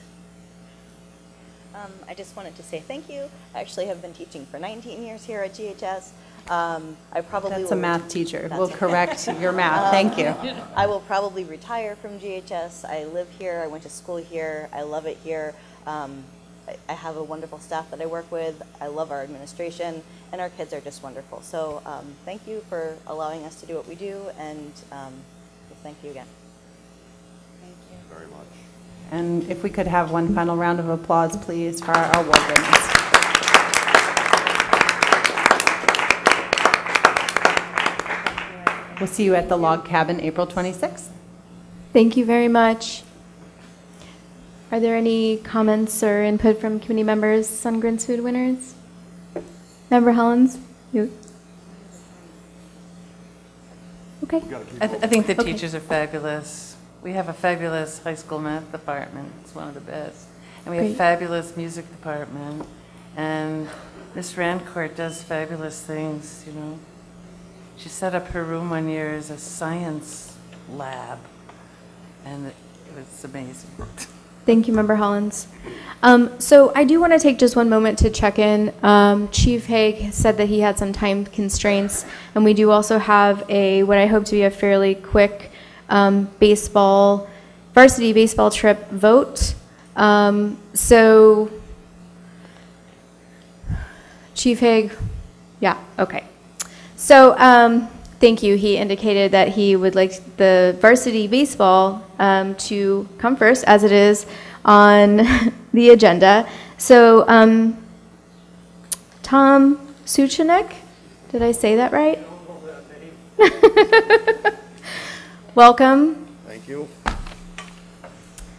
I just wanted to say thank you. I actually have been teaching for 19 years here at GHS. That's a math teacher. We'll correct your math. Thank you. I will probably retire from GHS. I live here. I went to school here. I love it here. I have a wonderful staff that I work with. I love our administration, and our kids are just wonderful. So thank you for allowing us to do what we do, and thank you again. Thank you very much. And if we could have one final round of applause, please, for our award winners. We'll see you at the log cabin April 26th. Thank you very much. Are there any comments or input from committee members on Grinspoon winners? Member Hollins? You? Okay. I think the teachers are fabulous. We have a fabulous high school math department. It's one of the best. And we have a fabulous music department. And Miss Rancourt does fabulous things, you know. She set up her room one year as a science lab. And it was amazing. Thank you, Member Hollins. So I do want to take just one moment to check in. Chief Haigh said that he had some time constraints, and we do also have what I hope to be a fairly quick varsity baseball trip vote. So Chief Haigh, yeah, okay. So Thank you. He indicated that he would like the varsity baseball to come first, as it is on the agenda. So, Tom Suchanek, did I say that right? Welcome. Thank you.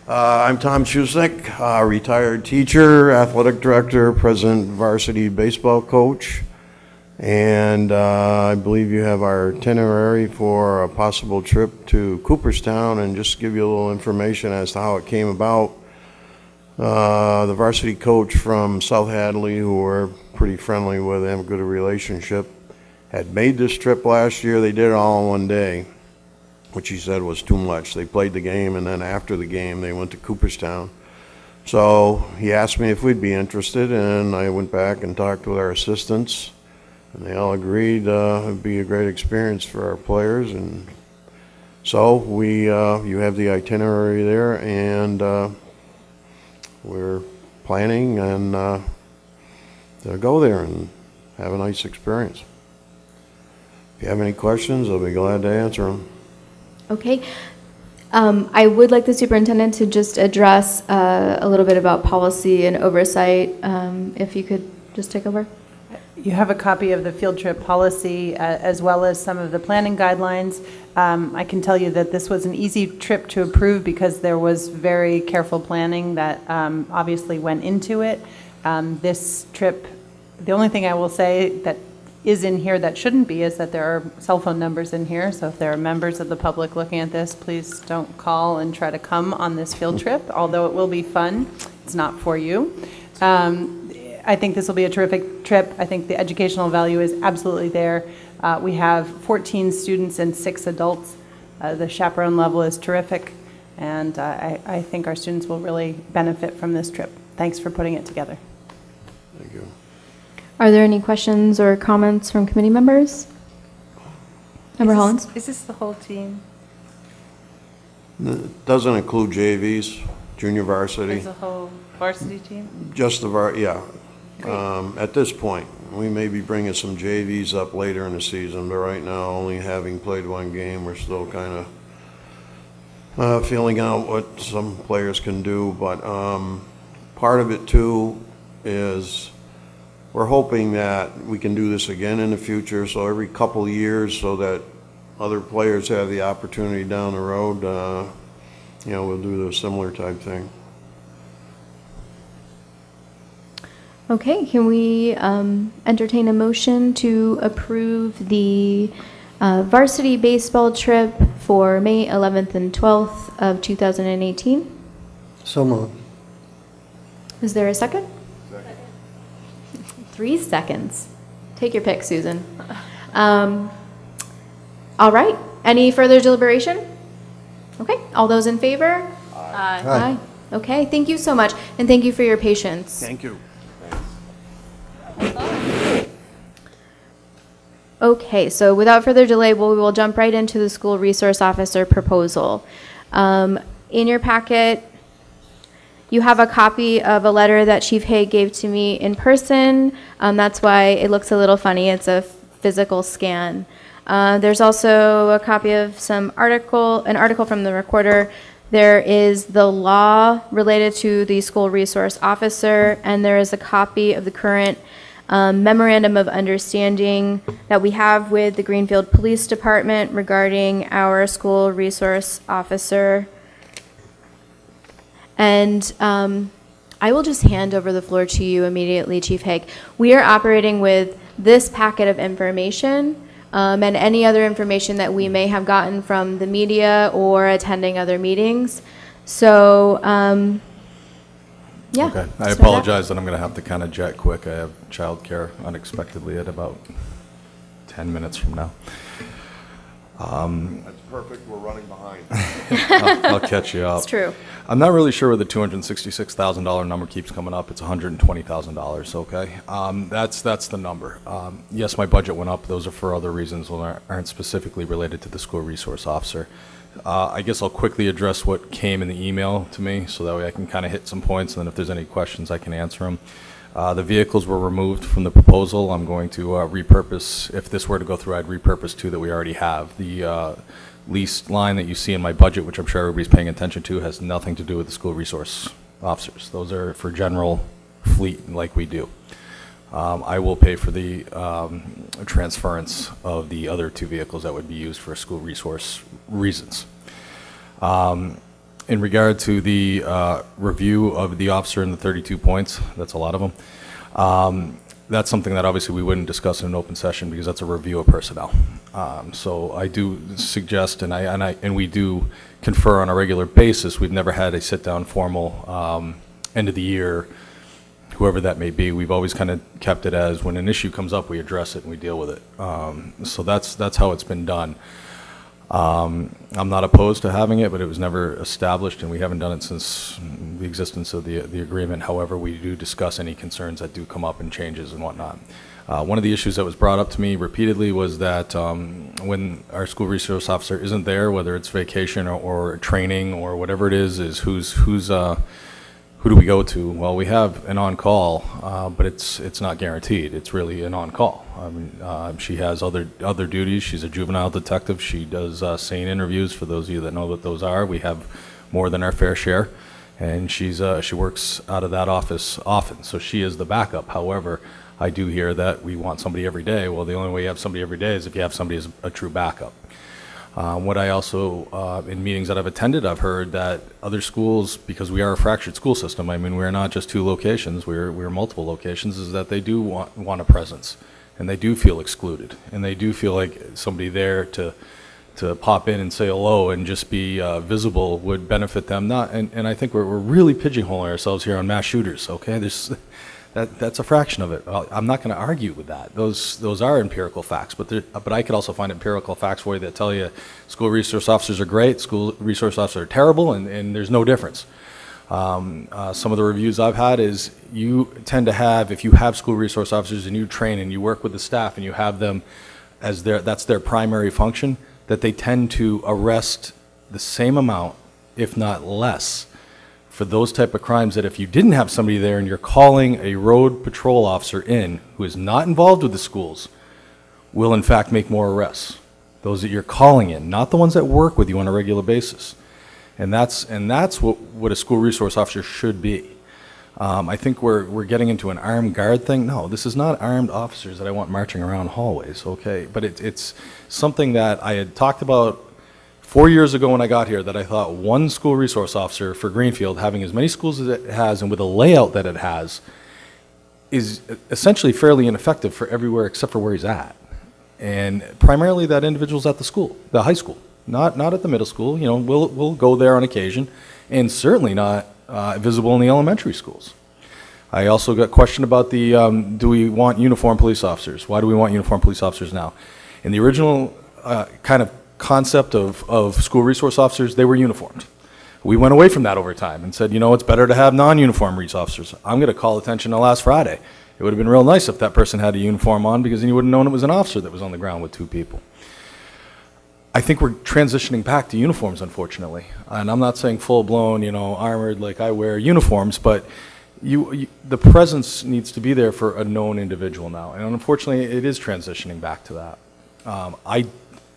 I'm Tom Shusnick, retired teacher, athletic director, president, varsity baseball coach. And I believe you have our itinerary for a possible trip to Cooperstown, and just give you a little information as to how it came about. The varsity coach from South Hadley, who we're pretty friendly with, have a good relationship, had made this trip last year. They did it all in one day, which he said was too much. They played the game, and then after the game they went to Cooperstown. So he asked me if we'd be interested, and I went back and talked with our assistants, and they all agreed it'd be a great experience for our players. And so we, you have the itinerary there, and we're planning and to go there and have a nice experience. If you have any questions, I'll be glad to answer them. Okay. I would like the superintendent to just address a little bit about policy and oversight, if you could just take over. You have a copy of the field trip policy as well as some of the planning guidelines. I can tell you that this was an easy trip to approve because there was very careful planning that obviously went into it. This trip, the only thing I will say that is in here that shouldn't be is that there are cell phone numbers in here. So if there are members of the public looking at this, please don't call and try to come on this field trip, although it will be fun. It's not for you. I think this will be a terrific trip. I think the educational value is absolutely there. We have 14 students and 6 adults. The chaperone level is terrific, and I think our students will really benefit from this trip. Thanks for putting it together. Thank you. Are there any questions or comments from committee members? Member Hollins? Is this the whole team? It doesn't include JVs, junior varsity. As a whole varsity team? Just the yeah. At this point, we may be bringing some JVs up later in the season, but right now, only having played one game, we're still kind of feeling out what some players can do. But part of it too is we're hoping that we can do this again in the future, so every couple of years, so that other players have the opportunity down the road. You know, we'll do the similar type thing. Okay, can we entertain a motion to approve the varsity baseball trip for May 11th and 12th of 2018? So moved. Is there a second? Second. 3 seconds. Take your pick, Susan. All right, any further deliberation? Okay, all those in favor? Aye. Aye. Okay, thank you so much, and thank you for your patience. Thank you. Okay, so without further delay, we will jump right into the school resource officer proposal. In your packet, you have a copy of a letter that Chief Haigh gave to me in person. That's why it looks a little funny. It's a physical scan. There's also a copy of an article from the Recorder. There is the law related to the school resource officer, and there is a copy of the current memorandum of understanding that we have with the Greenfield Police Department regarding our school resource officer. And I will just hand over the floor to you immediately, Chief Haigh. We are operating with this packet of information and any other information that we may have gotten from the media or attending other meetings. So, yeah. Okay. I apologize that I'm going to have to kind of jet quick. I have childcare unexpectedly at about 10 minutes from now. That's perfect. We're running behind. I'll catch you up. It's true. I'm not really sure where the $266,000 number keeps coming up. It's $120,000. Okay. That's the number. Yes, my budget went up. Those are for other reasons that aren't specifically related to the school resource officer. I guess I'll quickly address what came in the email to me, so that way I can kind of hit some points, and then if there's any questions, I can answer them. The vehicles were removed from the proposal. I'm going to repurpose, if this were to go through, I'd repurpose 2 that we already have. The lease line that you see in my budget, which I'm sure everybody's paying attention to, has nothing to do with the school resource officers. Those are for general fleet like we do. I will pay for the transference of the other 2 vehicles that would be used for school resource reasons. In regard to the review of the officer and the 32 points, that's a lot of them, that's something that obviously we wouldn't discuss in an open session because that's a review of personnel. So I do suggest, and we do confer on a regular basis. We've never had a sit-down formal end of the year, whoever that may be. We've always kind of kept it as when an issue comes up, we address it and we deal with it. So that's how it's been done. I'm not opposed to having it, but it was never established, and we haven't done it since the existence of the agreement. However, we do discuss any concerns that do come up and changes and whatnot. One of the issues that was brought up to me repeatedly was that when our school resource officer isn't there, whether it's vacation or training or whatever it is who do we go to? Well, we have an on-call, but it's not guaranteed. It's really an on-call. I mean, she has other duties. She's a juvenile detective. She does SANE interviews, for those of you that know what those are. We have more than our fair share, and she works out of that office often, so she is the backup. However, I do hear that we want somebody every day. Well, the only way you have somebody every day is if you have somebody as a true backup. What I also, in meetings that I've attended, I've heard that other schools, because we are a fractured school system, I mean, we're not just 2 locations, we're multiple locations, is that they do want a presence, and they do feel excluded, and they do feel like somebody there to pop in and say hello and just be visible would benefit them. And I think we're really pigeonholing ourselves here on mass shooters, okay? That's a fraction of it. I'm not going to argue with that. Those are empirical facts, but I could also find empirical facts for you that tell you school resource officers are great, school resource officers are terrible, and there's no difference. Some of the reviews I've had is you tend to have, if you have school resource officers and you train and you work with the staff and you have them as that's their primary function, that they tend to arrest the same amount, if not less, for those type of crimes, that if you didn't have somebody there and you're calling a road patrol officer in who is not involved with the schools, will in fact make more arrests. Those that you're calling in, not the ones that work with you on a regular basis. And that's what a school resource officer should be. I think we're getting into an armed guard thing. No, this is not armed officers that I want marching around hallways, okay? But it's something that I had talked about 4 years ago when I got here, that I thought one school resource officer for Greenfield, having as many schools as it has and with a layout that it has, is essentially fairly ineffective for everywhere except for where he's at. And primarily that individual's at the school, the high school, not at the middle school. You know, we'll go there on occasion, and certainly not visible in the elementary schools. I also got questioned about the, do we want uniformed police officers? Why do we want uniformed police officers now? In the original kind of concept of school resource officers, they were uniformed. We went away from that over time and said, you know, it's better to have non-uniformed police officers. I'm going to call attention to last Friday. It would have been real nice if that person had a uniform on, because then you wouldn't have known it was an officer that was on the ground with 2 people. I think we're transitioning back to uniforms, unfortunately. And I'm not saying full-blown, you know, armored like I wear uniforms, but the presence needs to be there for a known individual now. And unfortunately, it is transitioning back to that.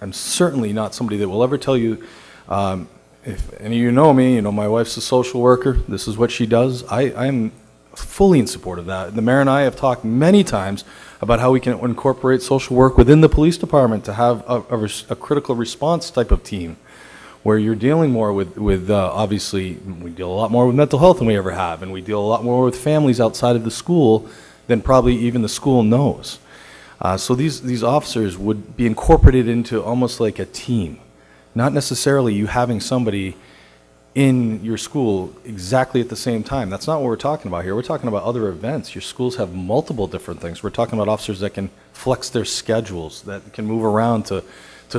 I'm certainly not somebody that will ever tell you, if any of you know me, you know my wife's a social worker, this is what she does. I'm fully in support of that. The mayor and I have talked many times about how we can incorporate social work within the police department to have a critical response type of team, where you're dealing more with obviously, we deal a lot more with mental health than we ever have, and we deal a lot more with families outside of the school than probably even the school knows. So these officers would be incorporated into almost like a team, not necessarily you having somebody in your school exactly at the same time. That's not what we're talking about here. We're talking about other events. Your schools have multiple different things. We're talking about officers that can flex their schedules, that can move around to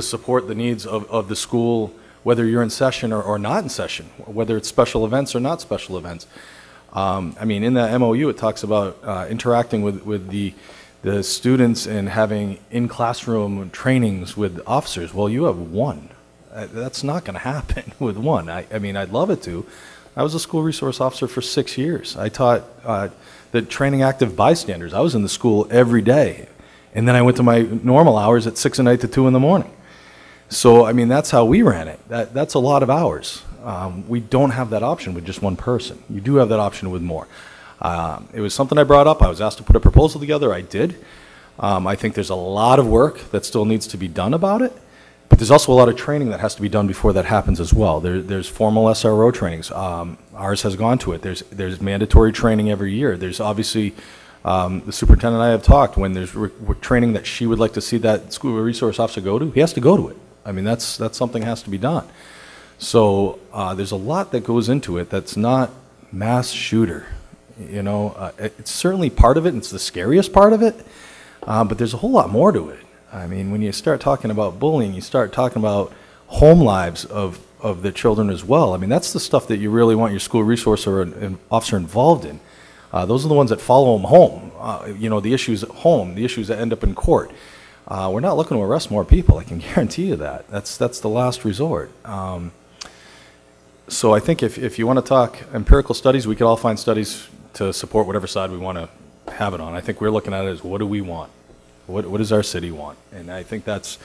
support the needs of the school, whether you're in session or not in session, whether it's special events or not special events. I mean, in that MOU, it talks about interacting with the students and having in-classroom trainings with officers. Well, you have one. That's not going to happen with one. I mean, I'd love it to. I was a school resource officer for 6 years. I taught the training active bystanders. I was in the school every day. And then I went to my normal hours at 6 at night to 2 in the morning. So, I mean, that's how we ran it. That's a lot of hours. We don't have that option with just one person. You do have that option with more. It was something I brought up. I was asked to put a proposal together. I did. I think there's a lot of work that still needs to be done about it. But there's also a lot of training that has to be done before that happens as well. There's formal SRO trainings. Ours has gone to it. There's mandatory training every year. There's obviously, the superintendent and I have talked, when there's training that she would like to see that school resource officer go to, he has to go to it. I mean, that's something that has to be done. So there's a lot that goes into it that's not mass shooter. You know, it's certainly part of it, and it's the scariest part of it, but there's a whole lot more to it. I mean, when you start talking about bullying, you start talking about home lives of the children as well. I mean, that's the stuff that you really want your school resource or an officer involved in. Those are the ones that follow them home. You know, the issues at home, the issues that end up in court. We're not looking to arrest more people, I can guarantee you that. That's the last resort. So I think if you want to talk empirical studies, we could all find studies to support whatever side we want to have it on. I think we're looking at it as, what do we want? What does our city want? And I think that's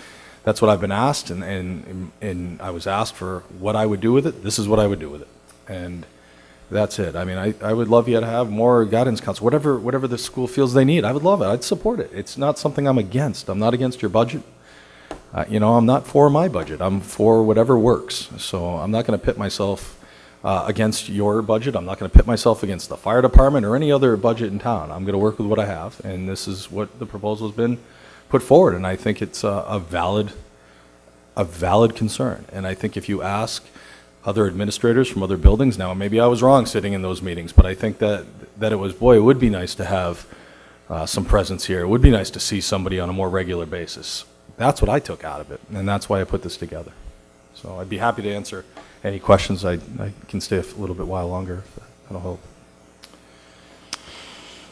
what I've been asked, and I was asked for what I would do with it. This is what I would do with it, and that's it. I mean, I would love you to have more guidance counselors, whatever the school feels they need. I would love it. I'd support it. It's not something I'm against. I'm not against your budget. You know, I'm not for my budget. I'm for whatever works. So I'm not going to pit myself against your budget. I'm not going to pit myself against the fire department or any other budget in town. I'm going to work with what I have, and this is what the proposal has been put forward, and I think it's a valid concern. And I think if you ask other administrators from other buildings, now maybe I was wrong sitting in those meetings, but I think that it was, boy, it would be nice to have some presence here. It would be nice to see somebody on a more regular basis. That's what I took out of it, and that's why I put this together. So I'd be happy to answer any questions. I can stay a little bit while longer, if that'll help.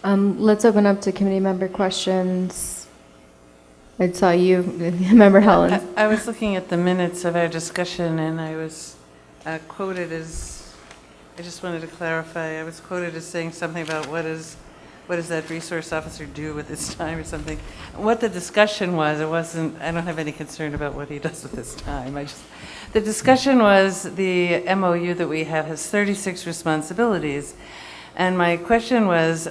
Let's open up to committee member questions. I saw you, Member Helen. I was looking at the minutes of our discussion, and I was quoted as, I just wanted to clarify, I was quoted as saying something about what does that resource officer do with his time or something. What the discussion was, I don't have any concern about what he does with his time. The discussion was the MOU that we have has 36 responsibilities. And my question was,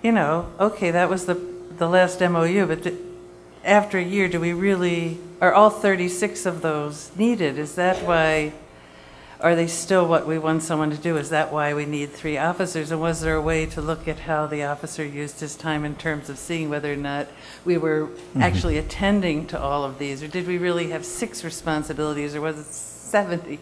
you know, okay, that was the last MOU, but after a year, are all 36 of those needed? Is that why, are they still what we want someone to do? Is that why we need 3 officers? And was there a way to look at how the officer used his time in terms of seeing whether or not we were actually attending to all of these? Or did we really have 6 responsibilities, or was it 70?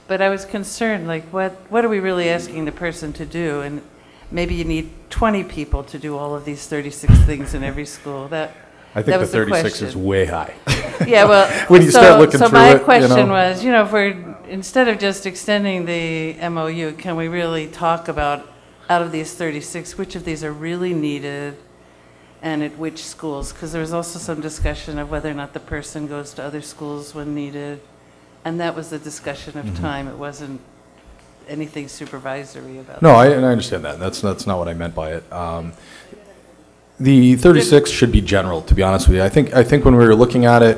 But I was concerned, like, what are we really asking the person to do? And maybe you need 20 people to do all of these 36 things in every school. I think the 36 is way high. Yeah, well, when you start looking through it, my question was, you know, if we're, instead of just extending the MOU, can we really talk about, out of these 36, which of these are really needed and at which schools? Because there was also some discussion of whether or not the person goes to other schools when needed. And that was the discussion of time. It wasn't anything supervisory about No, I understand that. That's not what I meant by it. The 36 should be general, to be honest with you. I think when we were looking at it,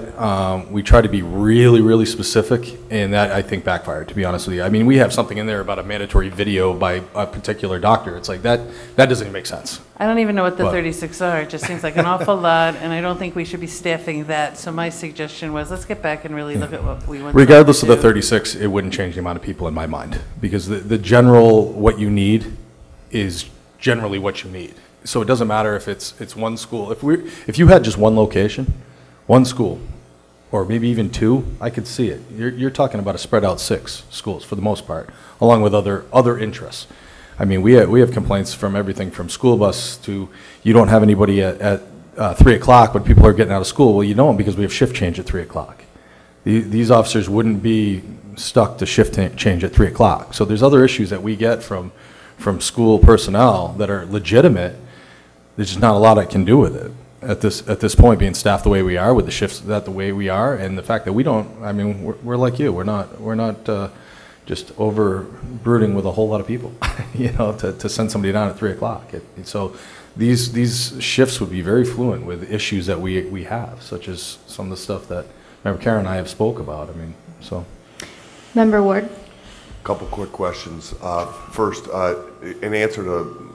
we tried to be really, really specific, and that, I think, backfired, to be honest with you. I mean, we have something in there about a mandatory video by a particular doctor. It's like, that doesn't even make sense. I don't even know what the 36 are. It just seems like an awful lot, and I don't think we should be staffing that. So my suggestion was, let's get back and really look at what we want. Regardless of the 36, it wouldn't change the amount of people in my mind, because the general, what you need is generally what you need. So it doesn't matter if it's one school. If you had just one location, one school, or maybe even 2, I could see it. You're talking about a spread out 6 schools for the most part, along with other interests. I mean, we have complaints from everything from school bus to you don't have anybody at 3 o'clock when people are getting out of school. Well, you don't, because we have shift change at 3 o'clock. These officers wouldn't be stuck to shift change at 3 o'clock. So there's other issues that we get from school personnel that are legitimate. There's just not a lot I can do with it at this point, being staffed the way we are, with the shifts the way we are, and the fact that we don't. I mean, we're like you. We're not just overbrooding with a whole lot of people, you know, to send somebody down at 3 o'clock. So these shifts would be very fluent with issues that we have, such as some of the stuff that Member Karen and I have spoke about. I mean, so. Member Ward. Couple quick questions. First, in answer to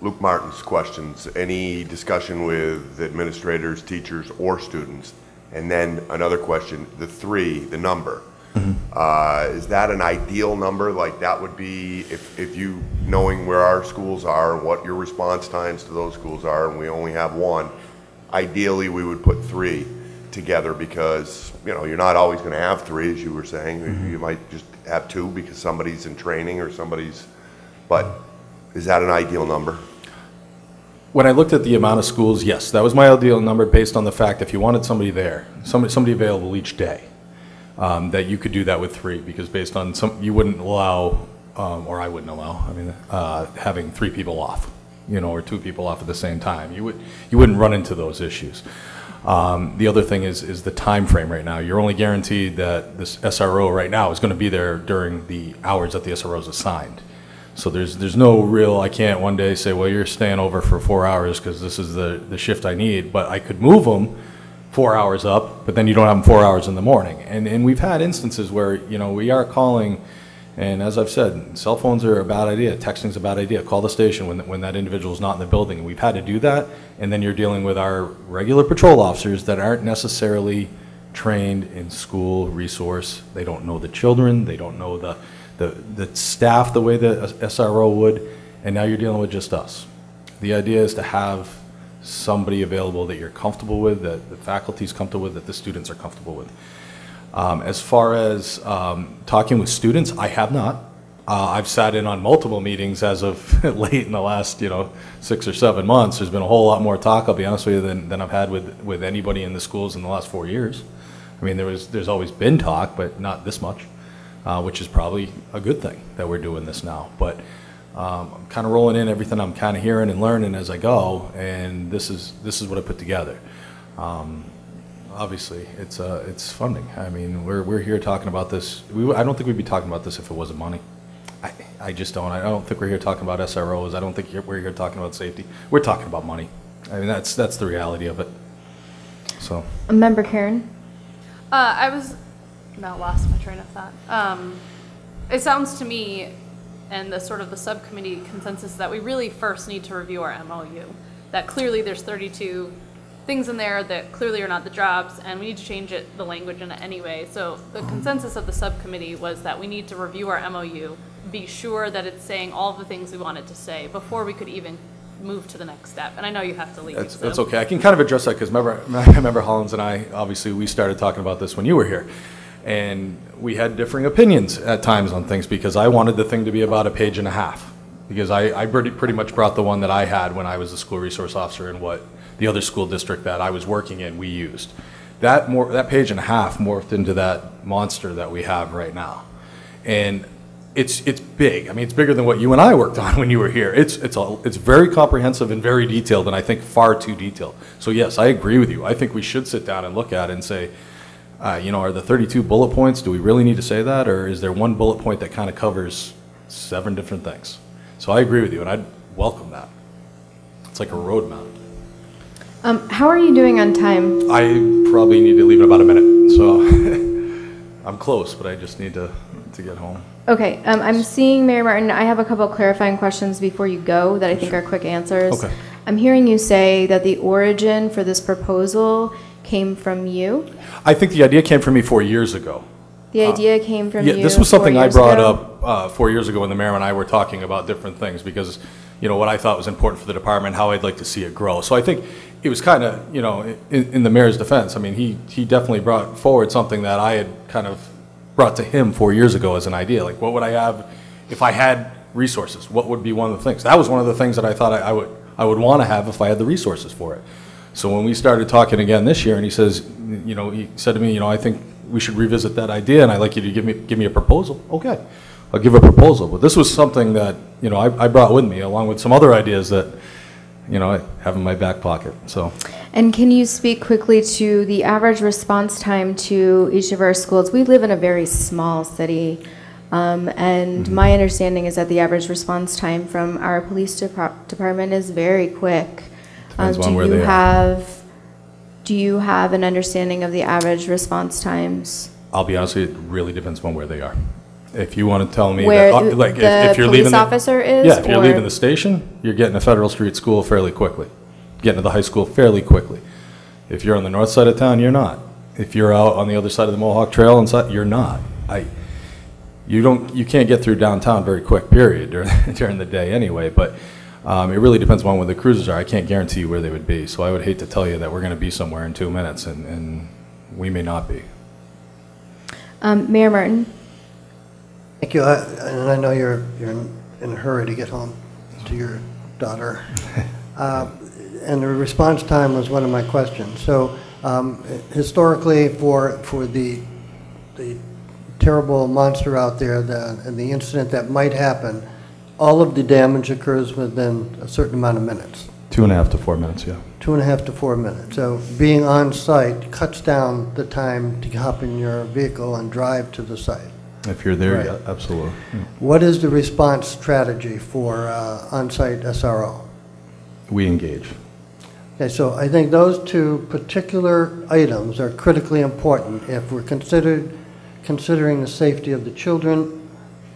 Luke Martin's questions, any discussion with administrators, teachers, or students? And then another question, the 3, the number. Is that an ideal number? Like that would be, if you, knowing where our schools are, what your response times to those schools are, and we only have 1, ideally we would put 3 together because, you know, you're not always going to have 3, as you were saying. You might just have 2 because somebody's in training or somebody's, but is that an ideal number? When I looked at the amount of schools, yes, that was my ideal number based on the fact if you wanted somebody there, somebody available each day, that you could do that with 3, because based on you wouldn't allow, or I wouldn't allow, I mean, having 3 people off, you know, or 2 people off at the same time. You wouldn't run into those issues. The other thing is the time frame right now. You're only guaranteed that this SRO right now is going to be there during the hours that the SRO is assigned. So there's no real, I can't one day say, well, you're staying over for 4 hours because this is the shift I need, but I could move them 4 hours up, but then you don't have them 4 hours in the morning. And we've had instances where, you know, we are calling, and as I've said, cell phones are a bad idea, texting's a bad idea. Call the station when that individual is not in the building. And we've had to do that, and then you're dealing with our regular patrol officers that aren't necessarily trained in school resource. They don't know the children, they don't know the staff the way the SRO would, and now you're dealing with just us. The idea is to have somebody available that you're comfortable with, that the faculty's comfortable with, that the students are comfortable with. As far as talking with students, I have not. I've sat in on multiple meetings as of late in the last, 6 or 7 months. There's been a whole lot more talk, I'll be honest with you, than I've had with anybody in the schools in the last 4 years. I mean, there's always been talk, but not this much, which is probably a good thing that we're doing this now. But I'm kind of rolling in everything I'm kind of hearing and learning as I go, and this is what I put together. Obviously, it's funding. I mean, we're here talking about this. I don't think we'd be talking about this if it wasn't money. I just don't. I don't think we're here talking about SROs. I don't think we're here talking about safety. We're talking about money. I mean, that's the reality of it. So. Member Karen? I was now lost my train of thought. It sounds to me, and the sort of the subcommittee consensus, that we really first need to review our MOU. That clearly there's 32 things in there that clearly are not the jobs, and we need to change the language in it anyway. So the consensus of the subcommittee was that we need to review our MOU, be sure that it's saying all of the things we want it to say before we could even move to the next step. And I know you have to leave. That's okay. I can kind of address that because remember Hollins and I, obviously we started talking about this when you were here. And we had differing opinions at times on things because I wanted the thing to be about 1.5 pages because I pretty much brought the one that I had when I was the school resource officer and what the other school district that I was working in we used. That 1.5 pages morphed into that monster that we have right now. And it's big. I mean, it's bigger than what you and I worked on when you were here. It's very comprehensive and very detailed, and I think far too detailed. So yes, I agree with you. I think we should sit down and look at it and say, are the 32 bullet points, do we really need to say that, or is there one bullet point that kind of covers 7 different things? So I agree with you, and I'd welcome that. It's like a roadmap. How are you doing on time? I probably need to leave in about a minute, so I'm close, but I just need to get home. Okay, I'm seeing Mayor Martin. I have a couple clarifying questions before you go that I think are quick answers. Okay. I'm hearing you say that the origin for this proposal came from you. I think the idea came from me 4 years ago. The idea came from you. Yeah, this was something I brought up 4 years ago when the mayor and I were talking about different things because, what I thought was important for the department, how I'd like to see it grow. So I think it was kind of, in the mayor's defense, I mean, he definitely brought forward something that I had kind of brought to him 4 years ago as an idea. Like, what would I have if I had resources? What would be one of the things? That was one of the things that I thought I would want to have if I had the resources for it. So when we started talking again this year, and he says, he said to me, I think we should revisit that idea, and I'd like you to give me a proposal. Okay, I'll give a proposal. But this was something that, I brought with me, along with some other ideas that, I have in my back pocket, so. And can you speak quickly to the average response time to each of our schools? We live in a very small city. And my understanding is that the average response time from our police department is very quick. Depends on where they are. Do you have an understanding of the average response times? I'll be honest with you, it really depends on where they are. If you want to tell me Where that, like, the if you're police leaving officer is, yeah, if you're or- leaving the station, you're getting to Federal Street School fairly quickly. Getting to the high school fairly quickly. If you're on the north side of town, you're not. If you're out on the other side of the Mohawk Trail, you're not. You can't get through downtown very quick, period, during the day anyway, but it really depends on where the cruisers are. I can't guarantee you where they would be, so I would hate to tell you that we're going to be somewhere in 2 minutes, and we may not be. Mayor Martin? Thank you. And I know you're in a hurry to get home to your daughter. And the response time was one of my questions. So historically, for the terrible monster out there and the incident that might happen, all of the damage occurs within a certain amount of minutes. 2.5 to 4 minutes, yeah. 2.5 to 4 minutes. So being on site cuts down the time to hop in your vehicle and drive to the site. If you're there, Right. yeah, absolutely. Yeah. What is the response strategy for on-site SRO? We engage. Okay, so I think those two particular items are critically important if we're considering the safety of the children,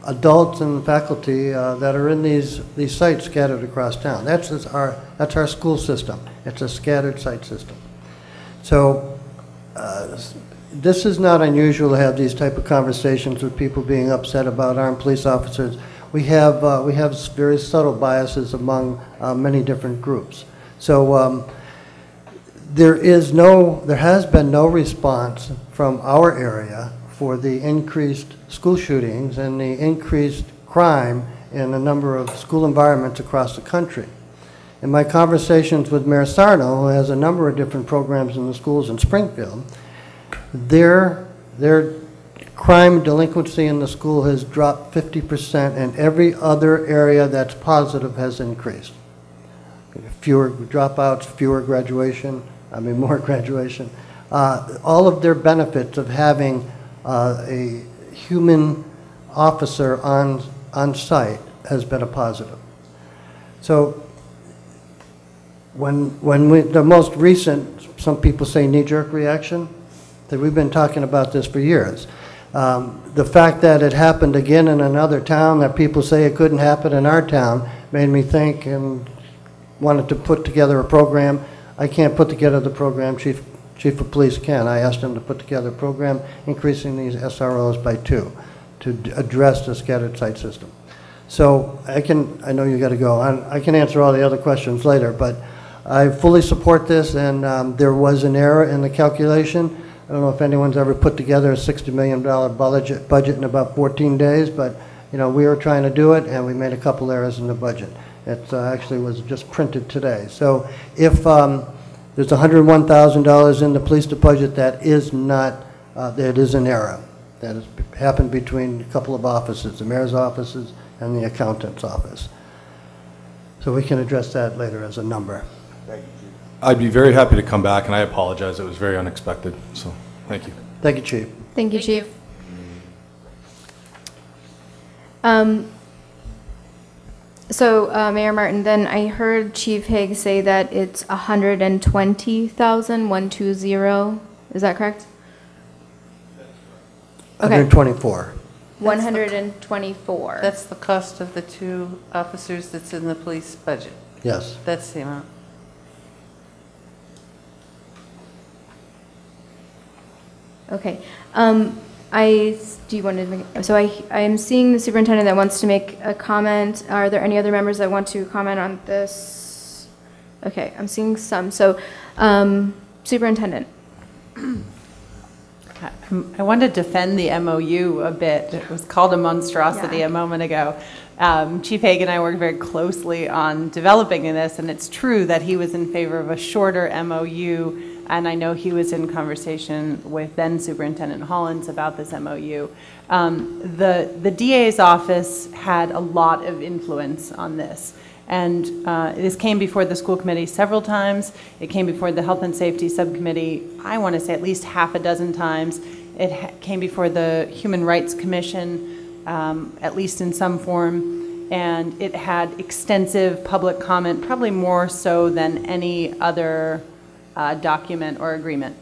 adults, and faculty that are in these sites scattered across town. That's our school system. It's a scattered site system. So this is not unusual to have these type of conversations with people being upset about armed police officers. We have very subtle biases among many different groups. So there has been no response from our area for the increased school shootings and the increased crime in a number of school environments across the country. In my conversations with Mayor Sarno, who has a number of different programs in the schools in Springfield, their crime delinquency in the school has dropped 50%, and every other area that's positive has increased. Fewer dropouts, more graduation. All of their benefits of having a human officer on site has been a positive. So the most recent, some people say knee-jerk reaction, that we've been talking about this for years. The fact that it happened again in another town, that people say it couldn't happen in our town, made me think and wanted to put together a program. I can't put together the program, Chief of Police can. I asked him to put together a program increasing these SROs by 2 to address the scattered site system. So I know you got to go. I can answer all the other questions later, but I fully support this, and there was an error in the calculation. I don't know if anyone's ever put together a $60 million budget in about 14 days, but we were trying to do it, and we made a couple errors in the budget. It actually was just printed today. So if there's $101,000 in the police budget, that is an error. That has happened between a couple of offices, the mayor's offices and the accountant's office. So we can address that later as a number. Thank you, Chief. I'd be very happy to come back, and I apologize. It was very unexpected. So thank you. Thank you, Chief. Thank you, Chief. So, Mayor Martin, then I heard Chief Haigh say that it's 120,000, 120. Is that correct? Okay. 124. 124. That's the cost of the 2 officers that's in the police budget. Yes. That's the amount. Okay. I am seeing the superintendent that wants to make a comment. Are there any other members that want to comment on this? Okay, I'm seeing some. So, superintendent. I want to defend the MOU a bit. It was called a monstrosity a moment ago. Chief Haigh and I worked very closely on developing this, and it's true that he was in favor of a shorter MOU, and I know he was in conversation with then Superintendent Hollins about this MOU. The DA's office had a lot of influence on this. And this came before the school committee several times. It came before the Health and Safety Subcommittee, I want to say at least half a dozen times. It came before the Human Rights Commission at least in some form, and it had extensive public comment, probably more so than any other document or agreement.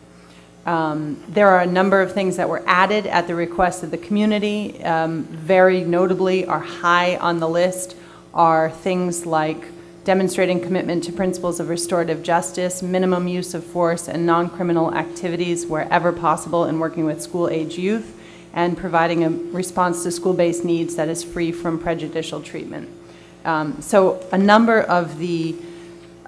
There are a number of things that were added at the request of the community. Very notably, are high on the list are things like demonstrating commitment to principles of restorative justice, minimum use of force, and non-criminal activities wherever possible in working with school-age youth, and providing a response to school-based needs that is free from prejudicial treatment. So a number of the,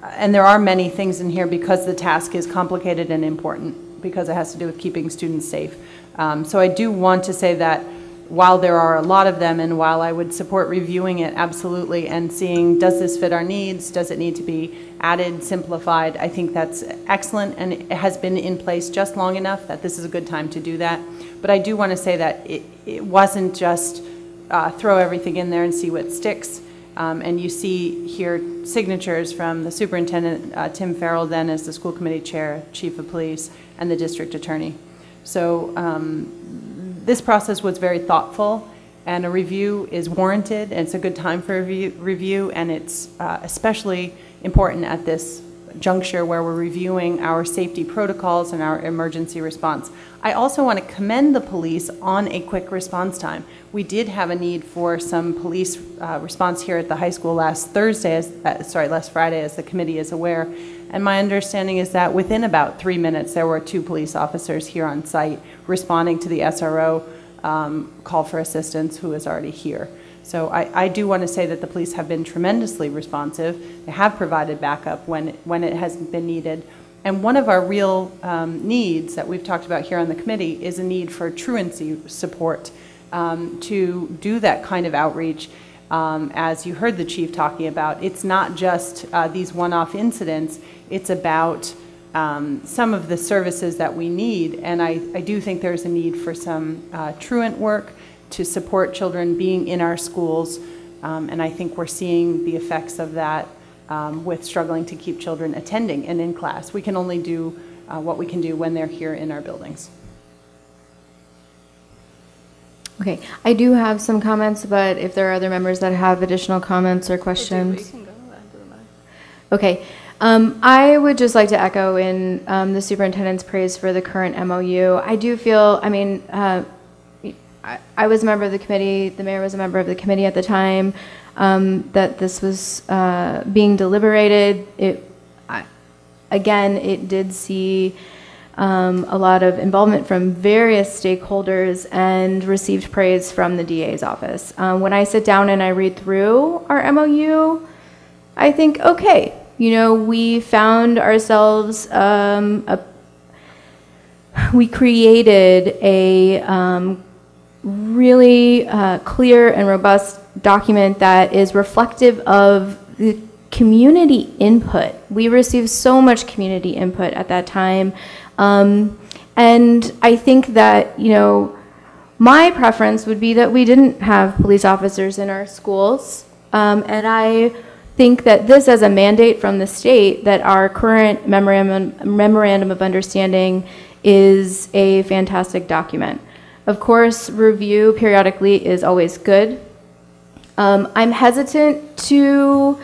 and there are many things in here because the task is complicated and important, because it has to do with keeping students safe. So I do want to say that while there are a lot of them, and while I would support reviewing it absolutely and seeing, does this fit our needs, does it need to be added, simplified, I think that's excellent, and it has been in place just long enough that this is a good time to do that. But I do want to say that it wasn't just throw everything in there and see what sticks. And you see here signatures from the superintendent, Tim Farrell, then as the school committee chair, chief of police, and the district attorney. So this process was very thoughtful, and a review is warranted, and it's a good time for a review, and it's especially important at this juncture where we're reviewing our safety protocols and our emergency response. I also want to commend the police on a quick response time. We did have a need for some police response here at the high school last Friday, as the committee is aware. And my understanding is that within about 3 minutes, there were 2 police officers here on site responding to the SRO call for assistance who is already here. So I do want to say that the police have been tremendously responsive. They have provided backup when it has been needed. And one of our real needs that we've talked about here on the committee is a need for truancy support to do that kind of outreach. As you heard the chief talking about, it's not just these one-off incidents, it's about some of the services that we need. And I do think there's a need for some truant work to support children being in our schools. And I think we're seeing the effects of that with struggling to keep children attending and in class. We can only do what we can do when they're here in our buildings. Okay, I do have some comments, but if there are other members that have additional comments or questions. Okay, I would just like to echo in the superintendent's praise for the current MOU. I do feel, I mean, I was a member of the committee, the mayor was a member of the committee at the time that this was being deliberated. Again, it did see a lot of involvement from various stakeholders and received praise from the DA's office. When I sit down and I read through our MOU, I think, okay, you know, we found ourselves, we created a really clear and robust document that is reflective of the community input. We received so much community input at that time. And I think that, you know, my preference would be that we didn't have police officers in our schools. And I think that this, as a mandate from the state, that our current memorandum of understanding is a fantastic document. Of course, review periodically is always good. I'm hesitant to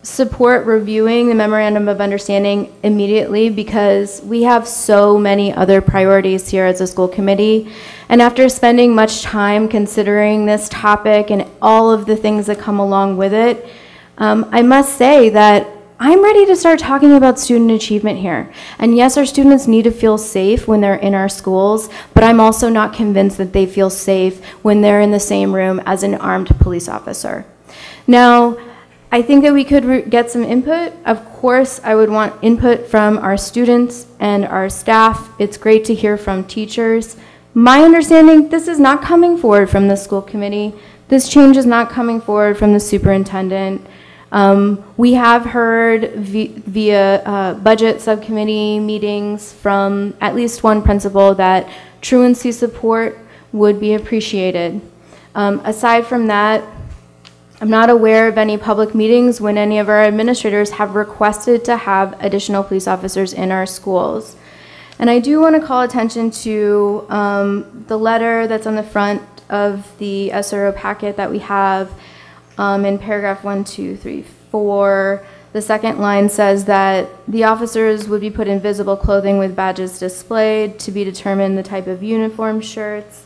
support reviewing the memorandum of understanding immediately because we have so many other priorities here as a school committee. And after spending much time considering this topic and all of the things that come along with it, I must say that I'm ready to start talking about student achievement here. And yes, our students need to feel safe when they're in our schools, but I'm also not convinced that they feel safe when they're in the same room as an armed police officer. Now, I think that we could get some input. Of course, I would want input from our students and our staff. It's great to hear from teachers. My understanding, this is not coming forward from the school committee. This change is not coming forward from the superintendent. We have heard via budget subcommittee meetings from at least one principal that truancy support would be appreciated. Aside from that, I'm not aware of any public meetings when any of our administrators have requested to have additional police officers in our schools. And I do want to call attention to the letter that's on the front of the SRO packet that we have, in paragraph 1, 2, 3, 4, the second line says that the officers would be put in visible clothing with badges displayed to be determined the type of uniform shirts,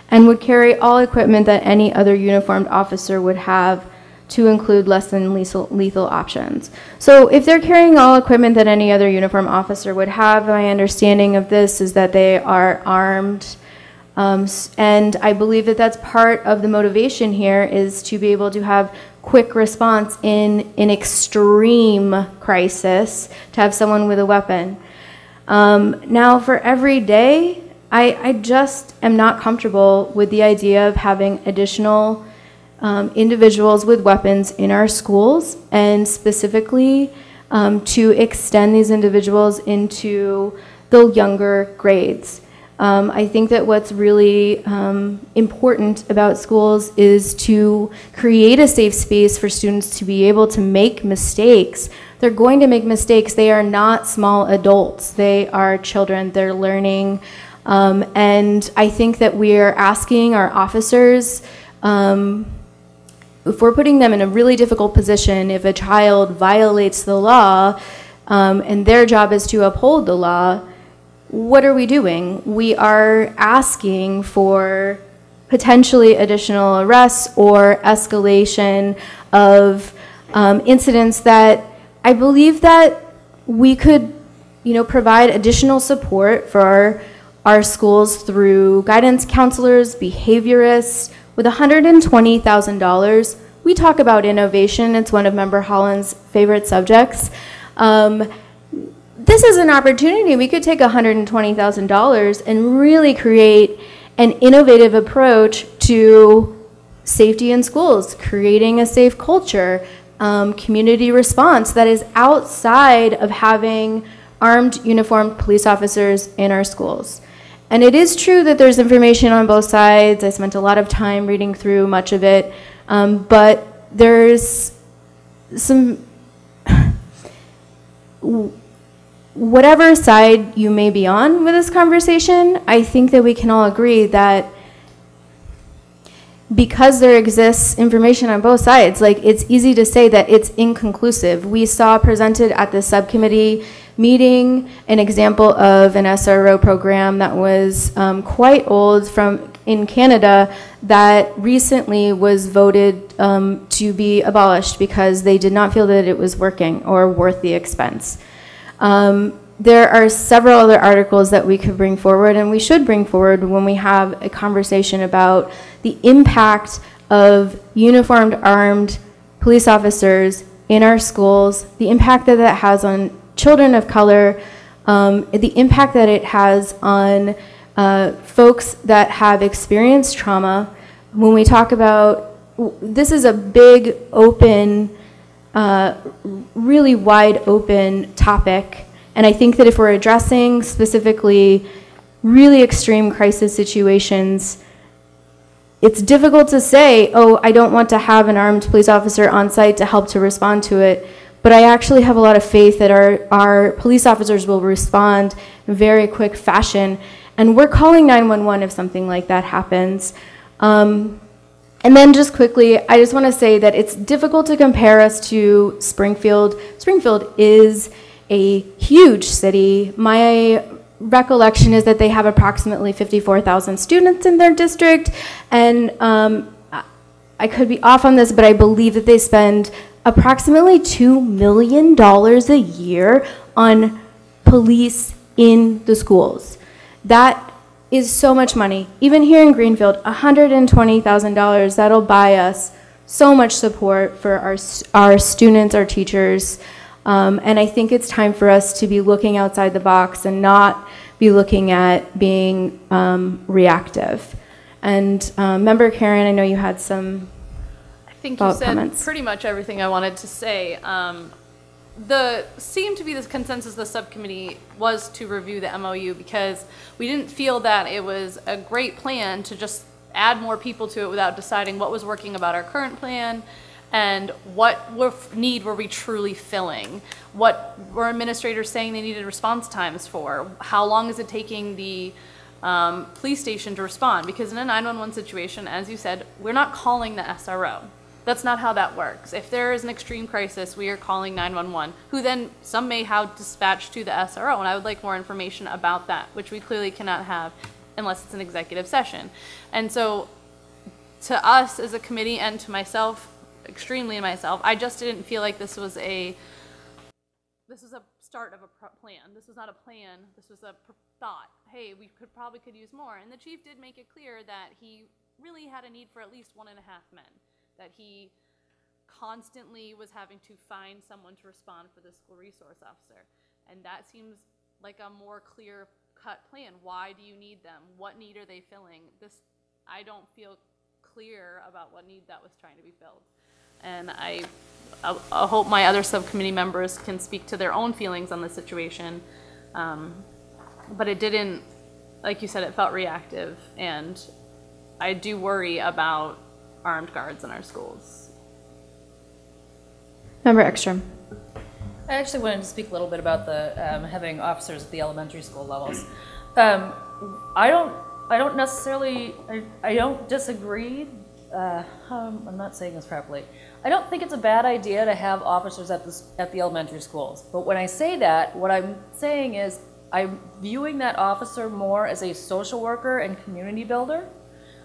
and would carry all equipment that any other uniformed officer would have, to include less than lethal options. So if they're carrying all equipment that any other uniformed officer would have, my understanding of this is that they are armed. And I believe that that's part of the motivation here, is to be able to have quick response in an extreme crisis, to have someone with a weapon. Now for every day, I just am not comfortable with the idea of having additional individuals with weapons in our schools, and specifically to extend these individuals into the younger grades. I think that what's really important about schools is to create a safe space for students to be able to make mistakes. They're going to make mistakes. They are not small adults. They are children. They're learning. And I think that we're asking our officers, if we're putting them in a really difficult position, if a child violates the law, and their job is to uphold the law, what are we doing? We are asking for potentially additional arrests or escalation of incidents that I believe that we could, provide additional support for our schools through guidance counselors, behaviorists. With $120,000, we talk about innovation. It's one of Member Holland's favorite subjects. This is an opportunity. We could take $120,000 and really create an innovative approach to safety in schools, creating a safe culture, community response that is outside of having armed, uniformed police officers in our schools. And it is true that there's information on both sides. I spent a lot of time reading through much of it, but there's some, whatever side you may be on with this conversation, I think that we can all agree that because there exists information on both sides, like, it's easy to say that it's inconclusive. We saw presented at the subcommittee meeting an example of an SRO program that was quite old in Canada that recently was voted to be abolished because they did not feel that it was working or worth the expense. There are several other articles that we could bring forward, and we should bring forward when we have a conversation about the impact of uniformed armed police officers in our schools, the impact that that has on children of color, the impact that it has on folks that have experienced trauma. When we talk about, this is a big, open, really wide open topic. And I think that if we're addressing specifically really extreme crisis situations, it's difficult to say, oh, I don't want to have an armed police officer on site to help to respond to it. But I actually have a lot of faith that our police officers will respond in very quick fashion. And we're calling 911 if something like that happens. And then just quickly, I just want to say that it's difficult to compare us to Springfield. Springfield is a huge city. My recollection is that they have approximately 54,000 students in their district. And I could be off on this, but I believe that they spend approximately $2 million a year on police in the schools. That is so much money. Even here in Greenfield, $120,000, that'll buy us so much support for our students, our teachers. And I think it's time for us to be looking outside the box and not be looking at being reactive. And Member Karen, I know you had some I think you said comments. pretty much everything I wanted to say. Seemed to be the consensus of the subcommittee was to review the MOU because we didn't feel that it was a great plan to just add more people to it without deciding what was working about our current plan and what need were we truly filling. What were administrators saying they needed response times for? How long is it taking the police station to respond, because in a 911 situation, as you said, we're not calling the SRO. That's not how that works. If there is an extreme crisis, we are calling 911, who then some may have dispatched to the SRO, and I would like more information about that, which we clearly cannot have unless it's an executive session. And so to us as a committee and to myself, extremely myself, I just didn't feel like this was a start of a plan. This was not a plan. This was a thought. Hey, we probably could use more. And the chief did make it clear that he really had a need for at least 1.5 men, that he constantly was having to find someone to respond for the school resource officer. And that seems like a more clear-cut plan. Why do you need them? What need are they filling? I don't feel clear about what need that was trying to be filled. And I hope my other subcommittee members can speak to their own feelings on the situation. But it didn't, like you said, it felt reactive. And I do worry about armed guards in our schools. Member Ekstrom. I actually wanted to speak a little bit about the having officers at the elementary school levels. I don't necessarily, I don't disagree. I'm not saying this properly. I don't think it's a bad idea to have officers at the elementary schools. But when I say that, what I'm saying is I'm viewing that officer more as a social worker and community builder.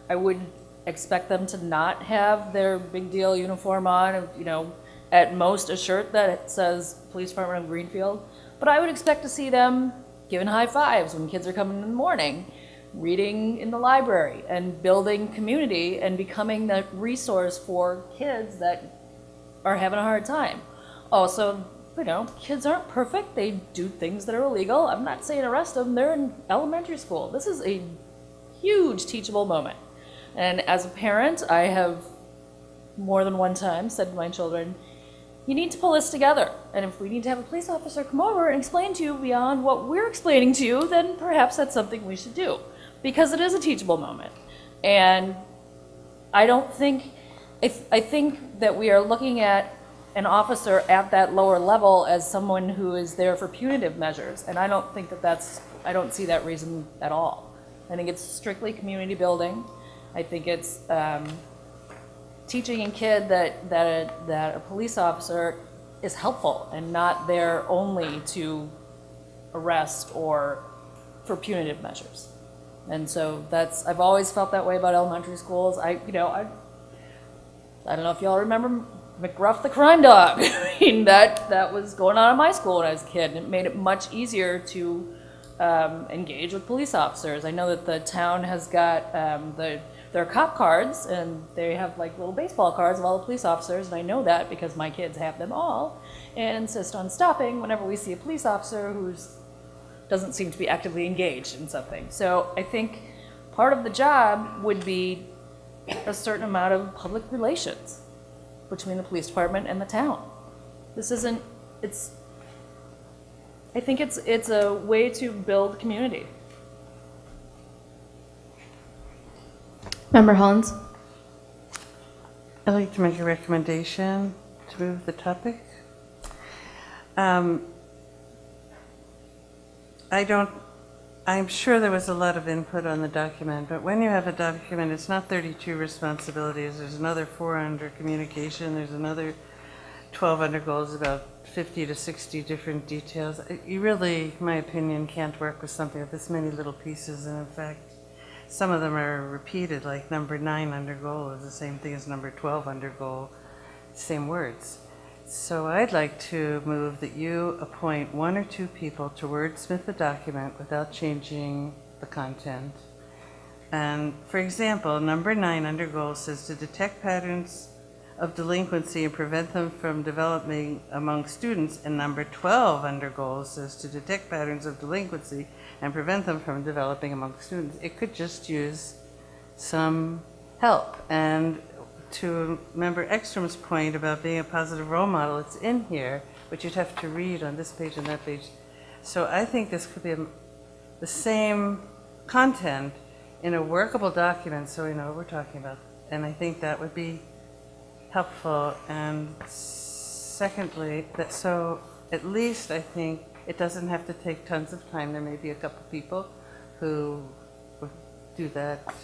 I would expect them to not have their big deal uniform on, you know, at most a shirt that says Police Department of Greenfield. But I would expect to see them giving high fives when kids are coming in the morning, reading in the library, and building community and becoming the resource for kids that are having a hard time. Also, you know, kids aren't perfect. They do things that are illegal. I'm not saying arrest them. They're in elementary school. This is a huge teachable moment. And as a parent, I have more than one time said to my children, you need to pull this together. And if we need to have a police officer come over and explain to you beyond what we're explaining to you, then perhaps that's something we should do. Because it is a teachable moment. And I don't think, I think that we are looking at an officer at that lower level as someone who is there for punitive measures. And I don't think that I don't see that reason at all. I think it's strictly community building. I think it's teaching a kid that a police officer is helpful and not there only to arrest or for punitive measures. And so I've always felt that way about elementary schools. I don't know if y'all remember McGruff the crime dog. I mean, that was going on in my school when I was a kid, and it made it much easier to engage with police officers. I know that the town has got their cop cards, and they have like little baseball cards of all the police officers, and I know that because my kids have them all, and insist on stopping whenever we see a police officer who's doesn't seem to be actively engaged in something. So I think part of the job would be a certain amount of public relations between the police department and the town. This isn't, I think it's a way to build community. Member Hollins. I'd like to make a recommendation to move the topic. I'm sure there was a lot of input on the document, but when you have a document, it's not 32 responsibilities. There's another 4 under communication. There's another 12 under goals, about 50 to 60 different details. You really, in my opinion, can't work with something with this many little pieces. And in fact, some of them are repeated, like number 9 under goal is the same thing as number 12 under goal, same words. So I'd like to move that you appoint 1 or 2 people to wordsmith the document without changing the content. And for example, number 9 under goal says to detect patterns of delinquency and prevent them from developing among students, and number 12 under goal says to detect patterns of delinquency and prevent them from developing among students. It could just use some help. And to Member Ekstrom's point about being a positive role model, it's in here, but you'd have to read on this page and that page. So I think this could be the same content in a workable document so we know what we're talking about. And I think that would be helpful. And secondly, so at least I think it doesn't have to take tons of time. There may be a couple people who do that.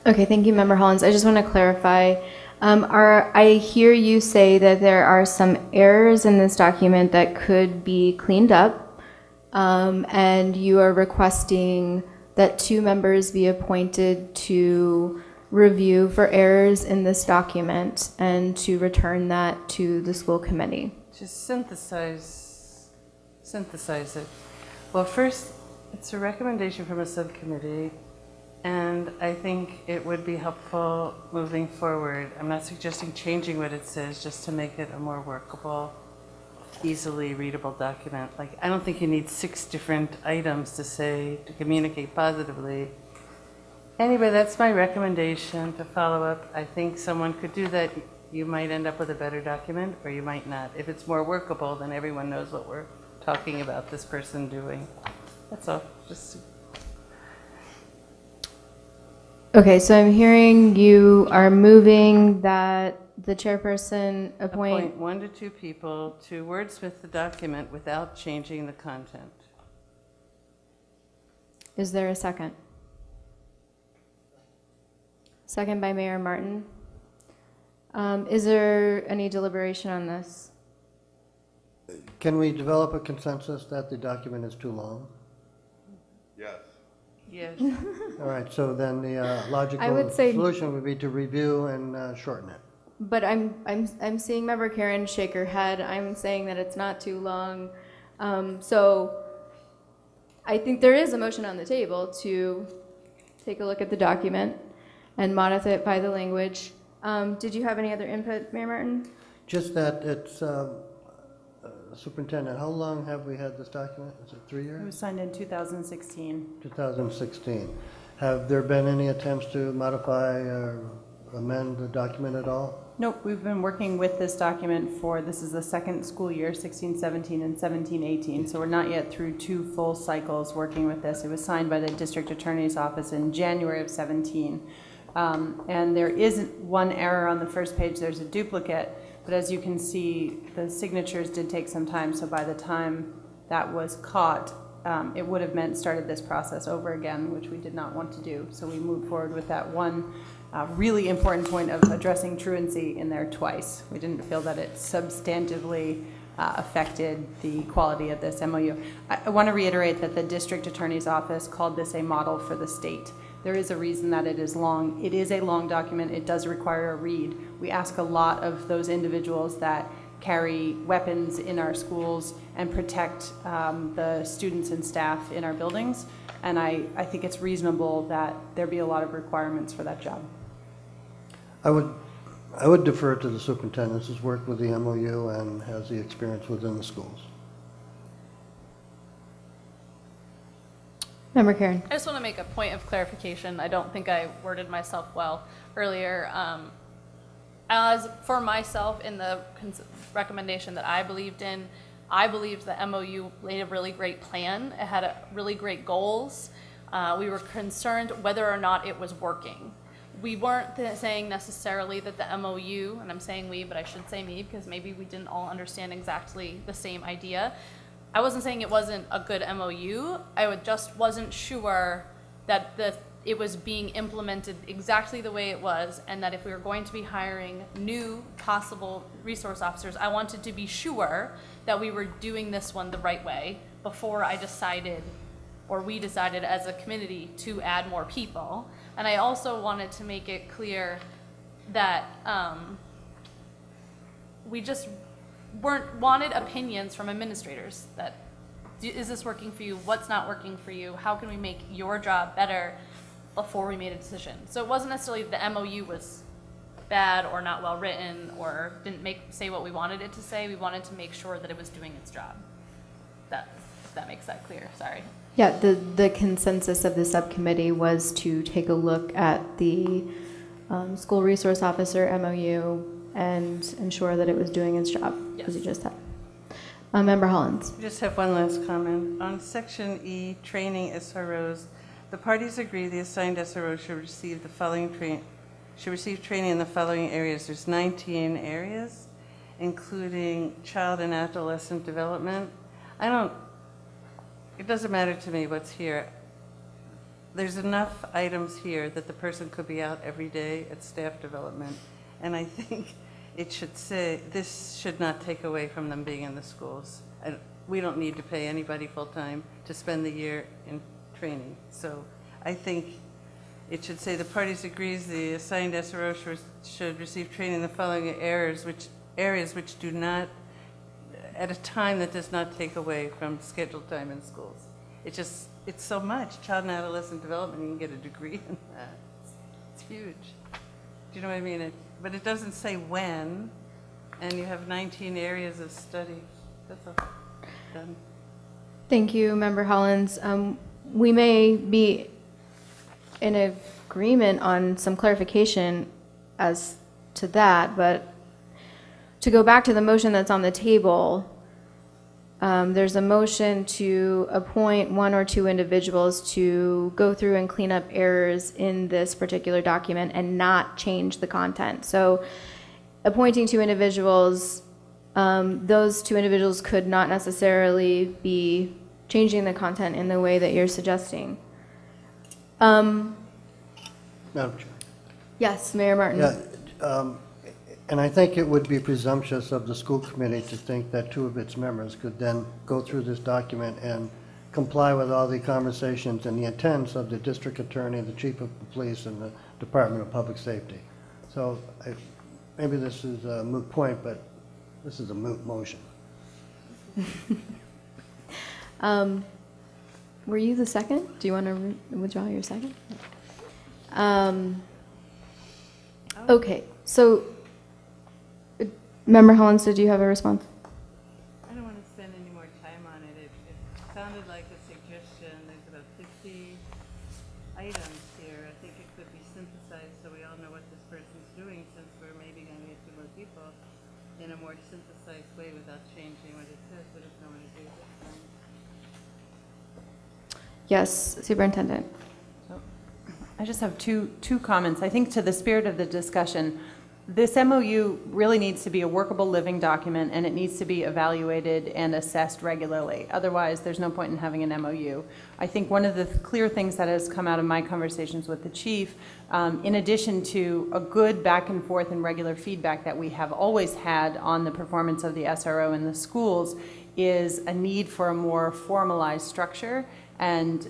Okay, thank you, Member Hollins. I just want to clarify. I hear you say that there are some errors in this document that could be cleaned up, and you are requesting that 2 members be appointed to review for errors in this document and to return that to the school committee. Just synthesize it. Well, first, it's a recommendation from a subcommittee, and I think it would be helpful moving forward. I'm not suggesting changing what it says, just to make it a more workable, easily readable document. Like, I don't think you need 6 different items to communicate positively. Anyway, that's my recommendation to follow up. I think someone could do that. You might end up with a better document, or you might not. If it's more workable, then everyone knows what we're talking about this person doing. That's all. Just. Okay, so I'm hearing you are moving that the chairperson appoint 1 to 2 people to wordsmith the document without changing the content. Is there a second? Second by Mayor Martin. Is there any deliberation on this? Can we develop a consensus that the document is too long? Yes. Yes. All right, so then the logical solution would be to review and shorten it. But I'm seeing Member Karen shake her head. I'm saying that it's not too long. So I think there is a motion on the table to take a look at the document and modify the language. Did you have any other input, Mayor Martin? Just that it's, Superintendent, how long have we had this document? Is it 3 years? It was signed in 2016. 2016. Have there been any attempts to modify or amend the document at all? Nope, we've been working with this document this is the second school year, 16-17 and 17-18, so we're not yet through 2 full cycles working with this. It was signed by the District Attorney's Office in January of 17. And there isn't one error on the first page, there's a duplicate, but as you can see, the signatures did take some time, so by the time that was caught, it would have meant started this process over again, which we did not want to do. So we moved forward with that one really important point of addressing truancy in there twice. We didn't feel that it substantively affected the quality of this MOU. I want to reiterate that the District Attorney's Office called this a model for the state. There is a reason that it is long. It is a long document. It does require a read. We ask a lot of those individuals that carry weapons in our schools and protect the students and staff in our buildings. And I think it's reasonable that there be a lot of requirements for that job. I would defer to the superintendent, who's worked with the MOU and has the experience within the schools. Member Karen. I just want to make a point of clarification. I don't think I worded myself well earlier. As for myself, in the recommendation that I believed in, I believed the MOU laid a really great plan. It had really great goals. We were concerned whether or not it was working. We weren't saying necessarily that the MOU, and I'm saying we, but I should say me, because maybe we didn't all understand exactly the same idea. I wasn't saying it wasn't a good MOU. I just wasn't sure that it was being implemented exactly the way it was, and that if we were going to be hiring new possible resource officers, I wanted to be sure that we were doing this one the right way before I decided, or we decided as a committee, to add more people. And I also wanted to make it clear that we just wanted opinions from administrators that, is this working for you? What's not working for you? How can we make your job better before we made a decision? So it wasn't necessarily the MOU was bad or not well written or didn't say what we wanted it to say. We wanted to make sure that it was doing its job. If that makes that clear, sorry. Yeah, the consensus of the subcommittee was to take a look at the school resource officer MOU and ensure that it was doing its job, as you just said. Member Hollins. I just have one last comment. On Section E, training SROs, the parties agree the assigned SRO should receive training in the following areas. There's 19 areas, including child and adolescent development. I don't it doesn't matter to me what's here. There's enough items here that the person could be out every day at staff development. And I think it should say, this should not take away from them being in the schools. We don't need to pay anybody full-time to spend the year in training. So I think it should say the parties agrees the assigned SRO should receive training in the following areas which do not, at a time that does not take away from scheduled time in schools. It's so much. Child and adolescent development, you can get a degree in that. It's huge. Do you know what I mean? But it doesn't say when, and you have 19 areas of study. That's all. Done. Thank you, Member Hollins. We may be in agreement on some clarification as to that, but to go back to the motion that's on the table, there's a motion to appoint 1 or 2 individuals to go through and clean up errors in this particular document and not change the content. So appointing 2 individuals, those 2 individuals could not necessarily be changing the content in the way that you're suggesting. Madam Chair. Yes, Mayor Martin. Yeah, and I think it would be presumptuous of the school committee to think that 2 of its members could then go through this document and comply with all the conversations and the intents of the district attorney, the chief of police, and the Department of Public Safety. So maybe this is a moot point, but this is a moot motion. Were you the second? Do you want to withdraw your second? Okay, so Member Hollins, did you have a response? I don't want to spend any more time on it. It sounded like a suggestion. There's about 50 items here. I think it could be synthesized so we all know what this person's doing, since we're maybe going to get 2 more people, in a more synthesized way without changing what it says. But if no one agrees, that's fine. Yes, Superintendent. I just have two comments. I think to the spirit of the discussion, this MOU really needs to be a workable living document, and it needs to be evaluated and assessed regularly. Otherwise, there's no point in having an MOU. I think one of the clear things that has come out of my conversations with the chief, in addition to a good back and forth and regular feedback that we have always had on the performance of the SRO in the schools, is a need for a more formalized structure. And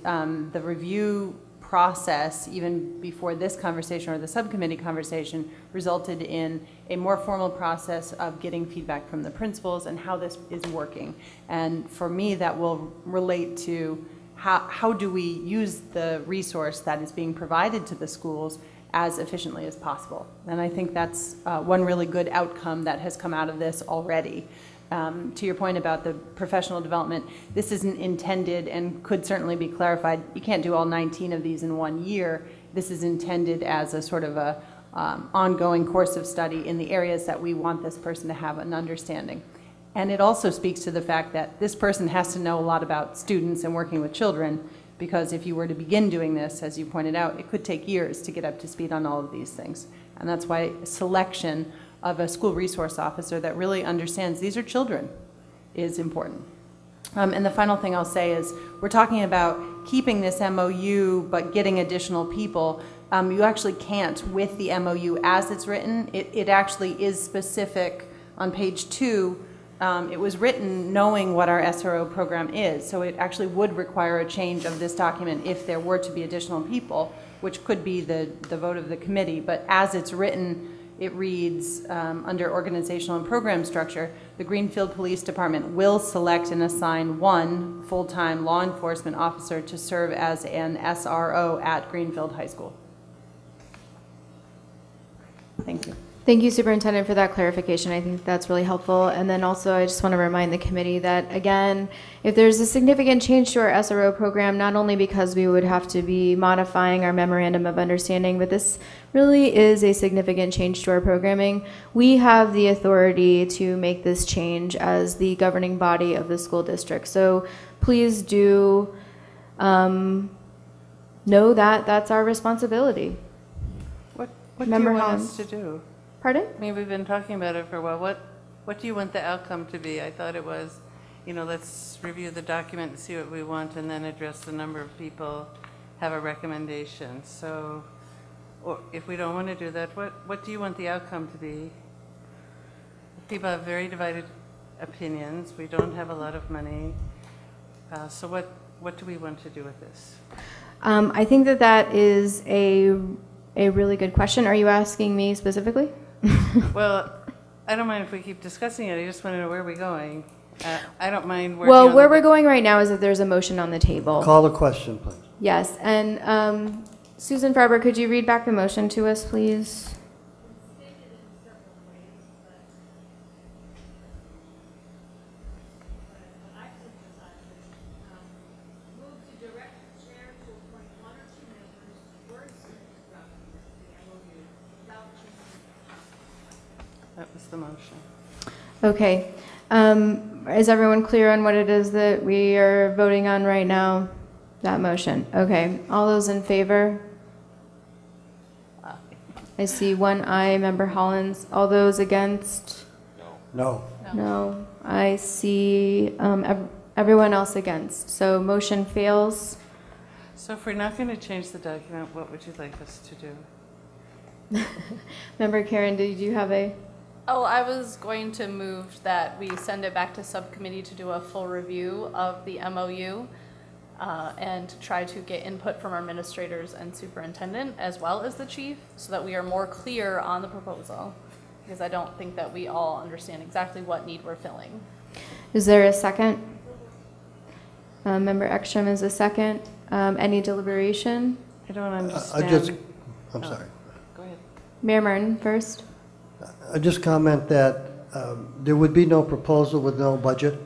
the review process, even before this conversation or the subcommittee conversation, resulted in a more formal process of getting feedback from the principals and how this is working. And for me, that will relate to how do we use the resource that is being provided to the schools as efficiently as possible. And I think that's one really good outcome that has come out of this already. To your point about the professional development, this isn't intended, and could certainly be clarified. You can't do all 19 of these in 1 year. This is intended as a sort of a ongoing course of study in the areas that we want this person to have an understanding. And it also speaks to the fact that this person has to know a lot about students and working with children, because if you were to begin doing this, as you pointed out, it could take years to get up to speed on all of these things. And that's why selection of a school resource officer that really understands these are children is important. And the final thing I'll say is, we're talking about keeping this MOU but getting additional people. You actually can't with the MOU as it's written. It actually is specific on page 2. It was written knowing what our SRO program is, so it actually would require a change of this document if there were to be additional people, which could be the vote of the committee. But as it's written, it reads, under organizational and program structure, the Greenfield Police Department will select and assign 1 full-time law enforcement officer to serve as an SRO at Greenfield High School. Thank you. Thank you, Superintendent, for that clarification. I think that's really helpful. And then also, I just want to remind the committee that, again, if there's a significant change to our SRO program, not only because we would have to be modifying our memorandum of understanding, but this really is a significant change to our programming, we have the authority to make this change as the governing body of the school district. So please do know that that's our responsibility. What do Member you want Hollins. us to do? Pardon? I mean, we've been talking about it for a while. What do you want the outcome to be? I thought it was, you know, let's review the document and see what we want and then address the number of people, have a recommendation. So, or if we don't want to do that, what do you want the outcome to be? People have very divided opinions. We don't have a lot of money. So what do we want to do with this? I think that is a really good question. Are you asking me specifically? Well, I don't mind if we keep discussing it. I just want to know where we're going. I don't mind working Well, on where we're going right now is that there's a motion on the table. Call the question, please. Yes, and Susan Farber, could you read back the motion to us, please? That was the motion. Okay. Is everyone clear on what it is that we are voting on right now? That motion. Okay. All those in favor? I see one aye, Member Hollins. All those against? No. No. I see everyone else against. So motion fails. So if we're not going to change the document, what would you like us to do? Member Karen, did you have a? Oh, I was going to move that we send it back to subcommittee to do a full review of the MOU and try to get input from our administrators and superintendent as well as the chief so that we are more clear on the proposal, because I don't think that we all understand exactly what need we're filling. Is there a second? Member Ekstrom is a second. Any deliberation? I don't understand. I'm sorry. Go ahead. Mayor Martin first. I just comment that there would be no proposal with no budget.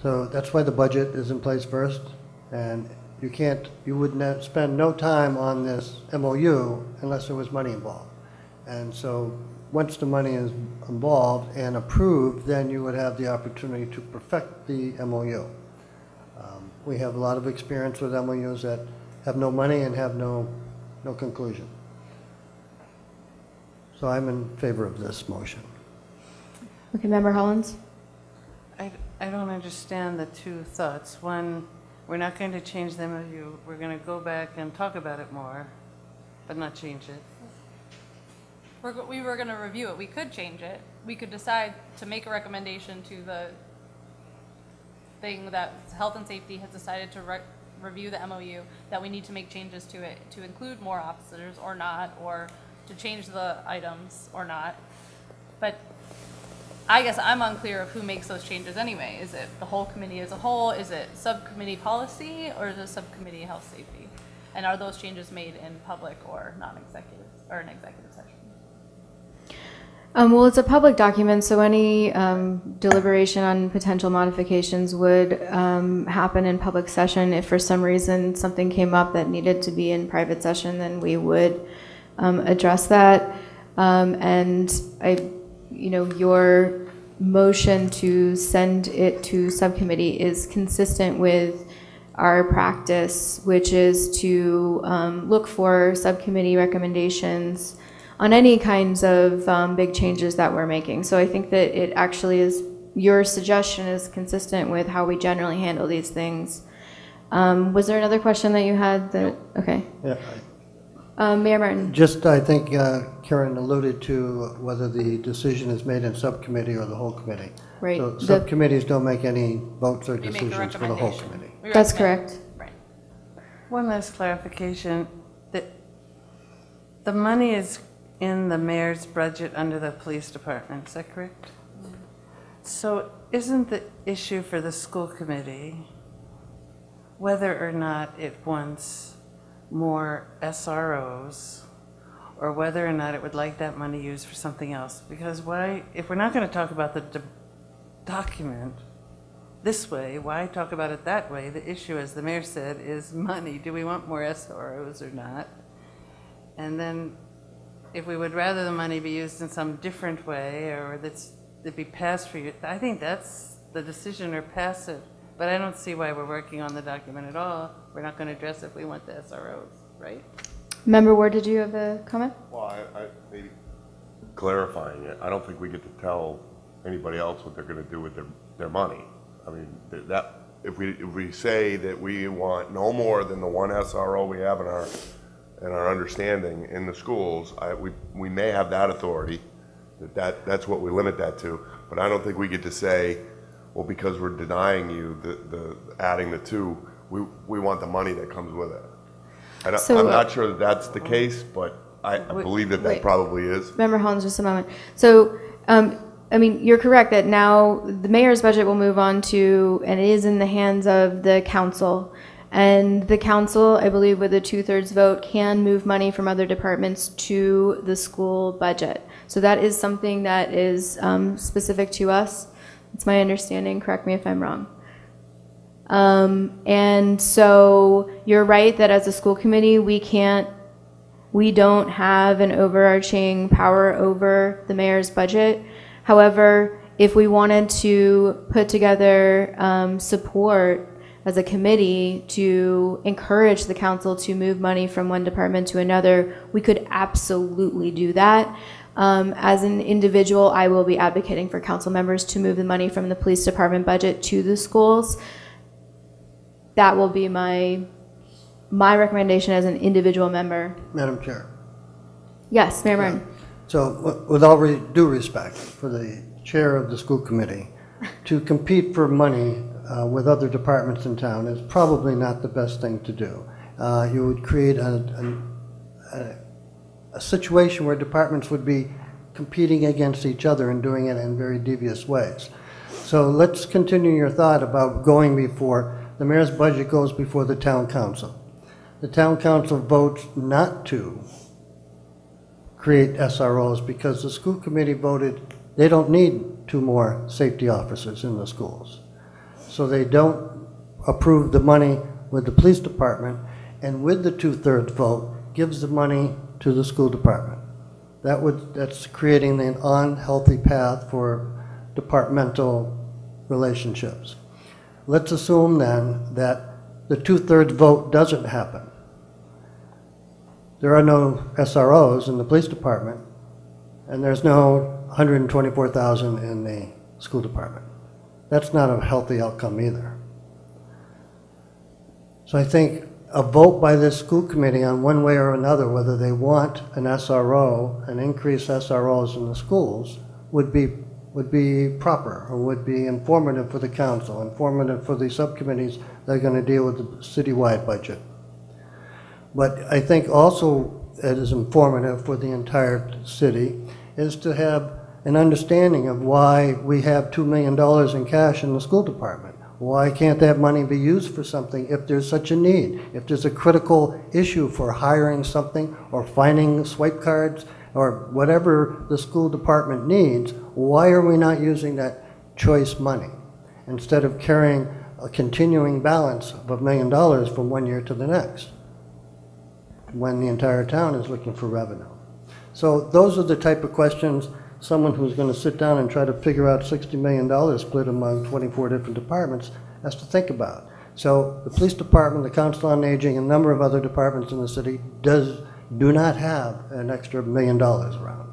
So that's why the budget is in place first. And you would spend no time on this MOU unless there was money involved. And so once the money is involved and approved, then you would have the opportunity to perfect the MOU. We have a lot of experience with MOUs that have no money and have no conclusion. So I'm in favor of this motion. Okay, Member Hollins. I don't understand the two thoughts. One, we're not going to change the MOU. We're going to go back and talk about it more, but not change it. We were going to review it. We could change it. We could decide to make a recommendation to the thing that Health and Safety has decided to review the MOU, that we need to make changes to it to include more officers or not, or to change the items or not. But I guess I'm unclear of who makes those changes anyway. Is it the whole committee as a whole? Is it subcommittee policy, or is it subcommittee health safety? And are those changes made in public or non-executive or an executive session? Well, it's a public document, so any deliberation on potential modifications would happen in public session. If for some reason something came up that needed to be in private session, then we would address that. And your motion to send it to subcommittee is consistent with our practice, which is to look for subcommittee recommendations on any kinds of big changes that we're making. So I think that it actually is, your suggestion is consistent with how we generally handle these things. Was there another question that you had? Okay. Yeah. Mayor Martin. Just, I think Karen alluded to whether the decision is made in subcommittee or the whole committee. Right. So subcommittees don't make any votes or decisions for the whole committee. That's correct. Right. One last clarification. The money is in the mayor's budget under the police department, is that correct? So isn't the issue for the school committee whether or not it wants more SROs or whether or not it would like that money used for something else? Because why, if we're not going to talk about the document this way, why talk about it that way? The issue, as the mayor said, is money. Do we want more SROs or not? And then if we would rather the money be used in some different way, or that be passed for you, I think that's the decision, or pass it. But I don't see why we're working on the document at all. We're not going to address if we want the SROs, right? Member Ward, did you have a comment? Well, I maybe clarifying it. I don't think we get to tell anybody else what they're going to do with their their money. I mean, that, if we say that we want no more than the one SRO we have in our understanding in the schools, we may have that authority, that's what we limit that to, but I don't think we get to say, well, because we're denying you the adding the two, we want the money that comes with it. I'm not sure that that's the case, but I believe that probably is. Member Hollins, just a moment. So, I mean, you're correct that now the mayor's budget will move on to, and it is in the hands of the council. And the council, I believe with a 2/3 vote, can move money from other departments to the school budget. So that is something that is specific to us. It's my understanding, correct me if I'm wrong. And so you're right that as a school committee, we don't have an overarching power over the mayor's budget. However, if we wanted to put together support as a committee to encourage the council to move money from one department to another, we could absolutely do that. As an individual, I will be advocating for council members to move the money from the police department budget to the schools. That will be my recommendation as an individual member. Madam Chair. Yes, Mayor Martin. So with all due respect for the chair of the school committee, to compete for money with other departments in town is probably not the best thing to do. You would create a situation where departments would be competing against each other and doing it in very devious ways. So let's continue your thought about going before, the mayor's budget goes before the town council. The town council votes not to create SROs because the school committee voted they don't need 2 more safety officers in the schools. So they don't approve the money with the police department, and with the 2/3 vote gives the money to the school department. That's creating an unhealthy path for departmental relationships. Let's assume then that the 2/3 vote doesn't happen. There are no SROs in the police department, and there's no $124,000 in the school department. That's not a healthy outcome either. So I think a vote by this school committee on one way or another, whether they want an SRO, an increased SROs in the schools, would be proper, or would be informative for the council, informative for the subcommittees that are going to deal with the citywide budget. But I think also it is informative for the entire city is to have an understanding of why we have $2 million in cash in the school department. Why can't that money be used for something if there's such a need? If there's a critical issue for hiring something or finding swipe cards or whatever the school department needs, why are we not using that choice money instead of carrying a continuing balance of $1 million from one year to the next when the entire town is looking for revenue? So those are the type of questions someone who's going to sit down and try to figure out $60 million split among 24 different departments has to think about. So the police department, the council on aging, and a number of other departments in the city do not have an extra $1 million around.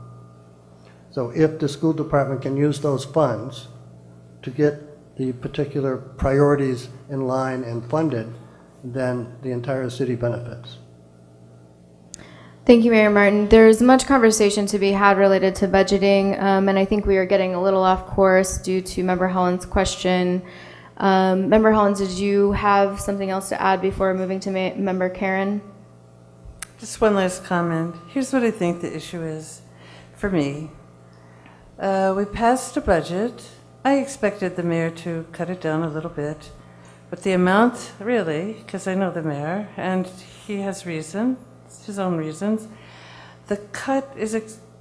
So if the school department can use those funds to get the particular priorities in line and funded, then the entire city benefits. Thank you, Mayor Martin. There's much conversation to be had related to budgeting, and I think we are getting a little off course due to Member Holland's question. Member Hollins, did you have something else to add before moving to Member Karen? Just one last comment. Here's what I think the issue is for me. We passed a budget. I expected the mayor to cut it down a little bit, but the amount, really, because I know the mayor, and he has his own reasons, the cut is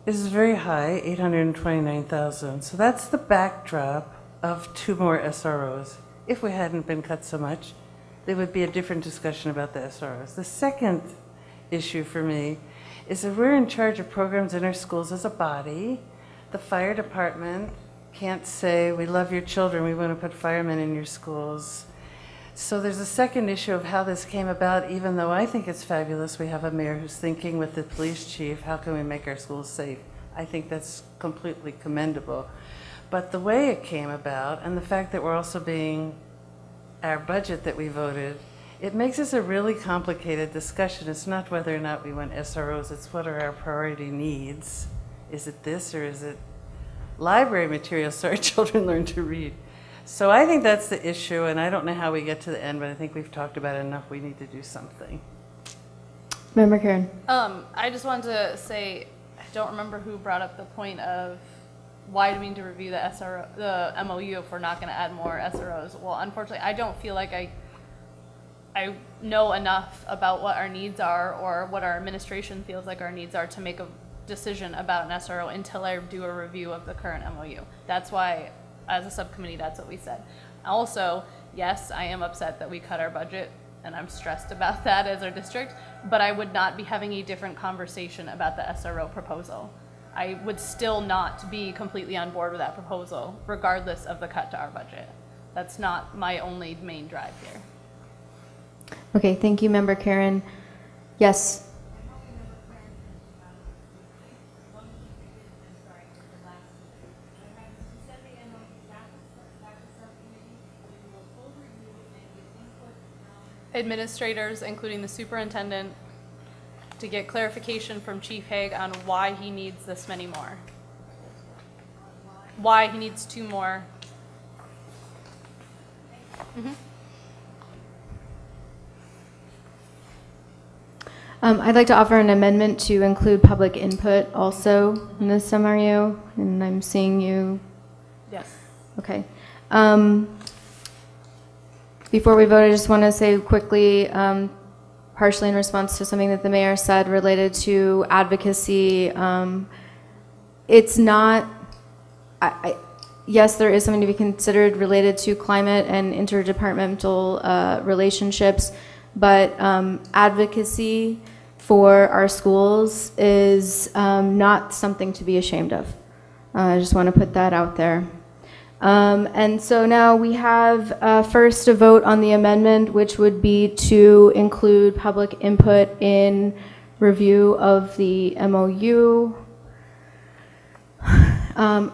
very high, $829,000. So that's the backdrop of 2 more SROs. If we hadn't been cut so much, there would be a different discussion about the SROs. The second issue for me is that we're in charge of programs in our schools as a body. The fire department can't say, we love your children, we want to put firemen in your schools. So there's a second issue of how this came about, even though I think it's fabulous we have a mayor who's thinking with the police chief, how can we make our schools safe? I think that's completely commendable. But the way it came about and the fact that we're also being, our budget that we voted, it makes this a really complicated discussion. It's not whether or not we want SROs, it's what are our priority needs. Is it this or is it library materials so our children learn to read? So I think that's the issue, and I don't know how we get to the end, but I think we've talked about it enough. We need to do something. Member Karen. I just wanted to say, I don't remember who brought up the point of why do we need to review the the MOU if we're not going to add more SROs. Well, unfortunately, I don't feel like I know enough about what our needs are or what our administration feels like our needs are to make a decision about an SRO until I do a review of the current MOU. That's why, as a subcommittee, that's what we said. Also, yes, I am upset that we cut our budget, and I'm stressed about that as our district, but I would not be having a different conversation about the SRO proposal. I would still not be completely on board with that proposal, regardless of the cut to our budget. That's not my only main drive here. Okay, thank you, Member Karen. Yes. Administrators, including the superintendent, to get clarification from Chief Haigh on why he needs this many more. Why he needs 2 more. I'd like to offer an amendment to include public input also in this scenario, and I'm seeing you. Yes. Okay. Before we vote, I just want to say quickly, partially in response to something that the mayor said related to advocacy, it's not, yes, there is something to be considered related to climate and interdepartmental relationships, but advocacy for our schools is not something to be ashamed of. I just want to put that out there. And so now we have first a vote on the amendment, which would be to include public input in review of the MOU. Do you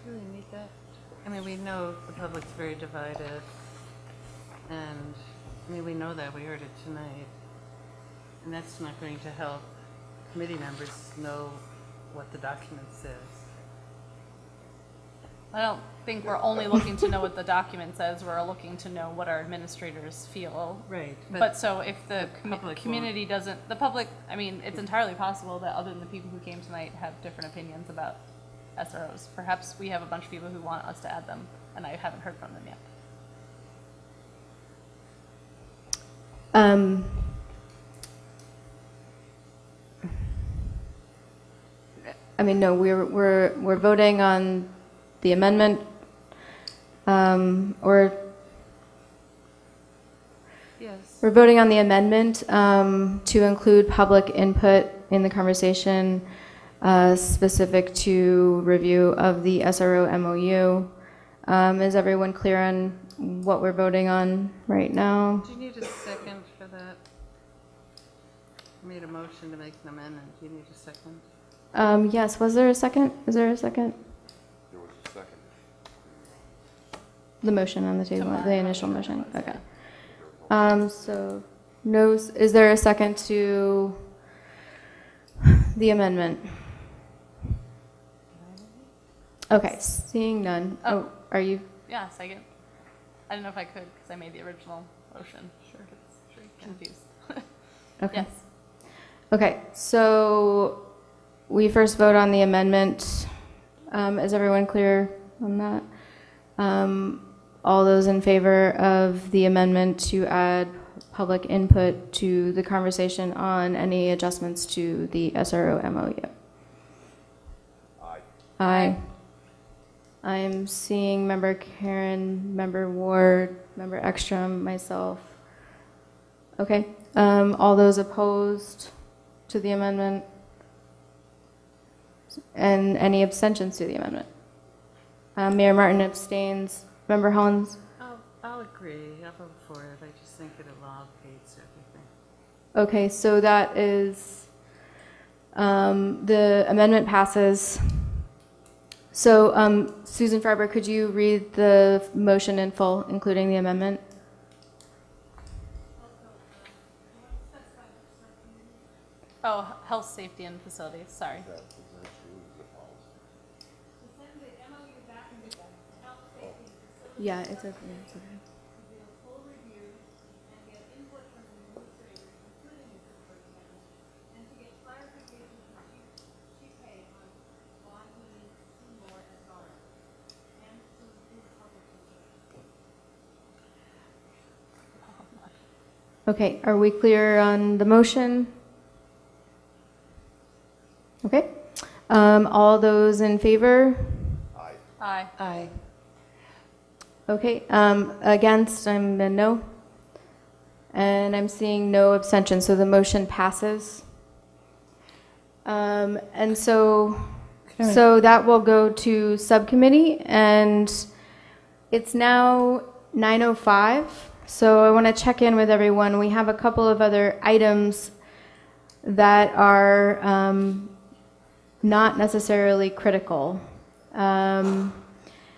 really need that? I mean, we know the public's very divided, and I mean, we know that. We heard it tonight. And that's not going to help committee members know what the document says. I don't think we're only looking to know what the document says. We're looking to know what our administrators feel. Right. But so if the community doesn't, the public, I mean, it's entirely possible that other than the people who came tonight have different opinions about SROs. Perhaps we have a bunch of people who want us to add them, and I haven't heard from them yet. I mean, no, we're voting on the amendment, or yes, we're voting on the amendment to include public input in the conversation specific to review of the SRO MOU. Is everyone clear on what we're voting on right now? Do you need a second for that? I made a motion to make an amendment. Do you need a second? Yes, was there a second? Is there a second? There was a second. The motion on the table, the initial motion, okay. So, no, is there a second to the amendment? Okay, seeing none. Oh, are you? Yeah, second. I don't know if I could because I made the original motion. Sure. Confused. Okay. Yes. Okay, so we first vote on the amendment. Is everyone clear on that? All those in favor of the amendment to add public input to the conversation on any adjustments to the SRO MOU? Aye. Aye. I am seeing Member Karen, Member Ward, Member Ekstrom, myself. Okay. All those opposed to the amendment? And any abstentions to the amendment? Mayor Martin abstains. Member Hollins? I'll agree. I'll vote for it. I just think it elongates everything. Okay, so that is, the amendment passes So, Susan Farber, could you read the motion in full, including the amendment? Oh, health, safety, and facilities, sorry. Yeah, it's okay. Okay, are we clear on the motion? Okay. All those in favor? Aye. Aye. Okay, against, I'm a no. And I'm seeing no abstention, so the motion passes. And so that will go to subcommittee, and it's now 9:05. So I want to check in with everyone. We have a couple of other items that are not necessarily critical.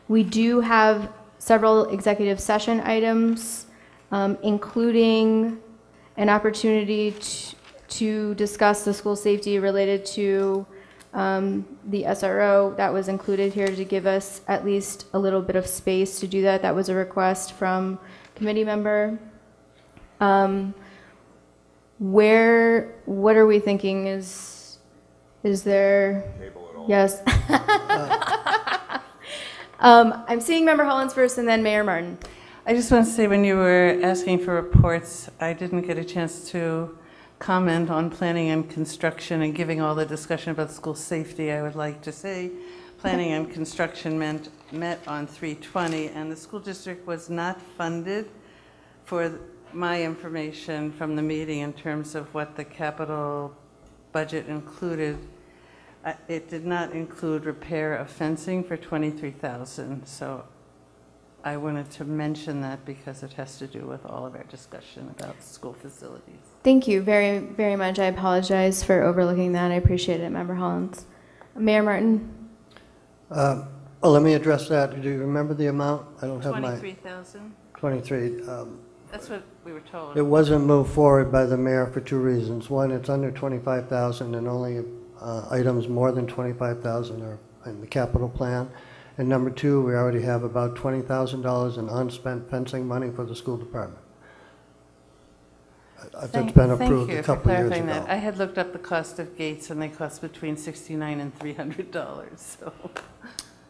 We do have several executive session items, including an opportunity to discuss the school safety related to the SRO. That was included here to give us at least a little bit of space to do that. That was a request from committee member. What are we thinking? Is there? Table it all. Yes. I'm seeing Member Hollins first and then Mayor Martin. I just want to say, when you were asking for reports, I didn't get a chance to comment on planning and construction and giving all the discussion about school safety. I would like to say planning and construction met on 3/20, and the school district was not funded for my information from the meeting in terms of what the capital budget included. It did not include repair of fencing for $23,000, so I wanted to mention that because it has to do with all of our discussion about school facilities. Thank you very, very much. I apologize for overlooking that. I appreciate it, Member Hollins. Mayor Martin? Well, let me address that. Do you remember the amount? I don't have my... 23,000? 23. That's what we were told. It wasn't moved forward by the mayor for two reasons. One, it's under 25,000 and only items more than 25,000 are in the capital plan. And number two, we already have about $20,000 in unspent fencing money for the school department. That's been approved a couple of years ago. That. I had looked up the cost of gates, and they cost between $69 and $300. So.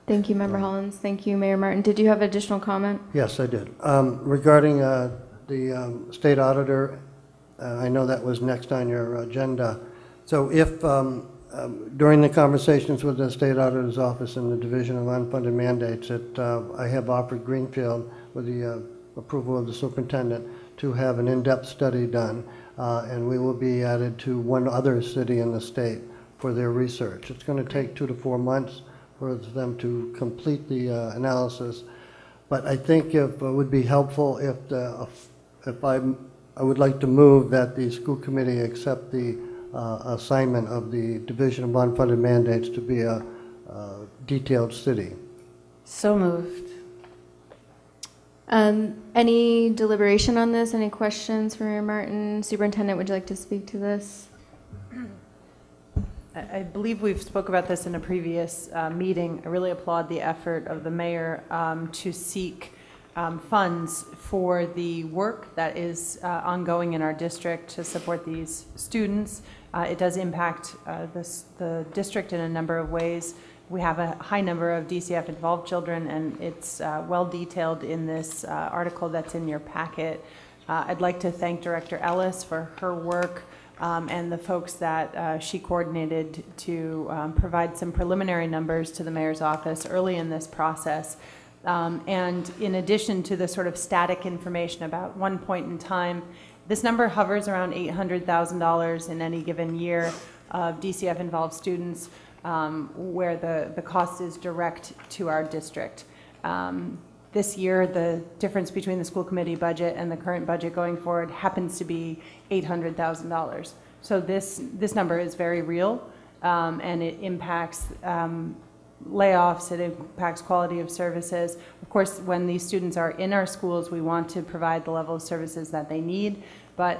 Thank you, Member Hollins. Thank you, Mayor Martin. Did you have additional comment? Yes, I did. Regarding the state auditor, I know that was next on your agenda. So if during the conversations with the state auditor's office and the Division of Unfunded Mandates, that I have offered Greenfield, with the approval of the superintendent, to have an in-depth study done, and we will be added to one other city in the state for their research. It's going to take 2 to 4 months for them to complete the analysis, but I think it would be helpful if I would like to move that the school committee accept the assignment of the Division of Unfunded Mandates to be a detailed study. So moved. Any deliberation on this? Any questions for Mayor Martin? Superintendent, would you like to speak to this? I believe we've spoke about this in a previous meeting. I really applaud the effort of the mayor to seek funds for the work that is ongoing in our district to support these students. It does impact the district in a number of ways. We have a high number of DCF involved children, and it's well detailed in this article that's in your packet. I'd like to thank Director Ellis for her work and the folks that she coordinated to provide some preliminary numbers to the mayor's office early in this process. And in addition to the sort of static information about one point in time, this number hovers around $800,000 in any given year of DCF involved students, where the cost is direct to our district. This year, the difference between the school committee budget and the current budget going forward happens to be $800,000. So this number is very real, and it impacts layoffs, it impacts quality of services. Of course, when these students are in our schools, we want to provide the level of services that they need. But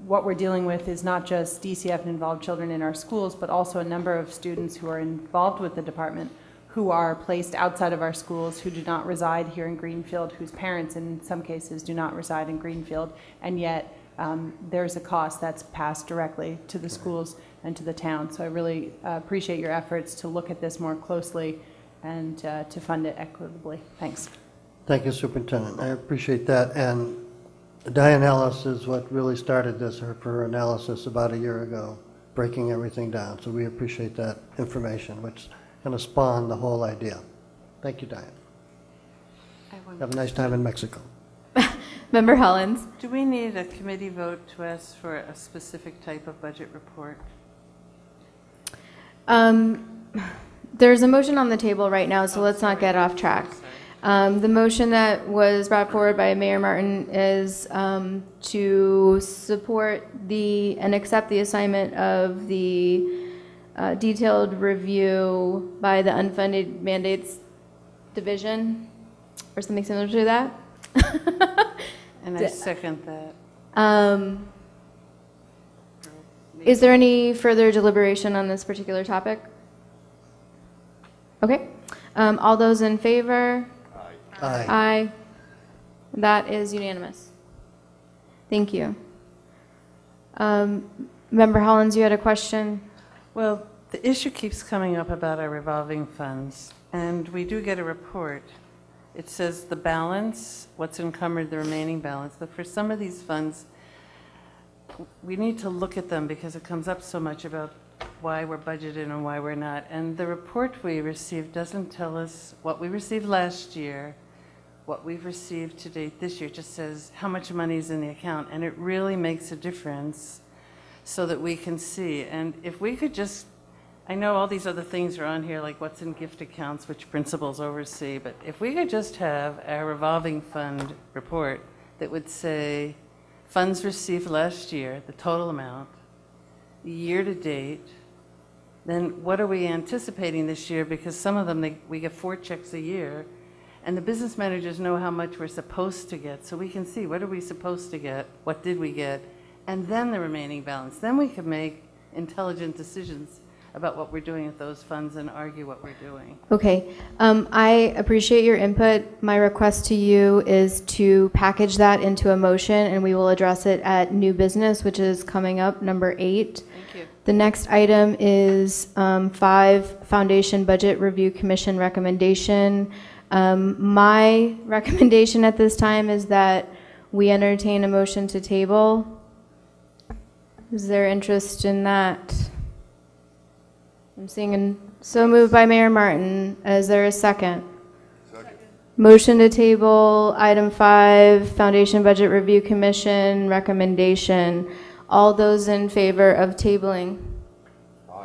what we're dealing with is not just DCF and involved children in our schools, but also a number of students who are involved with the department who are placed outside of our schools, who do not reside here in Greenfield, whose parents in some cases do not reside in Greenfield, and yet there's a cost that's passed directly to the schools and to the town. So I really appreciate your efforts to look at this more closely and to fund it equitably. Thanks. Thank you, Superintendent. I appreciate that. And Diane Ellis is what really started this, her analysis about a year ago, breaking everything down. So we appreciate that information, which kind of spawned the whole idea. Thank you, Diane. Have a nice time in Mexico. Member Hollins. Do we need a committee vote to ask for a specific type of budget report? There's a motion on the table right now, so let's not get off track. The motion that was brought forward by Mayor Martin is to support and accept the assignment of the detailed review by the Unfunded Mandates Division, or something similar to that. And I second that. Is there any further deliberation on this particular topic? Okay. All those in favor? Aye. Aye. That is unanimous. Thank you. Member Hollins, you had a question? Well, the issue keeps coming up about our revolving funds, and we do get a report. It says the balance, what's encumbered, the remaining balance, but for some of these funds, we need to look at them because it comes up so much about why we're budgeted and why we're not. And the report we received doesn't tell us what we received last year, what we've received to date this year. It just says how much money is in the account, and it really makes a difference so that we can see. And if we could just, I know all these other things are on here, like what's in gift accounts, which principals oversee, but if we could just have our revolving fund report that would say funds received last year, the total amount, year to date, then what are we anticipating this year? Because some of them, we get 4 checks a year, and the business managers know how much we're supposed to get, so we can see what are we supposed to get, what did we get, and then the remaining balance. Then we can make intelligent decisions about what we're doing with those funds and argue what we're doing. Okay. I appreciate your input. My request to you is to package that into a motion, and we will address it at new business, which is coming up, number 8. Thank you. The next item is 5, Foundation Budget Review Commission recommendation. My recommendation at this time is that we entertain a motion to table. Is there interest in that? I'm seeing so moved by Mayor Martin. Is there a second? Second. Motion to table item 5, Foundation Budget Review Commission recommendation. All those in favor of tabling?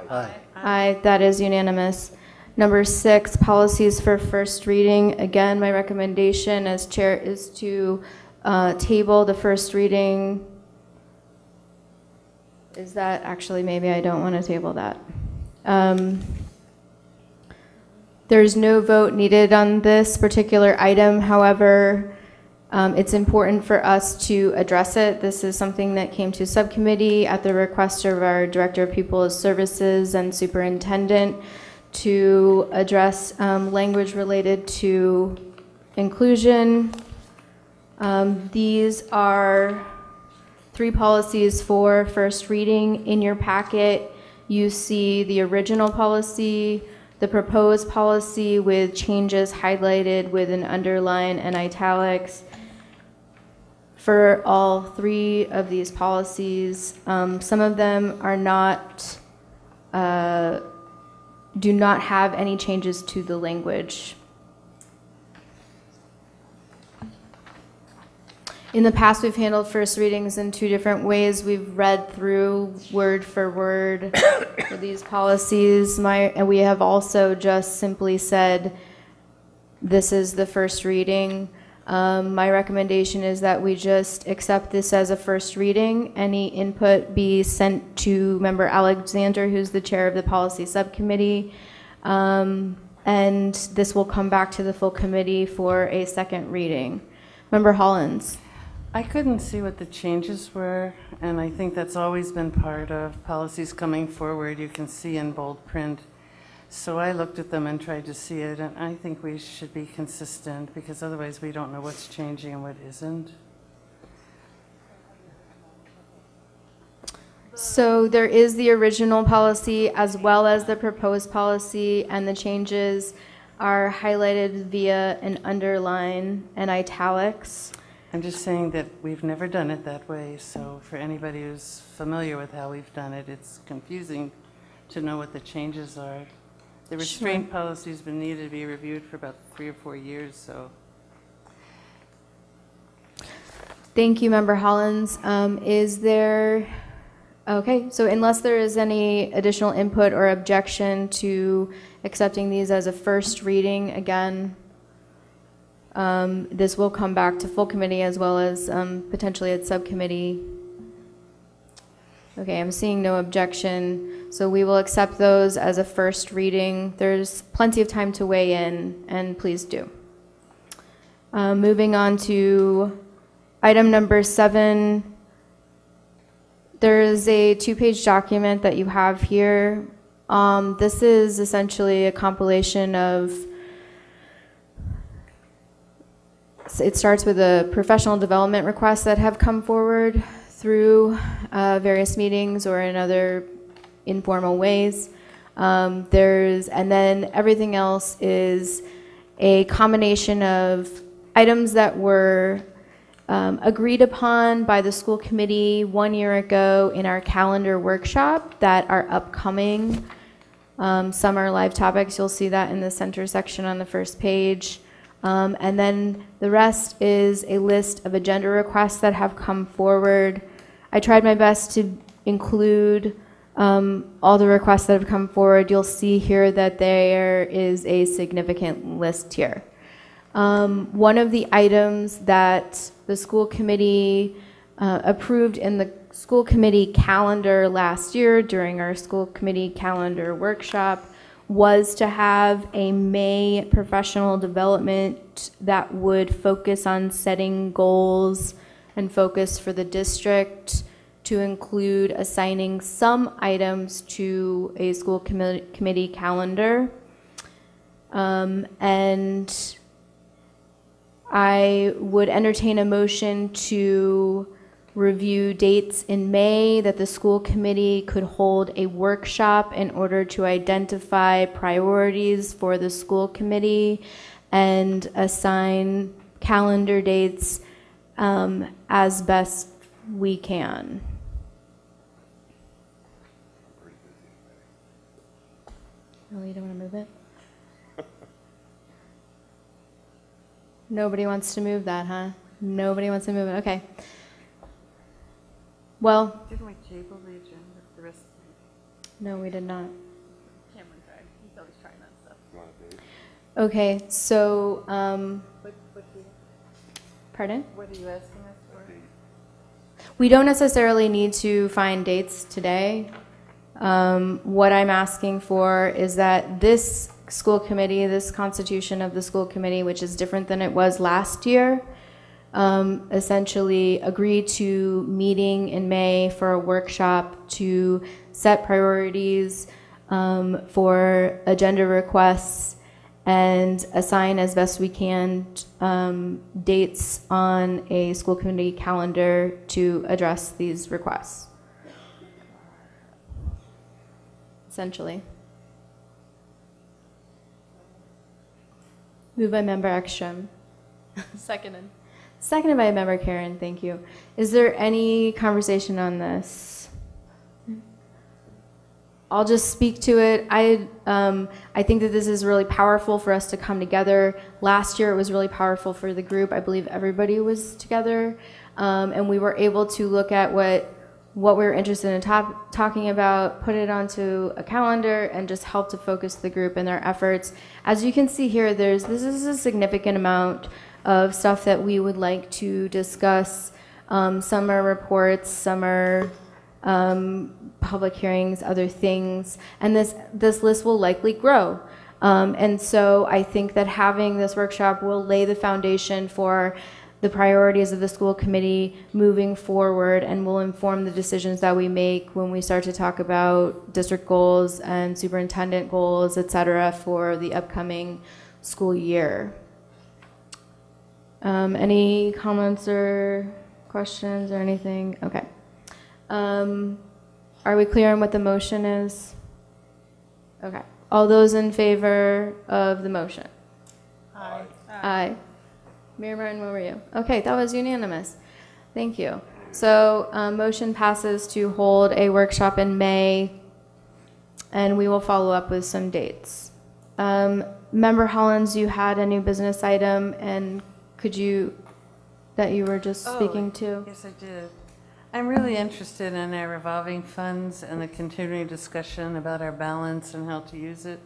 Aye. Aye, that is unanimous. Number 6, policies for first reading. Again, my recommendation as chair is to table the first reading. Is that actually, maybe I don't want to table that. There's no vote needed on this particular item. However, it's important for us to address it. This is something that came to subcommittee at the request of our Director of Pupil Services and Superintendent to address language related to inclusion. These are 3 policies for first reading. In your packet, you see the original policy, the proposed policy with changes highlighted with an underline and italics. For all 3 of these policies, some of them are not, do not have any changes to the language. In the past, we've handled first readings in 2 different ways. We've read through word for word for these policies, and we have also just simply said, this is the first reading. My recommendation is that we just accept this as a first reading. Any input be sent to Member Alexander, who's the chair of the policy subcommittee. and this will come back to the full committee for a second reading. Member Hollins. I couldn't see what the changes were, and I think that's always been part of policies coming forward. You can see in bold print. So I looked at them and tried to see it, and I think we should be consistent because otherwise we don't know what's changing and what isn't. So there is the original policy as well as the proposed policy, and the changes are highlighted via an underline and italics. I'm just saying that we've never done it that way, so for anybody who's familiar with how we've done it, it's confusing to know what the changes are. The restraint policy's been needed to be reviewed for about 3 or 4 years, so. Thank you, Member Hollins. Is there, okay, so unless there is any additional input or objection to accepting these as a first reading, again, this will come back to full committee as well as potentially at subcommittee. Okay, I'm seeing no objection, so we will accept those as a first reading. There's plenty of time to weigh in, and please do. Moving on to item number 7, there is a 2-page document that you have here. This is essentially a compilation of, it starts with the professional development requests that have come forward through various meetings or in other informal ways. And then everything else is a combination of items that were agreed upon by the school committee 1 year ago in our calendar workshop that are upcoming. Some are live topics. You'll see that in the center section on the first page. And then the rest is a list of agenda requests that have come forward. I tried my best to include all the requests that have come forward. You'll see here that there is a significant list here. One of the items that the school committee approved in the school committee calendar last year during our school committee calendar workshop was to have a May professional development that would focus on setting goals and focus for the district, to include assigning some items to a school committee calendar. And I would entertain a motion to review dates in May that the school committee could hold a workshop in order to identify priorities for the school committee and assign calendar dates as best we can. Oh, you don't want to move it? Nobody wants to move that, huh? Nobody wants to move it. Okay. Well, didn't we table the agenda? The rest? No, we did not. Cameron tried. He's always trying that stuff. Okay, so, pardon? What are you asking us for? We don't necessarily need to find dates today. What I'm asking for is that this school committee, this constitution of the school committee, which is different than it was last year, essentially agree to meeting in May for a workshop to set priorities for agenda requests and assign as best we can dates on a school committee calendar to address these requests. Essentially. Moved by Member Ekstrom. Seconded. Seconded by Member Karen, thank you. Is there any conversation on this? I'll just speak to it. I think that this is really powerful for us to come together. Last year it was really powerful for the group. I believe everybody was together, and we were able to look at what we were interested in talking about, put it onto a calendar, and just help to focus the group in their efforts. As you can see here, this is a significant amount of stuff that we would like to discuss. Some are reports, some are public hearings, other things, and this list will likely grow. And so I think that having this workshop will lay the foundation for the priorities of the school committee moving forward, and will inform the decisions that we make when we start to talk about district goals and superintendent goals, et cetera, for the upcoming school year. Any comments or questions or anything? Okay. Are we clear on what the motion is? Okay. All those in favor of the motion? Aye. Aye. Mayor Martin, what were you? Okay, that was unanimous. Thank you. So motion passes to hold a workshop in May, and we will follow up with some dates. Member Hollins, you had a new business item, and that you were just speaking to? Yes, I did. I'm really interested in our revolving funds and the continuing discussion about our balance and how to use it.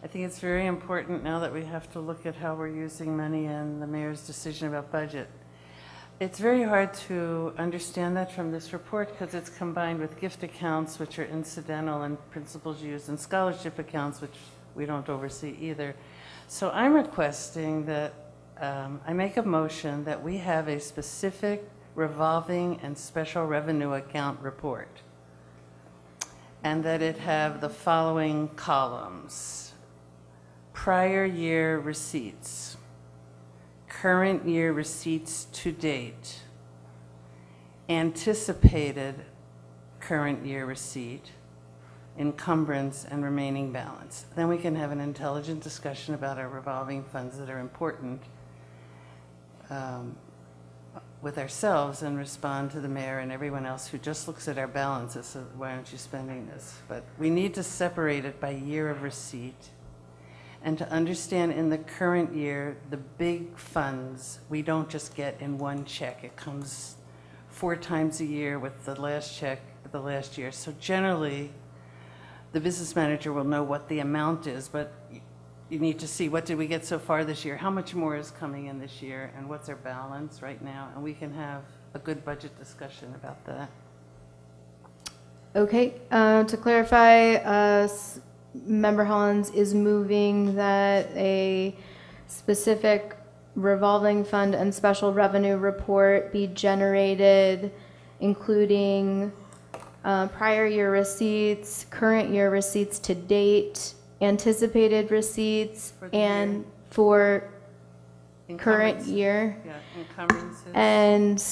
I think it's very important now that we have to look at how we're using money and the mayor's decision about budget. It's very hard to understand that from this report because it's combined with gift accounts, which are incidental and principals use, and scholarship accounts, which we don't oversee either. So I'm requesting that I make a motion that we have a specific revolving and special revenue account report, and that it have the following columns: prior year receipts, current year receipts to date, anticipated current year receipt, encumbrance, and remaining balance. Then we can have an intelligent discussion about our revolving funds that are important with ourselves, and respond to the mayor and everyone else who just looks at our balances, so why aren't you spending this? But we need to separate it by year of receipt, and to understand in the current year, the big funds, we don't just get in one check. It comes 4 times a year with the last check the last year. So generally, the business manager will know what the amount is, but you need to see what did we get so far this year, how much more is coming in this year, and what's our balance right now, and we can have a good budget discussion about that. Okay, to clarify, Member Hollins is moving that a specific revolving fund and special revenue report be generated, including prior year receipts, current year receipts to date, anticipated receipts, and for current year. Yeah, encumbrances. And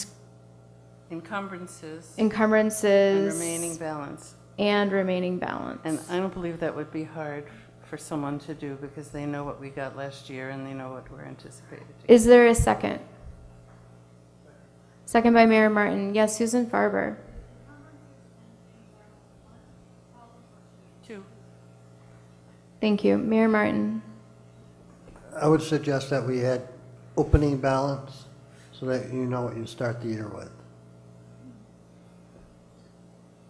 encumbrances. Encumbrances. And remaining balance. And remaining balance. And I don't believe that would be hard for someone to do, because they know what we got last year and they know what we're anticipated to get. Is there a second? Second by Mayor Martin. Yes, Susan Farber. 2. Thank you. Mayor Martin. I would suggest that we had opening balance so that you know what you start the year with.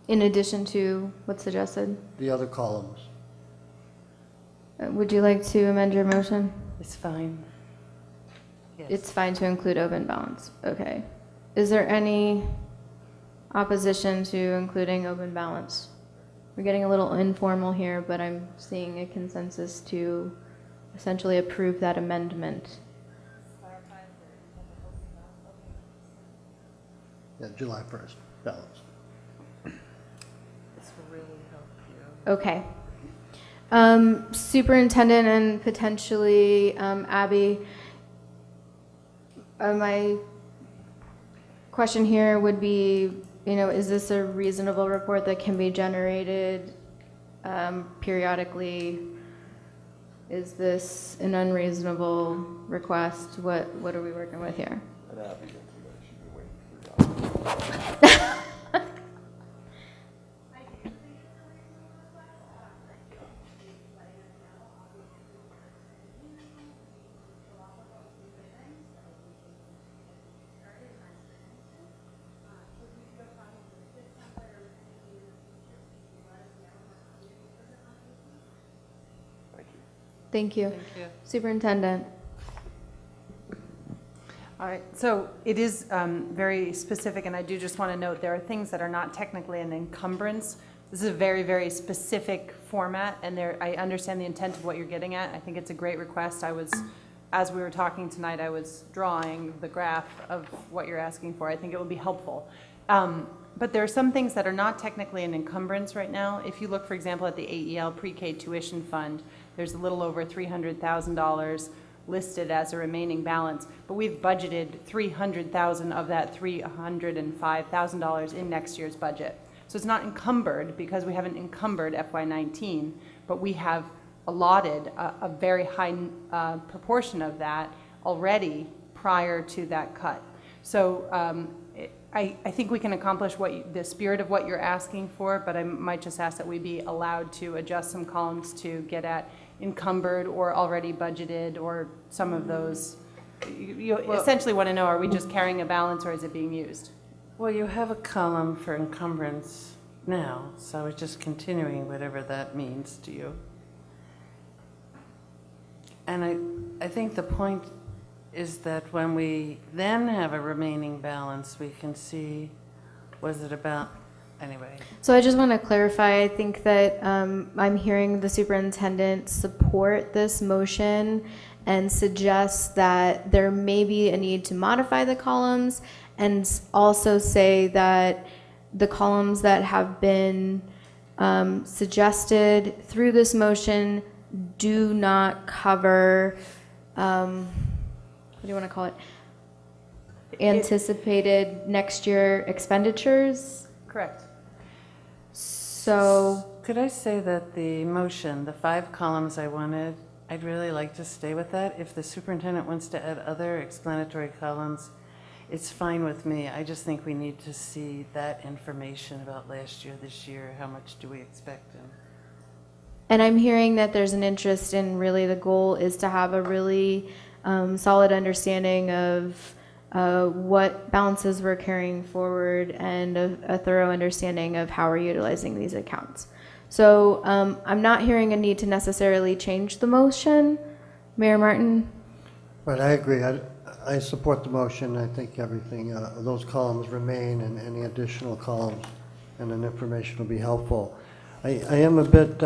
In addition to what's suggested? The other columns. Would you like to amend your motion? It's fine. Yes. It's fine to include open balance. Okay. Is there any opposition to including open balance? We're getting a little informal here, but I'm seeing a consensus to essentially approve that amendment. Yeah, July 1st, balance. This will really help you. Okay. Superintendent and potentially Abby, my question here would be, is this a reasonable report that can be generated periodically? Is this an unreasonable request? What are we working with here? Thank you. Thank you. Superintendent. All right, so it is very specific, and I do just want to note there are things that are not technically an encumbrance, This is a very, very specific format, and I understand the intent of what you're getting at. I think it's a great request. As we were talking tonight, I was drawing the graph of what you're asking for. I think it would be helpful. But there are some things that are not technically an encumbrance right now. If you look, for example, at the AEL Pre-K Tuition Fund, there's a little over $300,000 listed as a remaining balance, but we've budgeted $300,000 of that $305,000 in next year's budget. So it's not encumbered because we haven't encumbered FY19, but we have allotted a very high proportion of that already prior to that cut. So I think we can accomplish the spirit of what you're asking for, but I might just ask that we be allowed to adjust some columns to get at encumbered or already budgeted or some of those. You essentially want to know, are we just carrying a balance or is it being used? Well, you have a column for encumbrance now, so it's just continuing whatever that means to you. And I think the point is that when we then have a remaining balance, we can see, was it about, anyway. So I just want to clarify, I think that I'm hearing the superintendent support this motion and suggest that there may be a need to modify the columns and also say that the columns that have been suggested through this motion do not cover, what do you want to call it? Anticipated next year expenditures? Correct. So could I say that the motion, the 5 columns I wanted, I'd really like to stay with that. If the superintendent wants to add other explanatory columns, it's fine with me. I just think we need to see that information about last year, this year, how much do we expect. And I'm hearing that there's an interest in really the goal is to have a really solid understanding of what balances we're carrying forward and a thorough understanding of how we're utilizing these accounts. So I'm not hearing a need to necessarily change the motion. Mayor Martin? Right, I agree. I support the motion. I think everything, those columns remain, and any additional columns and then information will be helpful. I am a bit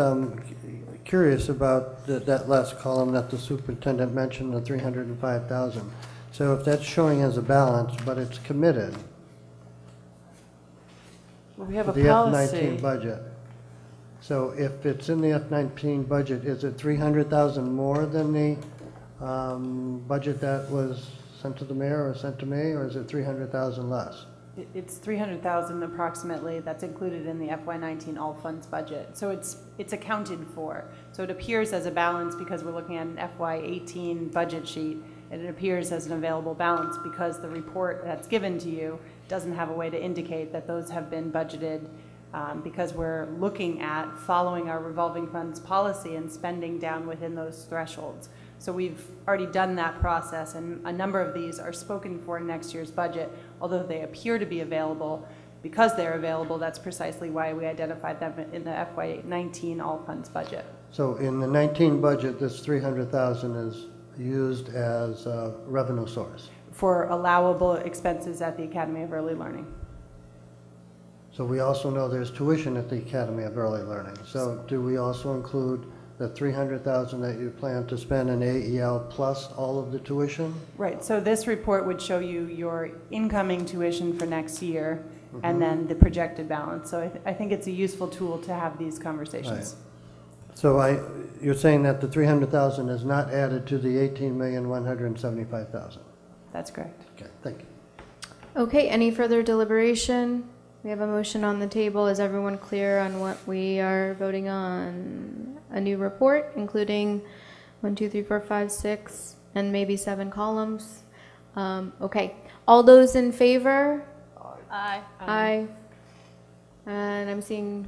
curious about that last column that the superintendent mentioned, the $305,000. So if that's showing as a balance, but it's committed, well, we have a the policy. F-19 budget. So if it's in the F-19 budget, is it $300,000 more than the budget that was sent to the mayor or sent to me, or is it $300,000 less? It's $300,000 approximately that's included in the FY19 all funds budget. So it's accounted for. So it appears as a balance because we're looking at an FY18 budget sheet, and it appears as an available balance because the report that's given to you doesn't have a way to indicate that those have been budgeted, because we're looking at following our revolving funds policy and spending down within those thresholds. So we've already done that process, and a number of these are spoken for in next year's budget, although they appear to be available. Because they're available, that's precisely why we identified them in the FY19 all funds budget. So in the 19 budget, this $300,000 is used as a revenue source. For allowable expenses at the Academy of Early Learning. So we also know there's tuition at the Academy of Early Learning. So do we also include the $300,000 that you plan to spend in AEL plus all of the tuition? Right, so this report would show you your incoming tuition for next year and then the projected balance. So I think it's a useful tool to have these conversations. Right. So you're saying that the $300,000 is not added to the $18,175,000? That's correct. Okay, thank you. Okay, any further deliberation? We have a motion on the table. Is everyone clear on what we are voting on? A new report, including 1, 2, 3, 4, 5, 6, and maybe 7 columns. Okay, all those in favor? Aye. Aye. And I'm seeing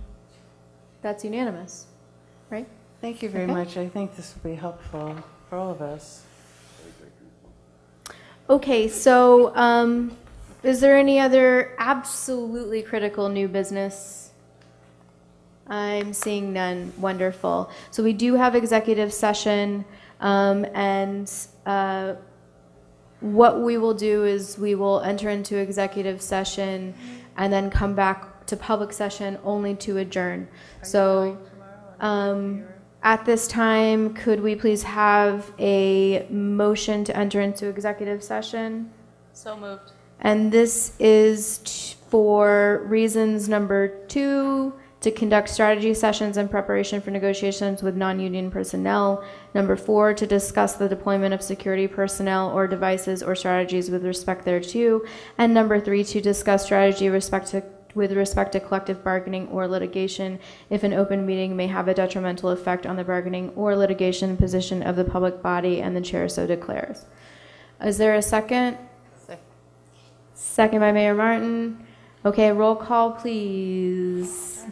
that's unanimous, right? Thank you very much. I think this will be helpful for all of us. Okay, so is there any other absolutely critical new business? I'm seeing none. Wonderful. So we do have executive session, and what we will do is we will enter into executive session and then come back to public session only to adjourn. So at this time, could we please have a motion to enter into executive session? So moved. And this is for reasons number 2, to conduct strategy sessions in preparation for negotiations with non-union personnel. Number 4, to discuss the deployment of security personnel or devices or strategies with respect thereto. And number 3, to discuss strategy with respect to collective bargaining or litigation if an open meeting may have a detrimental effect on the bargaining or litigation position of the public body and the chair so declares. Is there a second? Second by Mayor Martin. Okay, roll call, please.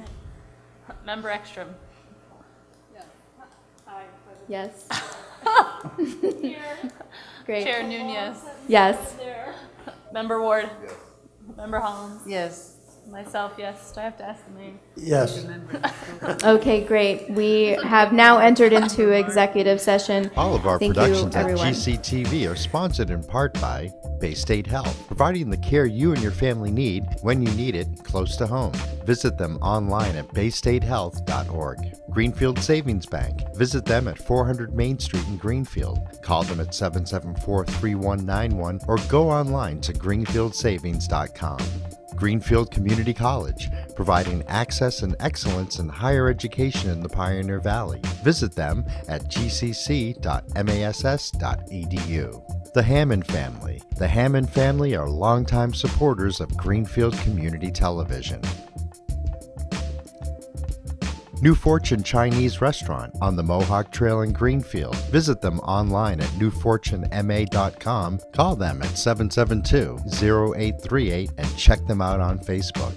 Member Ekstrom. Yes. Here. Great. Chair Nunez. Yes. Member Ward. Yes. Member Hollins. Yes. Myself, yes. Do I have to ask the mayor? Yes. Okay, great. We have now entered into executive session. All of our Thank productions you, at everyone. GCTV are sponsored in part by Bay State Health, providing the care you and your family need when you need it close to home. Visit them online at baystatehealth.org. Greenfield Savings Bank. Visit them at 400 Main Street in Greenfield. Call them at 774-3191 or go online to greenfieldsavings.com. Greenfield Community College, providing access and excellence in higher education in the Pioneer Valley. Visit them at gcc.mass.edu. The Hammond Family. The Hammond family are longtime supporters of Greenfield Community Television. New Fortune Chinese Restaurant on the Mohawk Trail in Greenfield. Visit them online at newfortunema.com. Call them at 772-0838 and check them out on Facebook.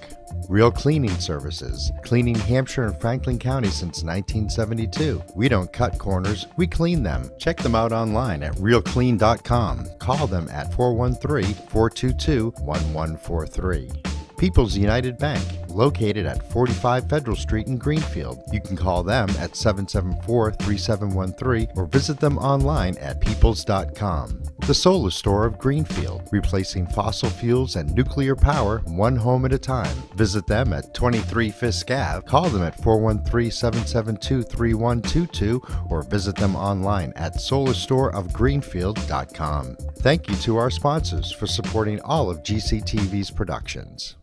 Real Cleaning Services, cleaning Hampshire and Franklin County since 1972. We don't cut corners, we clean them. Check them out online at realclean.com. Call them at 413-422-1143. People's United Bank, located at 45 Federal Street in Greenfield. You can call them at 774-3713 or visit them online at peoples.com. The Solar Store of Greenfield, replacing fossil fuels and nuclear power one home at a time. Visit them at 23 Fisk Ave. Call them at 413-772-3122 or visit them online at solarstoreofgreenfield.com. Thank you to our sponsors for supporting all of GCTV's productions.